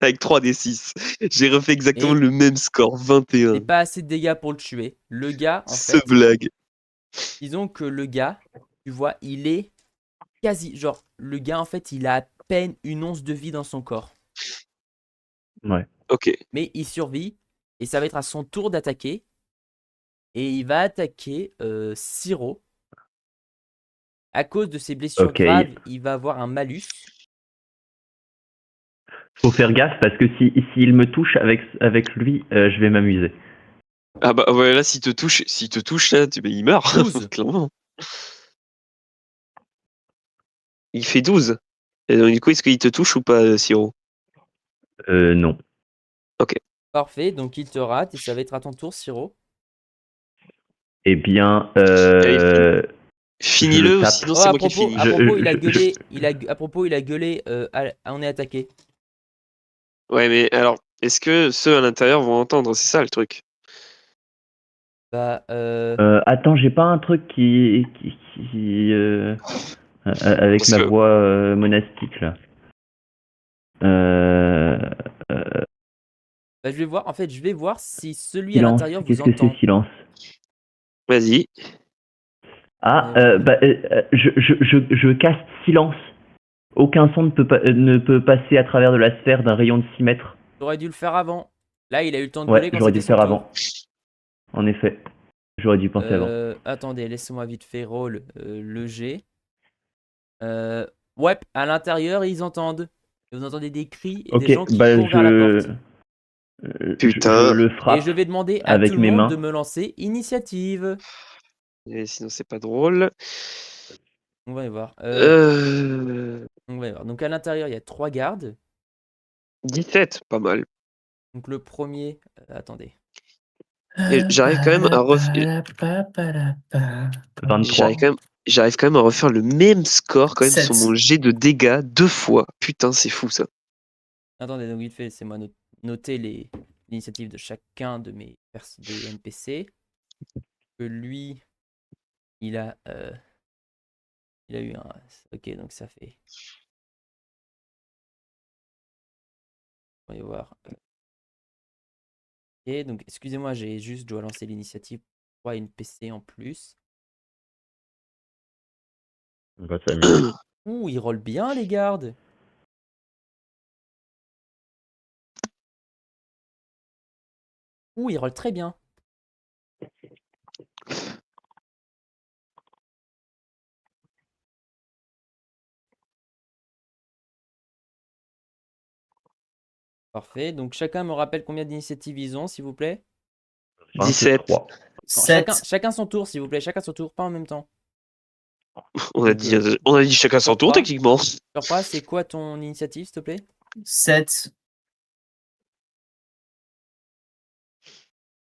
avec 3d6. J'ai refait exactement Et le même score, c'est 21. pas assez de dégâts pour le tuer. Le gars, en Ce fait, blague. disons que le gars, tu vois, il est quasi. Genre, le gars, en fait, il a à peine une once de vie dans son corps. Ouais. Ok. Mais il survit. Et ça va être à son tour d'attaquer. Et il va attaquer Siro. À cause de ses blessures Ok. graves, il va avoir un malus. Faut faire gaffe parce que s'il me touche avec lui, je vais m'amuser. Ah bah ouais, là, s'il te touche, là, il meurt, 12. clairement. Il fait 12. Et donc, du coup, est-ce qu'il te touche ou pas, Siro? Non. Parfait, donc il te rate et ça va être à ton tour, Siro. Eh bien, Allez, Finis-le, je ou tape. sinon Oh, c'est moi qui le finis. à propos, il a je- gueulé, à propos, il a gueulé, on est attaqué. Ouais, mais alors, est-ce que ceux à l'intérieur vont entendre? C'est ça le truc. Bah, Attends, j'ai pas un truc avec Parce ma que voix monastique là. Euh, euh, bah, je vais voir si celui à silence. l'intérieur vous Qu'est-ce que entend. c'est silence? Vas-y. Ah, Ouais, voir. je caste silence. Aucun son ne peut passer à travers de la sphère d'un rayon de 6 mètres. T'aurais dû le faire avant. Là, il a eu le temps de Ouais, gueuler quand j'aurais dû c'était le son faire tour. avant. En effet, j'aurais dû y penser avant. Attendez, laissez-moi vite faire roll le G. Ouais, à l'intérieur, ils entendent. Et vous entendez des cris et des Ok, gens qui bah courent vers la porte. je Putain. le Et je frappe vais demander à tout avec le mes monde de mains. me lancer initiative. Et sinon, c'est pas drôle. On va y voir. Euh... On va y voir. Donc à l'intérieur, il y a 3 gardes. 17, pas mal. Donc le premier, attendez. Et j'arrive quand même à refaire. 23. J'arrive quand même à refaire le même score quand même sur 7. mon jet de dégâts 2 fois. Putain, c'est fou ça. Attendez, donc vite fait, laissez-moi noter l'initiative de chacun de mes des NPC. Que lui, il a, il a eu un. Ok, donc ça fait. On va y voir. Ok, donc excusez-moi, je dois lancer l'initiative pour 3 NPC en plus. On va s'amuser. Ouh, ils rollent bien les gardes. Ouh, ils rollent très bien. Parfait, donc chacun me rappelle combien d'initiatives ils ont, s'il vous plaît. 17. 23. Non, 7. chacun son tour, s'il vous plaît, chacun son tour, pas en même temps. On a Donc, dit chacun son tour Surpras, techniquement. Surpras, c'est quoi ton initiative, s'il te plaît? 7.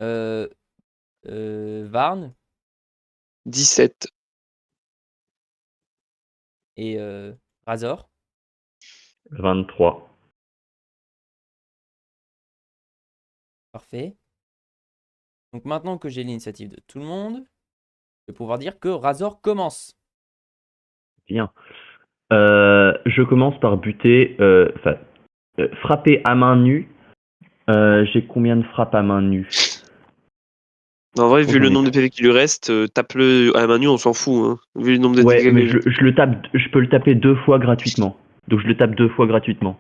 Euh, Varn 17. et Razor. 23. Parfait. Donc maintenant que j'ai l'initiative de tout le monde, je vais pouvoir dire que Razor commence. Bien. Je commence par buter, frapper à main nue. J'ai combien de frappes à main nue? En vrai, Oh, vu le j'en ai nombre de plus. PV qui lui reste, tape-le à la main nue, on s'en fout. Hein. Vu le nombre de Ouais, dégâts mais que j'ai. je le tape, je peux le taper 2 fois gratuitement. Donc je le tape 2 fois gratuitement.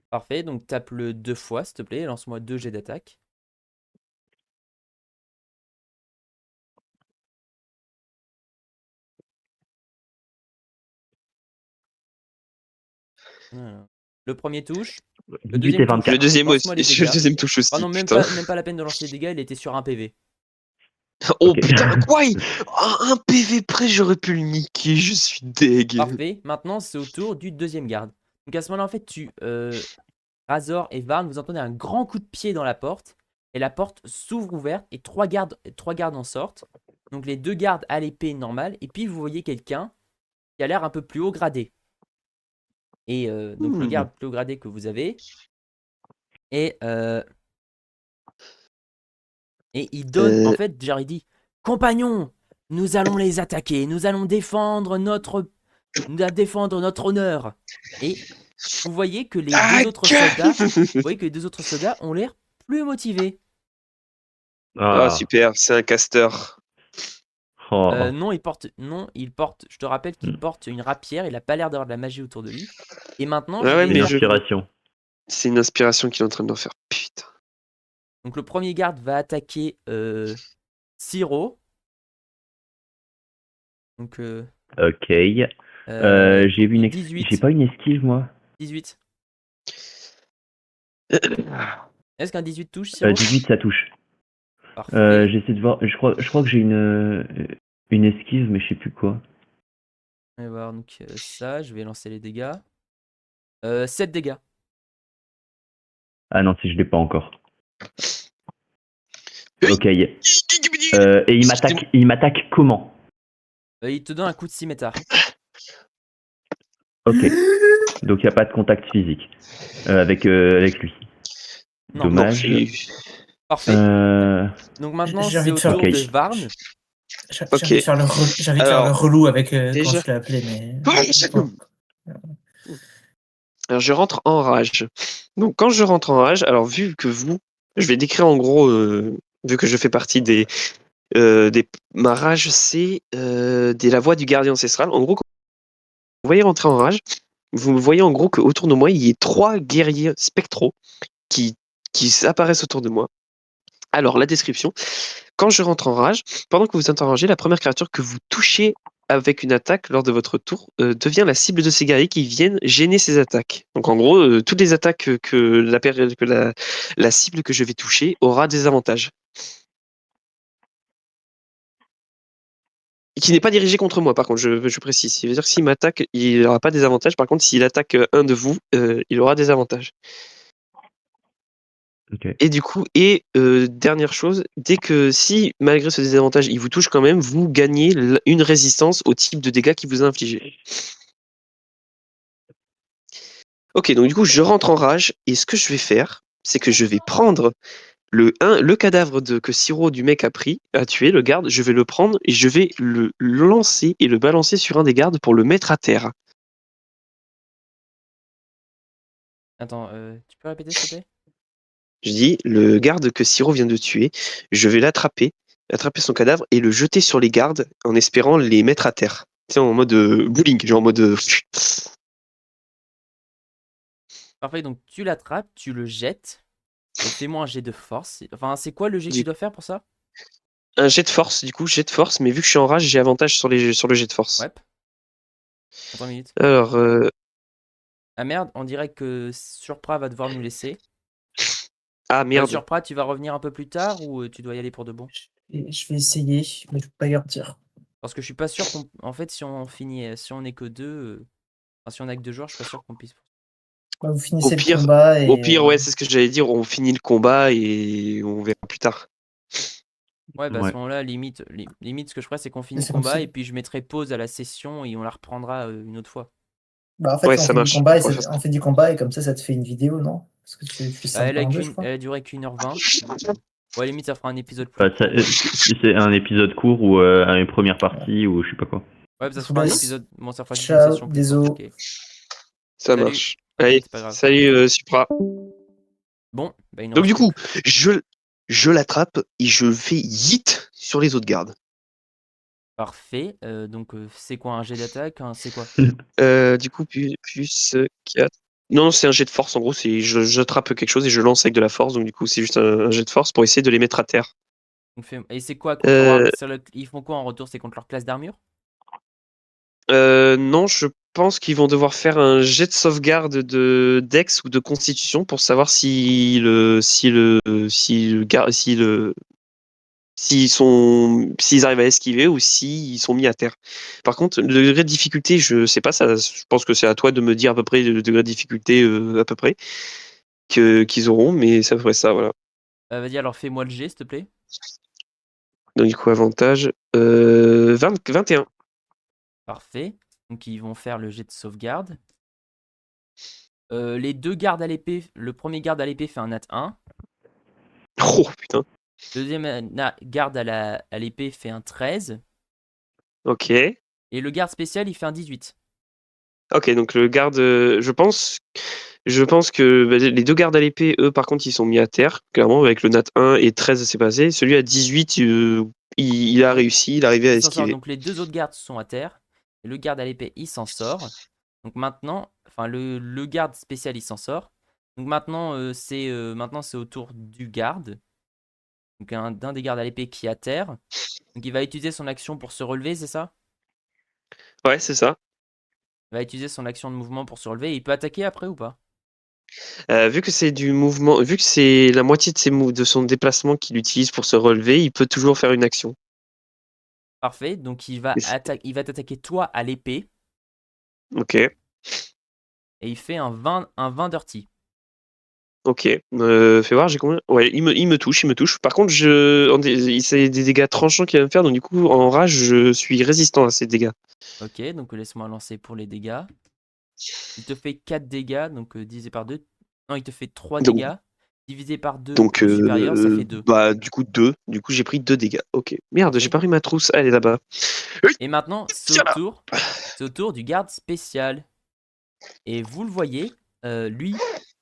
Parfait, donc tape-le 2 fois, s'il te plaît. Lance-moi 2 jets d'attaque. Voilà. Le premier touche. Le 18 et deuxième touche. Le 24. deuxième aussi. Lance-moi les Le dégâts. deuxième touche Ah aussi, non, putain. même pas la peine de lancer les dégâts, il était sur un PV. Oh Ok. putain, quoi? Un PV près, j'aurais pu le niquer, je suis deg. Parfait, maintenant c'est au tour du deuxième garde. Donc à ce moment-là, en fait, Razor et Varn, vous entendez un grand coup de pied dans la porte. Et la porte s'ouvre ouverte et trois gardes en sortent. Donc les 2 gardes à l'épée normale. Et puis vous voyez quelqu'un qui a l'air un peu plus haut gradé. Et donc le garde plus haut gradé que vous avez. Et il donne, en Euh, fait, genre il dit: Compagnons, nous allons les attaquer. Nous allons défendre notre honneur. Et vous voyez que les 2 autres soldats, ont l'air plus motivés. Ah, Ah. super, c'est un caster. Oh. Il porte, je te rappelle qu'il porte une rapière, il a pas l'air d'avoir de la magie autour de lui. Et maintenant, je Ouais, ouais, vais C'est une mais faire que inspiration. c'est une inspiration qu'il est en train de leur faire. Putain. donc le premier garde va attaquer Siro. Donc Ok. J'ai vu une j'ai 18. pas une esquive moi. 18. Est-ce qu'un 18 touche, Siro? 18, ça touche. Parfait. J'essaie de voir. Je crois que j'ai une esquive, mais je sais plus quoi. On va voir donc ça, je vais lancer les dégâts. 7 dégâts. Ah non, si je l'ai pas encore. Ok. Et il m'attaque comment? Il te donne un coup de scimitar. Ok. Donc il n'y a pas de contact physique avec lui. Non. Non, Dommage. Parfait. Donc maintenant, J'ai envie c'est de au faire- tour Ok. de Varn. J'ai Ok. envie de faire j'ai envie de faire le Alors, relou avec quand déjà- je l'ai appelé, mais. Ouais, Alors, je rentre en rage. Donc, quand je rentre en rage, alors vu que je vais décrire en gros, vu que je fais partie ma rage, c'est la voix du gardien ancestral. En gros, quand vous voyez rentrer en rage, vous voyez en gros qu'autour de moi, il y a 3 guerriers spectraux qui, qui apparaissent autour de moi. Alors, la description. Quand je rentre en rage, pendant que vous êtes en rage, la première créature que vous touchez avec une attaque lors de votre tour devient la cible de ces guerriers qui viennent gêner ces attaques. Donc en gros, toutes les attaques la cible que je vais toucher aura des avantages. Et qui n'est pas dirigé contre moi, par contre, je précise. Ça veut dire que s'il m'attaque, il n'aura pas des avantages. Par contre, s'il attaque un de vous, il aura des avantages. Ok. Et du coup, dernière chose, si malgré ce désavantage, il vous touche quand même, vous gagnez une résistance au type de dégâts qu'il vous a infligé. Ok, donc du coup, je rentre en rage, et ce que je vais faire, c'est que je vais prendre le cadavre que Siro du mec a tué, le garde, je vais le prendre et je vais le lancer et le balancer sur un des gardes pour le mettre à terre. Attends, tu peux répéter s'il te plaît? Je dis, le garde que Siro vient de tuer, je vais attraper son cadavre et le jeter sur les gardes en espérant les mettre à terre. Tu sais, en mode bowling, genre en mode. Parfait, donc tu l'attrapes, tu le jettes. Et fais-moi un jet de force. Enfin, c'est quoi le jet que tu Du- dois faire pour ça? Un jet de force, du coup, jet de force, mais vu que je suis en rage, j'ai avantage sur le jet de force. Ouais. Attends une minute. Alors, Ah merde, on dirait que Surpra va devoir nous laisser. merde. Surpra, tu vas revenir un peu plus tard ou tu dois y aller pour de bon? Je vais essayer, mais je peux pas garantir. Parce que je suis pas sûr qu'on. En fait, si on finit, si on est que deux, enfin, si on a que 2 joueurs, je suis pas sûr qu'on puisse. Ouais, vous Au finissez le pire, combat et. ouais, c'est ce que j'allais dire. On finit le combat et on verra plus tard. Ouais, bah à Ouais. ce moment-là, limite, ce que je ferais, c'est qu'on finit le c'est comme combat si- et puis je mettrai pause à la session et on la reprendra une autre fois. Bah, en fait, Ouais, on ça fait du marche. combat On va faire ça. on fait du combat et comme ça te fait une vidéo, non? Parce que tu fais ça Elle en deux, je crois. a duré qu'1h20. Ouais, limite, ça fera un épisode plus Enfin, court. c'est un épisode court ou une première partie ou je sais pas quoi. Ouais, ça Je se vous fera un laisse. épisode. Bon, ça fera juste une Ciao, session plus courte. désolé. Ok. Ça Salut. marche. Allez, C'est pas grave. salut Supra. Bon, bah il nous Donc reste du coup, plus je l'attrape et je fais yeet sur les autres gardes. Parfait. Donc, c'est quoi un jet d'attaque? C'est quoi? Du coup, plus 4. Non, c'est un jet de force. En gros, j'attrape quelque chose et je lance avec de la force. Donc du coup, c'est juste un jet de force pour essayer de les mettre à terre. Et c'est quoi contre Euh, ils font quoi en retour? C'est contre leur classe d'armure? non, je pense qu'ils vont devoir faire un jet de sauvegarde de Dex ou de Constitution pour savoir s'ils arrivent à esquiver ou s'ils sont mis à terre. Par contre, le degré de difficulté, je sais pas, ça, je pense que c'est à toi de me dire à peu près le degré de difficulté à peu près qu'ils auront, mais c'est à peu près ça, voilà. Vas-y, alors fais-moi le jet, s'il te plaît. Donc du coup, avantage 21. Parfait. Donc, ils vont faire le jet de sauvegarde. Les deux gardes à l'épée, le premier garde à l'épée fait un nat 1. Oh putain. Le deuxième garde à l'épée fait un 13. Ok. Et le garde spécial, il fait un 18. Ok, donc le garde, je pense que les deux gardes à l'épée, eux, par contre, ils sont mis à terre, clairement, avec le nat 1 et 13, c'est passé. Celui à 18, il a réussi, il est arrivé à Il s'en sort. esquiver. Donc, les deux autres gardes sont à terre. Et le garde à l'épée, il s'en sort. Donc, maintenant, enfin, le garde spécial, il s'en sort. Donc, maintenant, c'est au tour du garde. Donc, d'un des gardes à l'épée qui est à terre. Donc, il va utiliser son action pour se relever, c'est ça? Ouais, c'est ça. Il va utiliser son action de mouvement pour se relever. Et il peut attaquer après ou pas? Vu que c'est du mouvement, vu que c'est la moitié de son déplacement qu'il utilise pour se relever, il peut toujours faire une action. Parfait. Donc Et c'est- il va t'attaquer toi à l'épée Ok, et il fait un 20 dirty. ok. Fais voir, j'ai combien? Ouais, il me touche, il me touche. Par contre, c'est des dégâts tranchants qu'il va me faire, donc du coup, en rage, je suis résistant à ces dégâts. Ok, donc laisse-moi lancer pour les dégâts. Il te fait 4 dégâts, donc divisé par 2. Non, il te fait 3 Donc, dégâts. Divisé par 2 donc au supérieur, ça fait 2. bah, du coup, 2. Du coup, j'ai pris 2 dégâts. Ok. Merde, j'ai Parfait. pas pris ma trousse. Elle est là-bas. Oui, Et maintenant, tiens là. c'est au tour du garde spécial. Et vous le voyez, lui,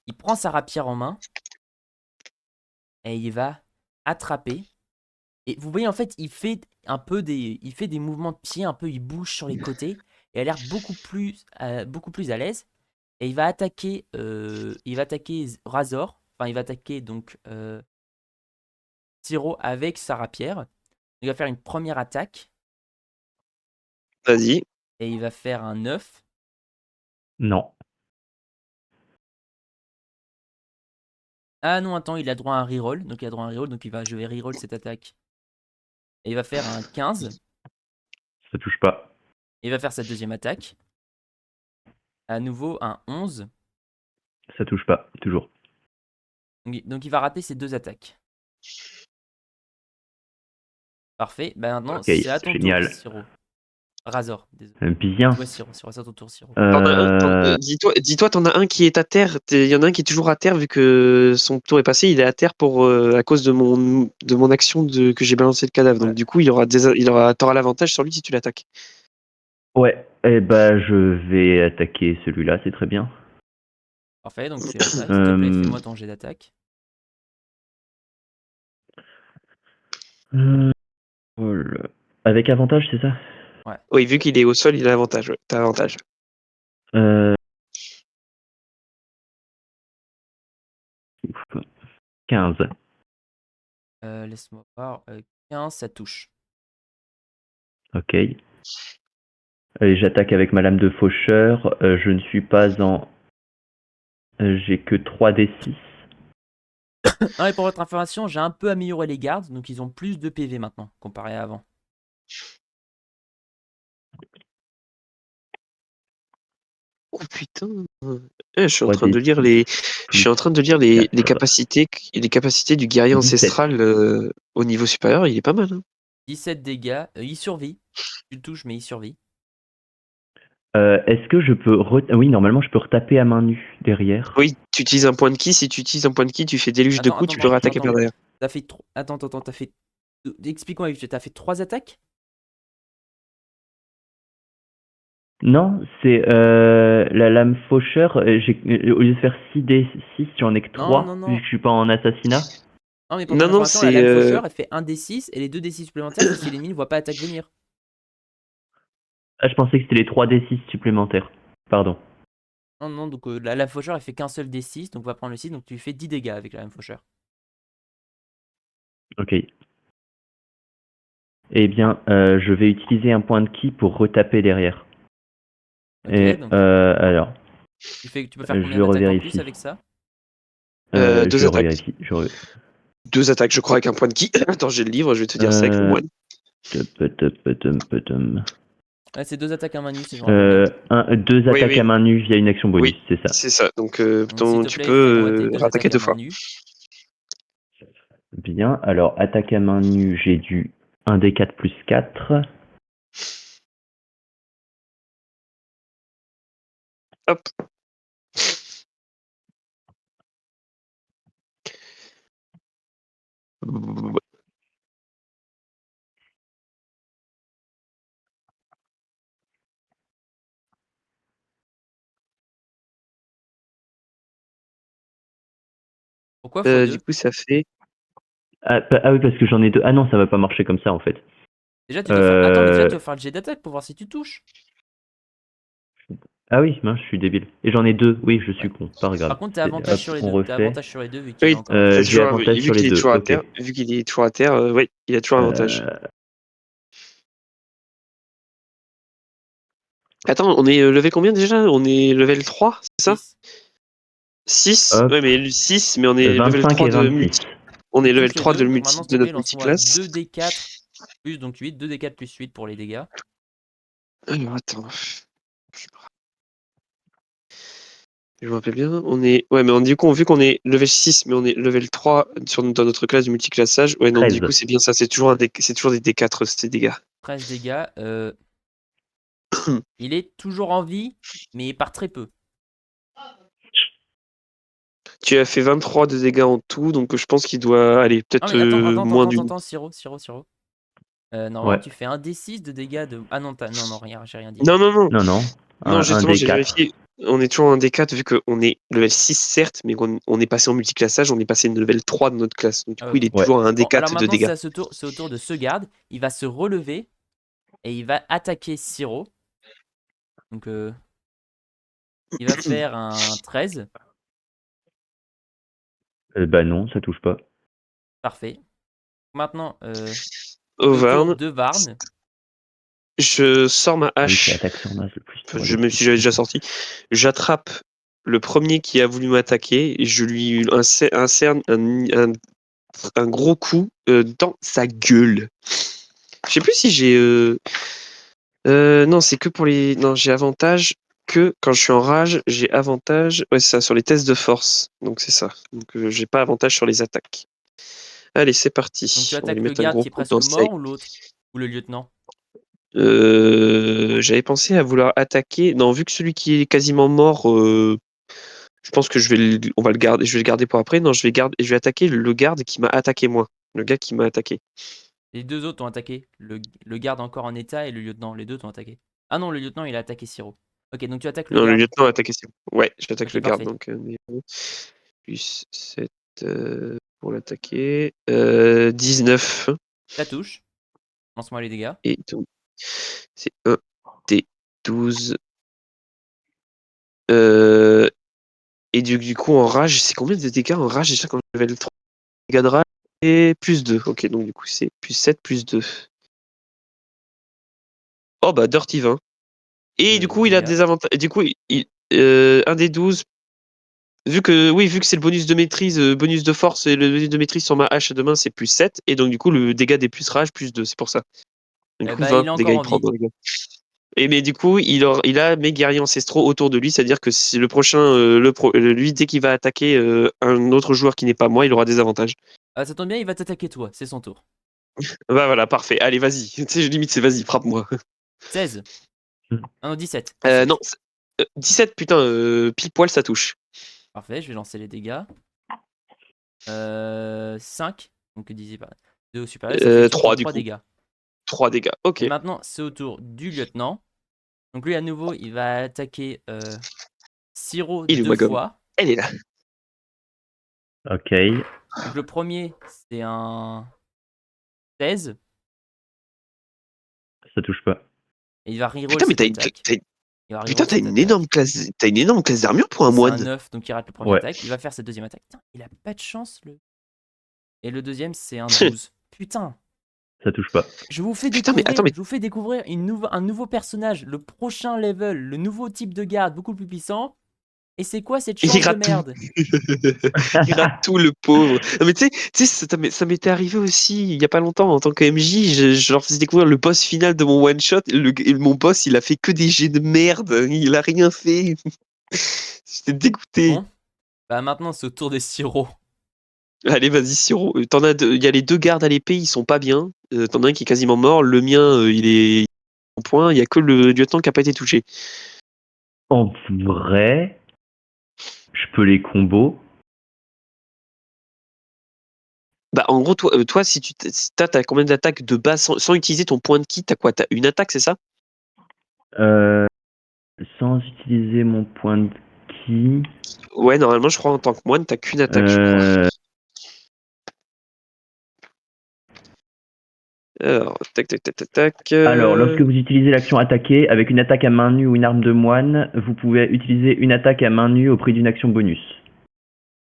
il prend sa rapière en main et il va attraper. Et vous voyez, en fait, il fait des mouvements de pied, un peu, il bouge sur les côtés et a l'air beaucoup plus à l'aise. Et il va attaquer Razor. Enfin, il va attaquer donc Tiro avec sa rapière. Il va faire une première attaque Vas-y. et il va faire un 9. Non. Ah non, attends, il a droit à un reroll. Donc il a droit à un reroll, donc je vais reroll cette attaque. Et il va faire un 15. Ça touche pas. Et il va faire sa deuxième attaque. À nouveau un 11. Ça touche pas. Toujours. Donc il va rater ses deux attaques. Parfait. Bah maintenant, Ok, c'est à ton tour, génial. Siro. Razor, désolé. Bien. Ouais, Siro, c'est à ton tour, Siro. Dis-toi, t'en as un qui est à terre. Il y en a un qui est toujours à terre vu que son tour est passé. Il est à terre à cause de mon action que j'ai balancé le cadavre. Ouais. Donc du coup, t'auras l'avantage sur lui si tu l'attaques. Ouais, eh ben je vais attaquer celui-là, c'est très bien. Parfait, donc fais l'attaque. S'il te plaît, Euh, fais-moi ton jet d'attaque. voilà. Avec avantage, c'est ça? Ouais. Oui, vu qu'il est au sol, il a l'avantage. Ouais, t'as l'avantage. Euh, ouf. 15. Laisse-moi voir. 15, ça touche. Ok. Allez, j'attaque avec ma lame de faucheur. Je ne suis pas en... J'ai que 3d6. Ah, et pour votre information, j'ai un peu amélioré les gardes, donc ils ont plus de PV maintenant, comparé à avant. Oh putain. Je suis en train de 3d6 lire je plus suis en train de lire 4. les capacités du guerrier 17. ancestral au niveau supérieur. Il est pas mal. Hein. 17 dégâts. Il survit. Tu le touches, mais il survit. Est-ce que je peux... Oui, normalement, je peux retaper à main nue derrière. Oui, tu utilises un point de ki. Si tu utilises un point de ki, tu fais déluge de Attends, coups. attends, Tu peux attends, rattaquer par attends. derrière. T'as fait trop. Attends, t'as fait. Explique-moi, t'as fait 3 attaques? Non, c'est la lame faucheur. Au lieu de faire 6d6, j'en ai que Non, non, 3, vu non. que je suis pas en assassinat. Non, mais pour ton Non, non, information, la c'est lame faucheur, elle fait 1 d6 et les 2 d6 supplémentaires, c'est si l'ennemi ne voit pas l'attaque venir. Ah, je pensais que c'était les 3d6 supplémentaires. Pardon. Non, non, donc la lame faucheur, elle fait qu'un seul d6, donc on va prendre le 6, donc tu lui fais 10 dégâts avec la lame faucheur. Ok. Eh bien, je vais utiliser un point de ki pour retaper derrière. Ok, Et donc alors, tu peux faire combien je d'attaques en plus revérifie. avec ça? deux Je attaques. revérifie. 2 attaques, je crois, avec un point de ki. Attends, j'ai le livre. Je vais te dire ça avec le Euh, moine. Ouais, c'est 2 attaques à main nue, si je me rappelle bien. 2 Oui, attaques oui, à main nue via une action bonus, oui. c'est ça. C'est ça. Donc, Donc s'il te tu plaît, fais-moi tes peux 2 rattaquer attaques à 2 main fois. nue. Bien, alors attaque à main nue, j'ai du 1d4 plus 4. Hop. Pourquoi x2? Du coup, ça fait. Ah oui, parce que j'en ai 2. Ah non, ça va pas marcher comme ça en fait. Déjà, tu dois faire. Attends, mais déjà, tu Euh, dois faire le jet d'attaque pour voir si tu touches. Ah oui, mince, je suis débile. Et j'en ai 2, oui, je suis Ouais. con, pas grave. Par contre, t'as avantage Hop, sur les on deux. T'as refait. avantage sur les deux vu qu'il est Oui, encore à terre. J'ai avantage vu sur les qu'il est deux, toujours à ok. terre, oui, il a toujours avantage. Attends, on est levé combien déjà? On est level 3, c'est ça? 6. 6. Hop. Ouais, mais le 6, mais on est level 25 3 et de 26. multi. On est Tu level touches les 3 deux, donc multi, maintenant, s'il de te plaît, notre lance-moi multiclasse. 2d4 plus donc 8, 2d4 plus 8 pour les dégâts. Alors, attends. Je me rappelle bien. On est. Ouais, mais du coup, vu qu'on est level 6, mais on est level 3 dans notre classe du multiclassage. Ouais, non, 13. du coup, c'est bien ça. C'est toujours des D4, ces dégâts. 13 dégâts. Il est toujours en vie, mais par très peu. Tu as fait 23 de dégâts en tout, donc je pense qu'il doit aller Ah, peut-être mais attends, moins d'une. Siro. Normalement, Ouais. tu fais un D6 de dégâts de. Ah non, non, rien, j'ai rien dit. Non, non, non. Non, non. Non, Un justement, j'ai D4. vérifié. On est toujours un D4 vu qu'on est level 6, certes, mais on est passé en multiclassage, on est passé level 3 de notre classe. Donc, du Ah, coup, ok. il est Ouais. toujours à un Bon, alors D4 de maintenant, dégâts. c'est au tour de ce garde. Il va se relever et il va attaquer Siro. Donc, il va faire un 13. Bah non, ça touche pas. Parfait. Maintenant, c'est au tour Auvarn, de Varn. je sors ma Ah oui, c'est hache. attaque sur masse le plus. Enfin, même si j'avais déjà sorti. J'attrape le premier qui a voulu m'attaquer et je lui incerne un gros coup dans sa gueule. Je sais plus si j'ai. Non, c'est que pour les. Non, j'ai avantage que quand je suis en rage, j'ai avantage. Ouais, c'est ça, sur les tests de force. Donc c'est ça. Donc j'ai pas avantage sur les attaques. Allez, c'est parti. Donc, tu On va lui attaques le mettre un garde gros qui est coup dans presque sa. mort ou l'autre? Ou le lieutenant? J'avais pensé à vouloir attaquer. Non, vu que celui qui est quasiment mort, je pense que on va le garder. Je vais le garder pour après. Non, je vais attaquer le garde qui m'a attaqué moi. Le gars qui m'a attaqué. Les deux autres ont attaqué. Le garde encore en état et le lieutenant. Les deux t'ont attaqué. Ah non, le lieutenant, il a attaqué Siro. Ok, donc tu attaques le Non, le garde. lieutenant a attaqué. Ouais, j'attaque Ok, le garde. parfait. Donc, plus 7 pour l'attaquer. 19. Ça touche. Lance-moi les dégâts. Et donc, c'est 1 D 12. Et du coup, en rage, c'est combien de dégâts en rage déjà quand je level 3 dégâts de rage et plus 2. Ok, donc du coup, c'est plus 7, plus 2. Oh bah, Dirty 20. Et du coup, il a Dégâts. des avantages. Du coup, 1 des 12. Vu que c'est le bonus de maîtrise, bonus de force et le bonus de maîtrise sur ma hache de main, c'est plus 7. Et donc, du coup, le dégât des plus rage, plus 2. C'est pour ça. Du Eh coup, bah, il 20 est dégâts encore il en prend vie. dans le gars. Et mais du coup, il a mes guerriers ancestraux autour de lui, c'est-à-dire que si le prochain, lui, dès qu'il va attaquer un autre joueur qui n'est pas moi, il aura des avantages. Ah, ça tombe bien, il va t'attaquer toi. C'est son tour. Bah voilà, parfait. Allez, vas-y. Tu sais, je limite, c'est vas-y, frappe-moi. 16. Ah non, 17. Non, 17, putain, pile poil, ça touche. Parfait, je vais lancer les dégâts. 5. Donc divisé par 2 au supérieur, ça fait 3 du 3 coup. dégâts. 3 dégâts, ok. Et maintenant, c'est au tour du lieutenant. Donc lui, à nouveau, il va attaquer Siro Il est où 2 ma gomme? fois. Elle est là. Ok. Donc le premier, c'est un 16. Ça touche pas. Et il va reroll Putain, mais cette attaque. Il va putain, reroll cette attaque. t'as une énorme classe d'armure pour un C'est un moine. 9, donc il rate le premier Ouais. attaque. Il va faire cette deuxième attaque. Putain, il a pas de chance. Et le deuxième, c'est un 12. Putain. Ça touche pas. Je vous fais Putain, mais découvrir, attends, mais je vous fais découvrir un nouveau personnage, le prochain level, le nouveau type de garde beaucoup plus puissant. Et c'est quoi cette il chance de rate tout. merde? Il rate tout, le pauvre. Non, mais tu sais, ça m'était arrivé aussi il y a pas longtemps en tant que MJ. Je leur faisais découvrir le boss final de mon one shot. Et mon boss, il a fait que des jets de merde. Il a rien fait. J'étais dégoûté. Bon, bah maintenant c'est au tour des sirops. Allez, vas-y, Siro. Il y a les deux gardes à l'épée, ils sont pas bien. T'en as un qui est quasiment mort. Le mien, il est en point. Il y a que le lieutenant qui a pas été touché. En vrai, je peux les combos. Bah, en gros, toi si t'as combien d'attaques de base sans utiliser ton point de ki, t'as quoi? T'as une attaque, c'est ça? Sans utiliser mon point de ki. Ouais, normalement, je crois en tant que moine, t'as qu'une attaque, je crois. Alors, tac, tac, tac, tac, tac. Alors, lorsque vous utilisez l'action attaquer avec une attaque à main nue ou une arme de moine, vous pouvez utiliser une attaque à main nue au prix d'une action bonus.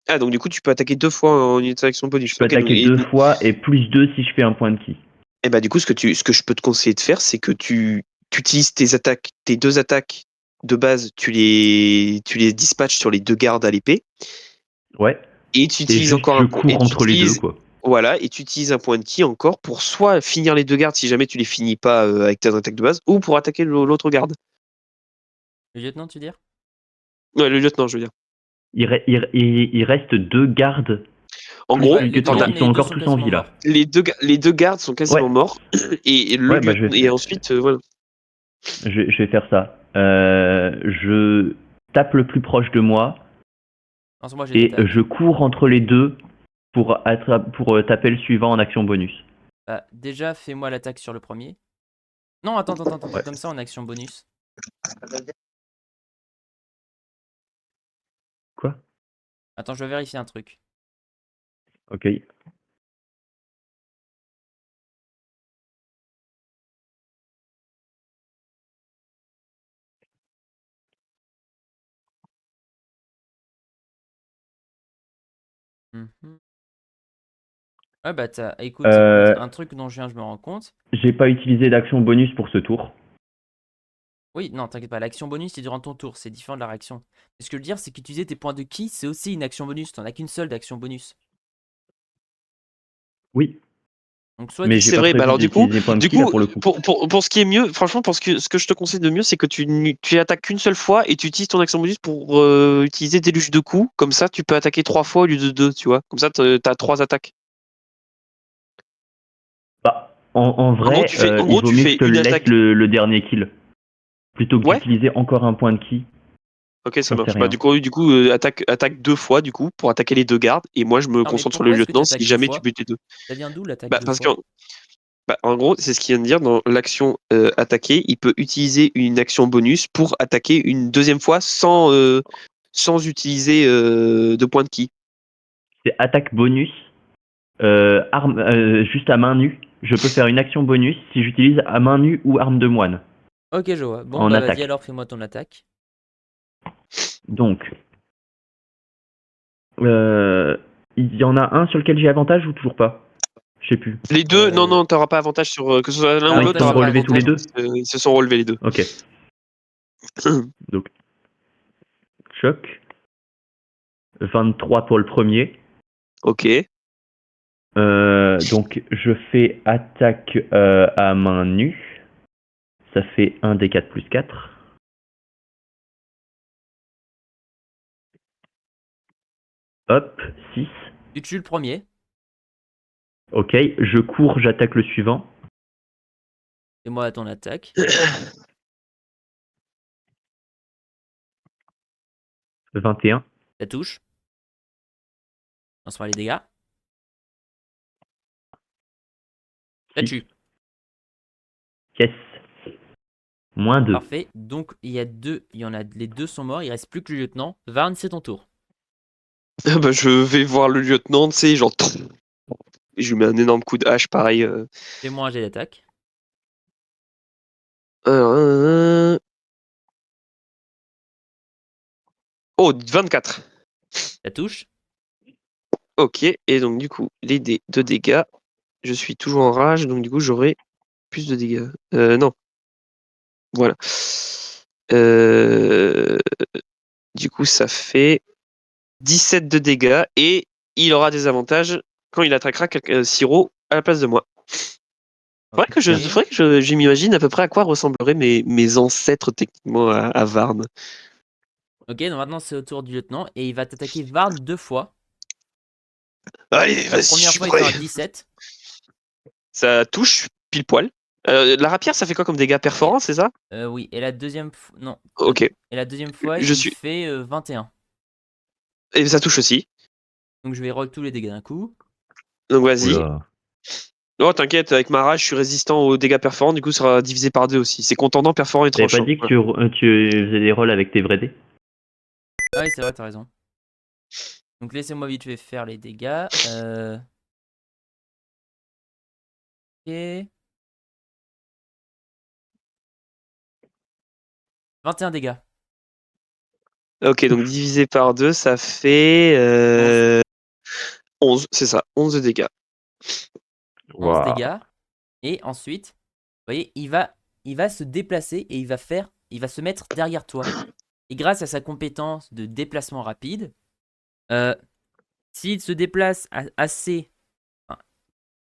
Ah, donc du coup, tu peux attaquer 2 fois en une action bonus. Je peux Ok, donc, attaquer 2 fois et plus 2 si je fais un point de ki. et bah, du coup, ce que je peux te conseiller de faire, c'est que tu utilises tes attaques, tes deux attaques de base, tu les dispatches sur les deux gardes à l'épée. Ouais. Et tu Et utilises juste, encore je un point. Et cours tu entre les deux, utilises, quoi. voilà, et tu utilises un point de ki encore pour soit finir les deux gardes si jamais tu les finis pas avec ta attaque de base, ou pour attaquer l'autre garde. Le lieutenant, tu veux dire? Ouais, le lieutenant, je veux dire. Il reste 2 gardes En plus gros, Ouais, le les deux t'en lieutenant. as gardes, Ils mais sont les deux encore sont tous en quasiment vie, là. morts. les deux gardes sont quasiment Ouais. morts et le Ouais, bah, lieutenant et ensuite voilà. je vais faire ça. Je tape le plus proche de moi Lance-moi, j'ai et d'attaque. je cours entre les deux pour taper le suivant en action bonus. Bah, déjà, fais-moi l'attaque sur le premier. Non, attends, Ouais. comme ça en action bonus. Quoi? Attends, je vais vérifier un truc. Ok. Mhm. Ouais, bah, écoute, Euh, un truc dont je me rends compte. J'ai pas utilisé d'action bonus pour ce tour. Oui, non, t'inquiète pas, l'action bonus, c'est durant ton tour, c'est différent de la réaction. Et ce que je veux dire, c'est qu'utiliser tes points de ki, c'est aussi une action bonus. T'en as qu'une seule d'action bonus. Oui, Donc, soit mais j'ai C'est pas vrai, bah prévu alors d'utiliser point de du ki là coup, pour le coup. pour ce qui est mieux, franchement, ce que je te conseille de mieux, c'est que tu attaques qu'une seule fois et tu utilises ton action bonus pour utiliser déluge de coups. Comme ça, tu peux attaquer 3 fois au lieu de 2, tu vois. Comme ça, t'as 3 attaques. Bah, en vrai, En il gros, vaut tu mieux que fais je te une laisse attaque. le dernier kill. Plutôt que Ouais? d'utiliser encore un point de ki. Ok, ça J'en sais marche. Bah, rien. du coup attaque 2 fois, du coup, pour attaquer les deux gardes. Et moi, je me non, mais concentre sur le pourquoi est-ce que tu lieutenant si attaques deux jamais tu fois? butes les deux. Ça vient d'où l'attaque Bah, deux parce fois? en gros, c'est ce qu'il vient de dire dans l'action attaquer. Il peut utiliser une action bonus pour attaquer une deuxième fois sans utiliser de points de ki. C'est attaque bonus, arme, juste à main nue. Je peux faire une action bonus si j'utilise à main nue ou arme de moine Ok, je vois. Bon, en bah, vas-y, attaque. alors, fais-moi ton attaque. Donc, il y en a un sur lequel j'ai avantage ou toujours pas? Je sais plus. Les deux, non, t'auras pas avantage sur que ce soit l'un T'as ou Ah, ils l'autre, avantage sont t'auras sur pas relevés tous les avantage. l'attaque. deux? Ils se sont relevés les deux. Ok. Donc, choc. 23 pour le premier. Ok. Donc, je fais attaque à main nue. Ça fait 1 des 4 plus 4. Hop, 6. Tu tues le premier. Ok, je cours, j'attaque le suivant. Fais-moi ton attaque. 21. Ça touche. Lance-moi les dégâts. Ça 6. tue. Yes. Moins 2. Parfait. Donc, il y en a, les deux sont morts. Il reste plus que le lieutenant. Varn, c'est ton tour. Bah, je vais voir le lieutenant, tu sais, genre. Et je lui mets un énorme coup de hache, pareil. Fais-moi un jet d'attaque. Euh, Oh, 24. Ça touche. Ok, et donc du coup, les dés de dégâts. Je suis toujours en rage, donc du coup, j'aurai plus de dégâts. Non, voilà. Euh, Du coup, ça fait 17 de dégâts et il aura des avantages quand il attaquera Siro à la place de moi. Ok. Faudrait que je m'imagine à peu près à quoi ressembleraient mes ancêtres techniquement à Varn. Ok, donc maintenant c'est au tour du lieutenant et il va t'attaquer Varn deux fois. Allez, La vas-y, je première suis fois, il fait prêt. un 17. Ça touche pile poil. La rapière, ça fait quoi comme dégâts Et, perforants, c'est ça? oui, et la deuxième fois. Non. Ok, Et la deuxième fois, je il suis. fait 21. Et ça touche aussi. Donc je vais roll tous les dégâts d'un coup. Donc vas-y. Oula. Oh, t'inquiète, avec ma rage, je suis résistant aux dégâts perforants, du coup, ça sera divisé par 2 aussi. C'est contendant, perforant et T'avais pas tranchant. dit que Voilà. tu faisais des rolls avec tes vrais dés? Ah oui, c'est vrai, t'as raison. Donc laissez-moi vite fait faire les dégâts. Ok. 21 dégâts. Ok, donc divisé par 2, ça fait 11. 11, c'est ça, 11 de dégâts. 11 Waouh. dégâts. Et ensuite, vous voyez, il va se déplacer et il va se mettre derrière toi. Et grâce à sa compétence de déplacement rapide, Euh, S'il se déplace assez... enfin,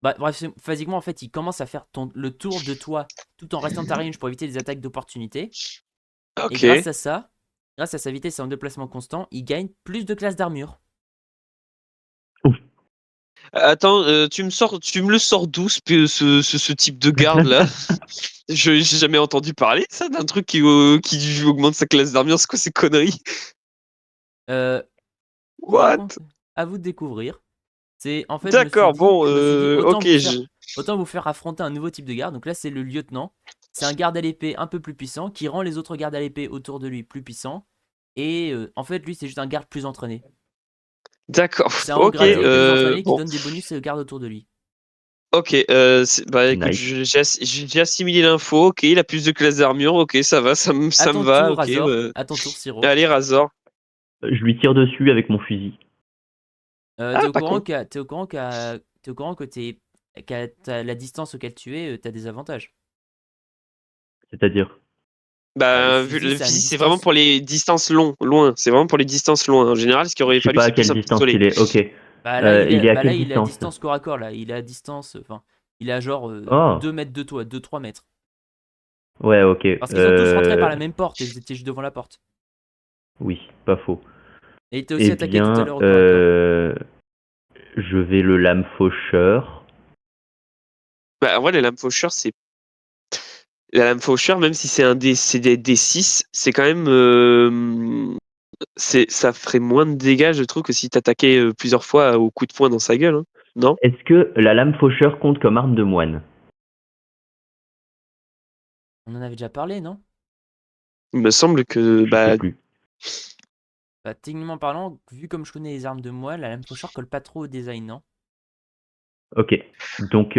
bah, bref, physiquement, en fait, il commence à faire le tour de toi tout en restant ta range pour éviter les attaques d'opportunité. Et Ok. grâce à sa vitesse et en déplacement constant, il gagne plus de classes d'armure. Attends, tu me le sors d'où ce type de garde là? J'ai jamais entendu parler de ça, d'un truc qui augmente sa classe d'armure. C'est quoi ces conneries? Euh, je vous What? raconte, à vous de découvrir. En fait, D'accord, bon, je me suis dit, ok, autant vous faire affronter un nouveau type de garde. Donc là, c'est le lieutenant. C'est un garde à l'épée un peu plus puissant qui rend les autres gardes à l'épée autour de lui plus puissants. Et en fait, lui, c'est juste un garde plus entraîné. d'accord, C'est un haut ok, gradé plus entraîné qui bon, donne des bonus aux gardes autour de lui. ok, bah écoute, Nice. j'ai assimilé l'info, ok, il a plus de classe d'armure, ok, ça va, À ça me ton va, tour, ok, Razor. À ton tour, Siro. allez, Razor. Je lui tire dessus avec mon fusil. Ah, pas con. T'es au courant que la distance auquel tu es, t'as des avantages. C'est-à-dire. Bah, le Bah, vu fusil, le ça a une fusil, c'est vraiment distance. pour les distances loin, c'est vraiment pour les distances loin. En général, ce qu'il Je aurait sais fallu, pas à c'est plus quelle un distance pistolet. il est. Ok. Il est à quelle Il est à distance? distance corps à corps là. Il est à distance. Enfin, il est à genre Oh. 2 mètres de toi, 2-3 mètres. Ouais, ok. Parce qu'ils sont tous rentrés par la même porte et vous étiez juste devant la porte. Oui, pas faux. Et il t'a aussi Eh attaqué tout à bien, l'heure au corps à corps. je vais le lame faucheur. Bah, en vrai, les lames faucheurs, c'est la lame faucheur, même si c'est des D6, c'est quand même ça ferait moins de dégâts, je trouve, que si t'attaquais plusieurs fois au coup de poing dans sa gueule, hein. Non? Est-ce que la lame faucheur compte comme arme de moine? On en avait déjà parlé, non? Il me semble que Je sais bah plus. Bah, techniquement parlant, vu comme je connais les armes de moi, la lame faucheur colle pas trop au design, non? Ok. Donc,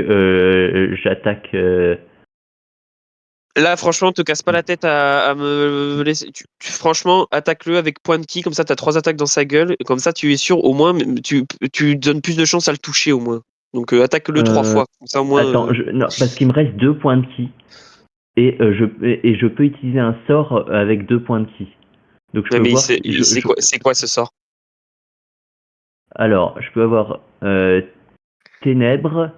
j'attaque. là, franchement, te casse pas la tête à me laisser. Franchement, attaque-le avec point de ki, comme ça, t'as 3 attaques dans sa gueule, et comme ça, tu es sûr, au moins, tu donnes plus de chances à le toucher, au moins. Donc, attaque-le 3 fois. Comme ça, au moins. Attends, non, parce qu'il me reste 2 points de ki. Et je peux utiliser un sort avec 2 points de ki. Donc, je Ouais, peux mais voir si. c'est quoi ce sort? Alors, je peux avoir ténèbres.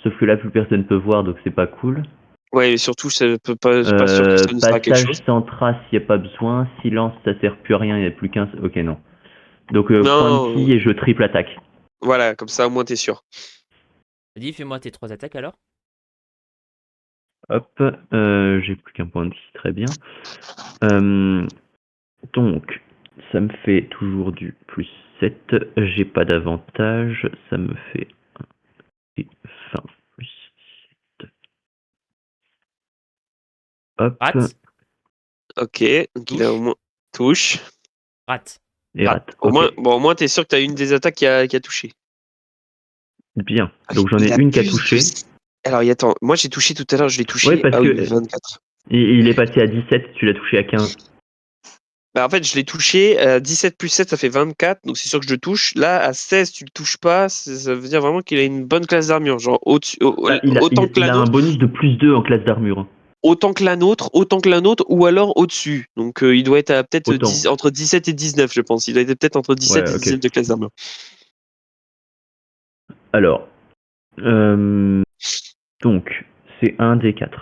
Sauf que là, plus personne peut voir, donc c'est pas cool. Ouais, et surtout, ça peut pas, je suis pas sûr que ça nous sert à quelque Passage chose. sans trace, il n'y a pas besoin. Silence, ça sert plus à rien, il n'y a plus qu'un. Ok, non. Donc, point de Non, ki et je triple attaque. voilà, comme ça, au moins, t'es sûr. Vas-y, fais-moi tes 3 attaques alors. Hop, j'ai plus qu'un point de ki, très bien. Donc, ça me fait toujours du plus 7. J'ai pas d'avantage. Ça me fait 20 plus 7. Hop, Rate, Ok, donc il a au touche, moins touche. rate. et Ah, rate. Ok, au moins, t'es sûr que t'as une des attaques qui a touché. bien. Ah, Donc j'en ai il a une qui a plus de. touché. Alors, attends, moi j'ai touché tout à l'heure, je l'ai Oui, touché. parce Ah que oui, 24. il est passé à 17, tu l'as touché à 15. Bah, en fait, je l'ai touché. 17 plus 7, ça fait 24. Donc, c'est sûr que je le touche. Là, à 16, tu le touches pas. Ça veut dire vraiment qu'il a une bonne classe d'armure. Genre, Bah, autant que la il a un nôtre, bonus de plus 2 en classe d'armure. autant que la nôtre, ou alors au-dessus. Donc, il doit être à peut-être Autant. entre 17 et 19, je pense. Il doit être peut-être entre 17 Ouais, et ok. 19 de classe d'armure. Alors, donc, c'est un des 4.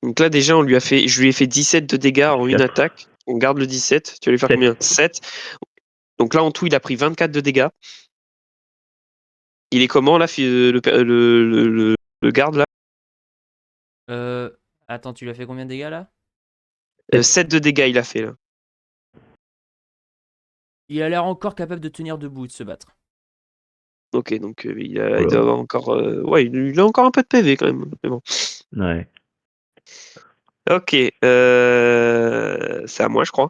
Donc là, déjà, je lui ai fait 17 de dégâts en une 4. attaque. On garde le 17. Tu vas lui faire 7. combien? 7. Donc là, en tout, il a pris 24 de dégâts. Il est comment, là, le garde, là? Euh, Attends, tu lui as fait combien de dégâts là? 7 de dégâts, il a fait, là. Il a l'air encore capable de tenir debout et de se battre. Ok, donc il doit Voilà. avoir encore. Ouais, il a encore un peu de PV quand même. Mais bon. Ouais. Ok, c'est à moi, je crois.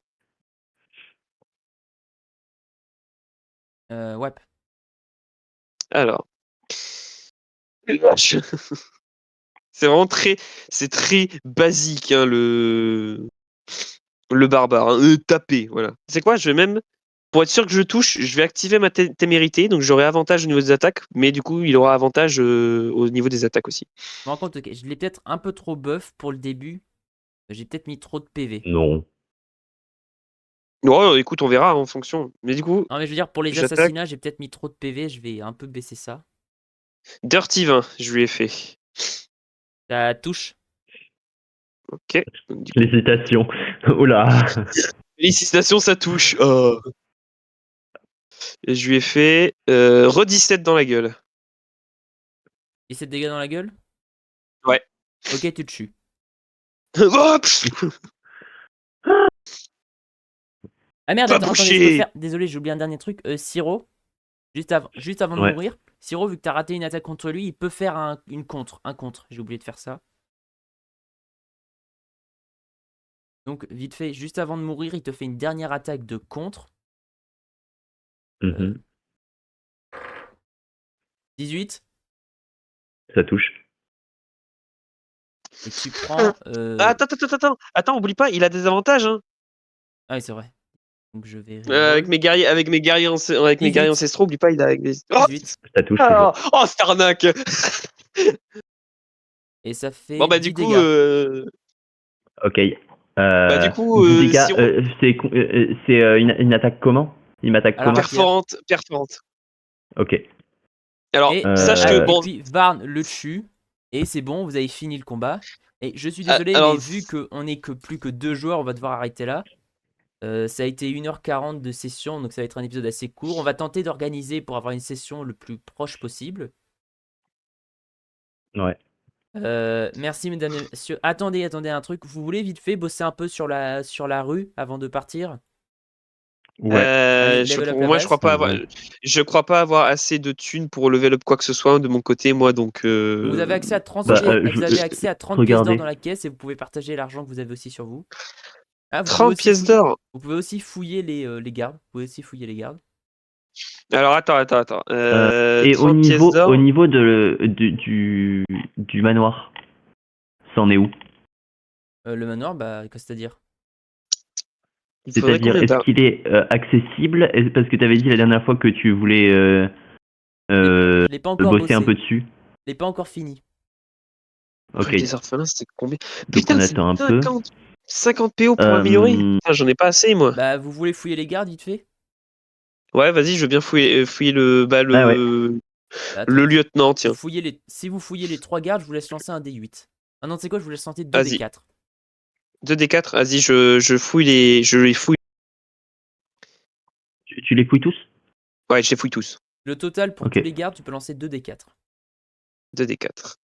Ouais. Alors. Vache. C'est vraiment c'est très basique, hein, le barbare, hein. Taper, voilà. C'est quoi, je vais même, pour être sûr que je touche, je vais activer ma témérité, donc j'aurai avantage au niveau des attaques, mais du coup, il aura avantage au niveau des attaques aussi. Je me rends compte, ok, je l'ai peut-être un peu trop buff pour le début. J'ai peut-être mis trop de PV. Non. Non, écoute, on verra en fonction. Mais du coup, Non, mais je veux dire, pour les J'attaque. assassinats, j'ai peut-être mis trop de PV, je vais un peu baisser ça. Dirty 20, je lui ai fait. Ça touche. Ok. Donc, du coup, Félicitations. Oula. félicitations, ça touche. Oh. Et je lui ai fait re-17 dans la gueule. 17 dégâts dans la gueule? Ouais. Ok, tu te tues. Hop. Ah merde, Va attends, attendez, je peux boucher. faire. Désolé, j'ai oublié un dernier truc. Siro, juste avant de Ouais. mourir, Siro, vu que t'as raté une attaque contre lui, il peut faire une contre. Un contre. J'ai oublié de faire ça. Donc, vite fait, juste avant de mourir, il te fait une dernière attaque de contre. Mhm. 18. Ça touche. Et tu prends. Ah, attends, oublie pas, il a des avantages, hein. Ah oui, c'est vrai. Donc, je vais Avec reroll. mes guerriers, avec mes guerriers 18. ancestraux, oublie pas, il a avec des. Oh, 18. Ça touche toujours. cette arnaque. Et ça Bon fait bah 10 du coup, dégâts. Ok. bah du coup, 10 dégâts. Siro, C'est une attaque comment? Il m'attaque À la comment? rapière. perforante. Ok. Alors, Et, sache que et bon, puis Varn le tue. Et c'est bon, vous avez fini le combat. Et je suis désolé, alors mais vu qu'on n'est que plus que 2 joueurs, on va devoir arrêter là. Ça a été 1h40 de session, donc ça va être un épisode assez court. On va tenter d'organiser pour avoir une session le plus proche possible. Ouais. Merci mesdames et messieurs. Attendez un truc. Vous voulez vite fait bosser un peu sur la rue avant de partir? Ouais. Allez, level up la moi, je base. crois pas avoir, Ouais. je crois pas avoir assez de thunes pour level up quoi que ce soit de mon côté, moi, donc. Vous avez accès à 30 Bah, pièces, je- vous avez accès à 30 pièces d'or regardez. dans la caisse et vous pouvez partager l'argent que vous avez aussi sur vous. Ah, 30 pièces d'or. Vous pouvez aussi fouiller les gardes. Vous pouvez aussi fouiller les gardes. Alors attends. Et 30 pièces au d'or. niveau du manoir, c'en est où? Le manoir, bah, qu'est-ce que c'est-à-dire? Il faudrait C'est-à-dire, combien est-ce d'or? qu'il est accessible? Parce que tu avais dit la dernière fois que tu voulais Je l'ai pas encore bosser un bossé. peu dessus. Je l'ai pas encore fini. Ok. Les orphelins, c'était combien? Donc Putain, on c'est attend un peu. 50 PO pour améliorer. Putain, j'en ai pas assez, moi. Bah, vous voulez fouiller les gardes vite fait? Ouais, vas-y, je veux bien fouiller Ah ouais. Bah, le attendez, lieutenant, tiens. si vous fouillez les 3 gardes, je vous laisse lancer un D8. Ah non, c'est quoi? Je vous laisse lancer 2 Vas-y. D4. 2d4, vas-y, je les fouille. Tu les fouilles tous? Ouais, je les fouille tous. Le total pour Ok. tous les gardes, tu peux lancer 2 D4. 2d4.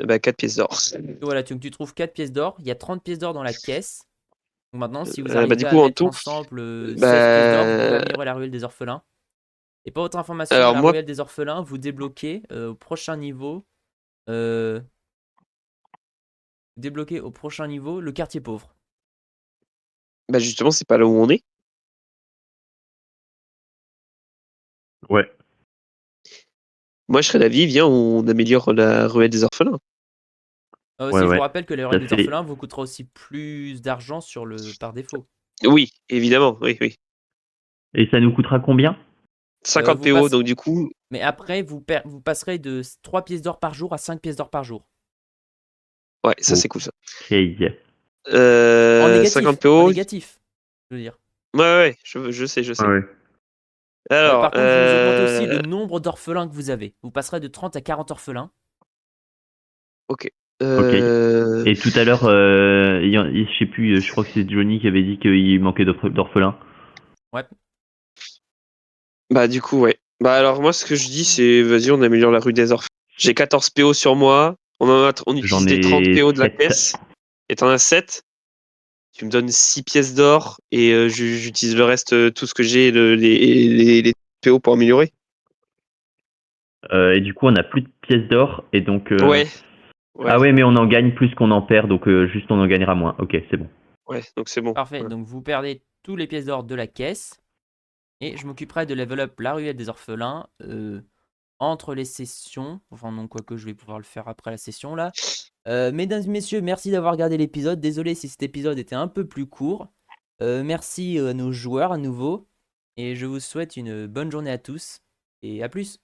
Bah, 4 pièces d'or. Et voilà, tu trouves 4 pièces d'or. Il y a 30 pièces d'or dans la caisse. Donc maintenant, si vous Bah, arrivez du à coup, en mettre tout. ensemble 16 pièces d'or, vous pouvez Bah. améliorer la ruelle des orphelins. Et pour votre information, Alors, la moi, ruelle des orphelins, vous débloquez au prochain niveau. euh, Débloquer au prochain niveau le quartier pauvre. bah, justement, c'est pas là où on est. Ouais. Moi, je serais d'avis, viens, on améliore la ruelle des orphelins. Aussi, Ouais, je vous ouais. rappelle que la Ça ruelle des fait- orphelins vous coûtera aussi plus d'argent par défaut. Oui, évidemment, oui. Et ça nous coûtera combien? 50 Vous PO, passe- donc du coup, Mais après, vous passerez de 3 pièces d'or par jour à 5 pièces d'or par jour. ouais, ça, Oh. c'est cool, ça. Ok. En négatif. 50 En PO. négatif, je veux dire. Ouais, je sais. Ouais. Alors, Par contre, vous augmentez aussi le nombre d'orphelins que vous avez. Vous passerez de 30 à 40 orphelins. ok. Ok. Et tout à l'heure, je sais plus, je crois que c'est Johnny qui avait dit qu'il manquait d'orphelins. Ouais. Bah, du coup, ouais. Bah, alors, moi, ce que je dis, c'est, vas-y, on améliore la rue des orphelins. J'ai 14 PO sur moi. On J'en utilise les 30 ai PO de la 7. caisse. Et t'en as 7. Tu me donnes 6 pièces d'or et j'utilise le reste, tout ce que j'ai, les PO pour améliorer. Et du coup, on a plus de pièces d'or. Et donc. Ouais. Ah ouais, mais on en gagne plus qu'on en perd. Donc juste on en gagnera moins. Ok, c'est bon. Ouais, donc c'est bon. Parfait. Ouais. Donc vous perdez tous les pièces d'or de la caisse. Et je m'occuperai de level up la ruelle des orphelins entre les sessions. Enfin non, quoique je vais pouvoir le faire après la session là. Mesdames et messieurs, merci d'avoir regardé l'épisode. Désolé si cet épisode était un peu plus court. Merci à nos joueurs à nouveau. Et je vous souhaite une bonne journée à tous. Et à plus.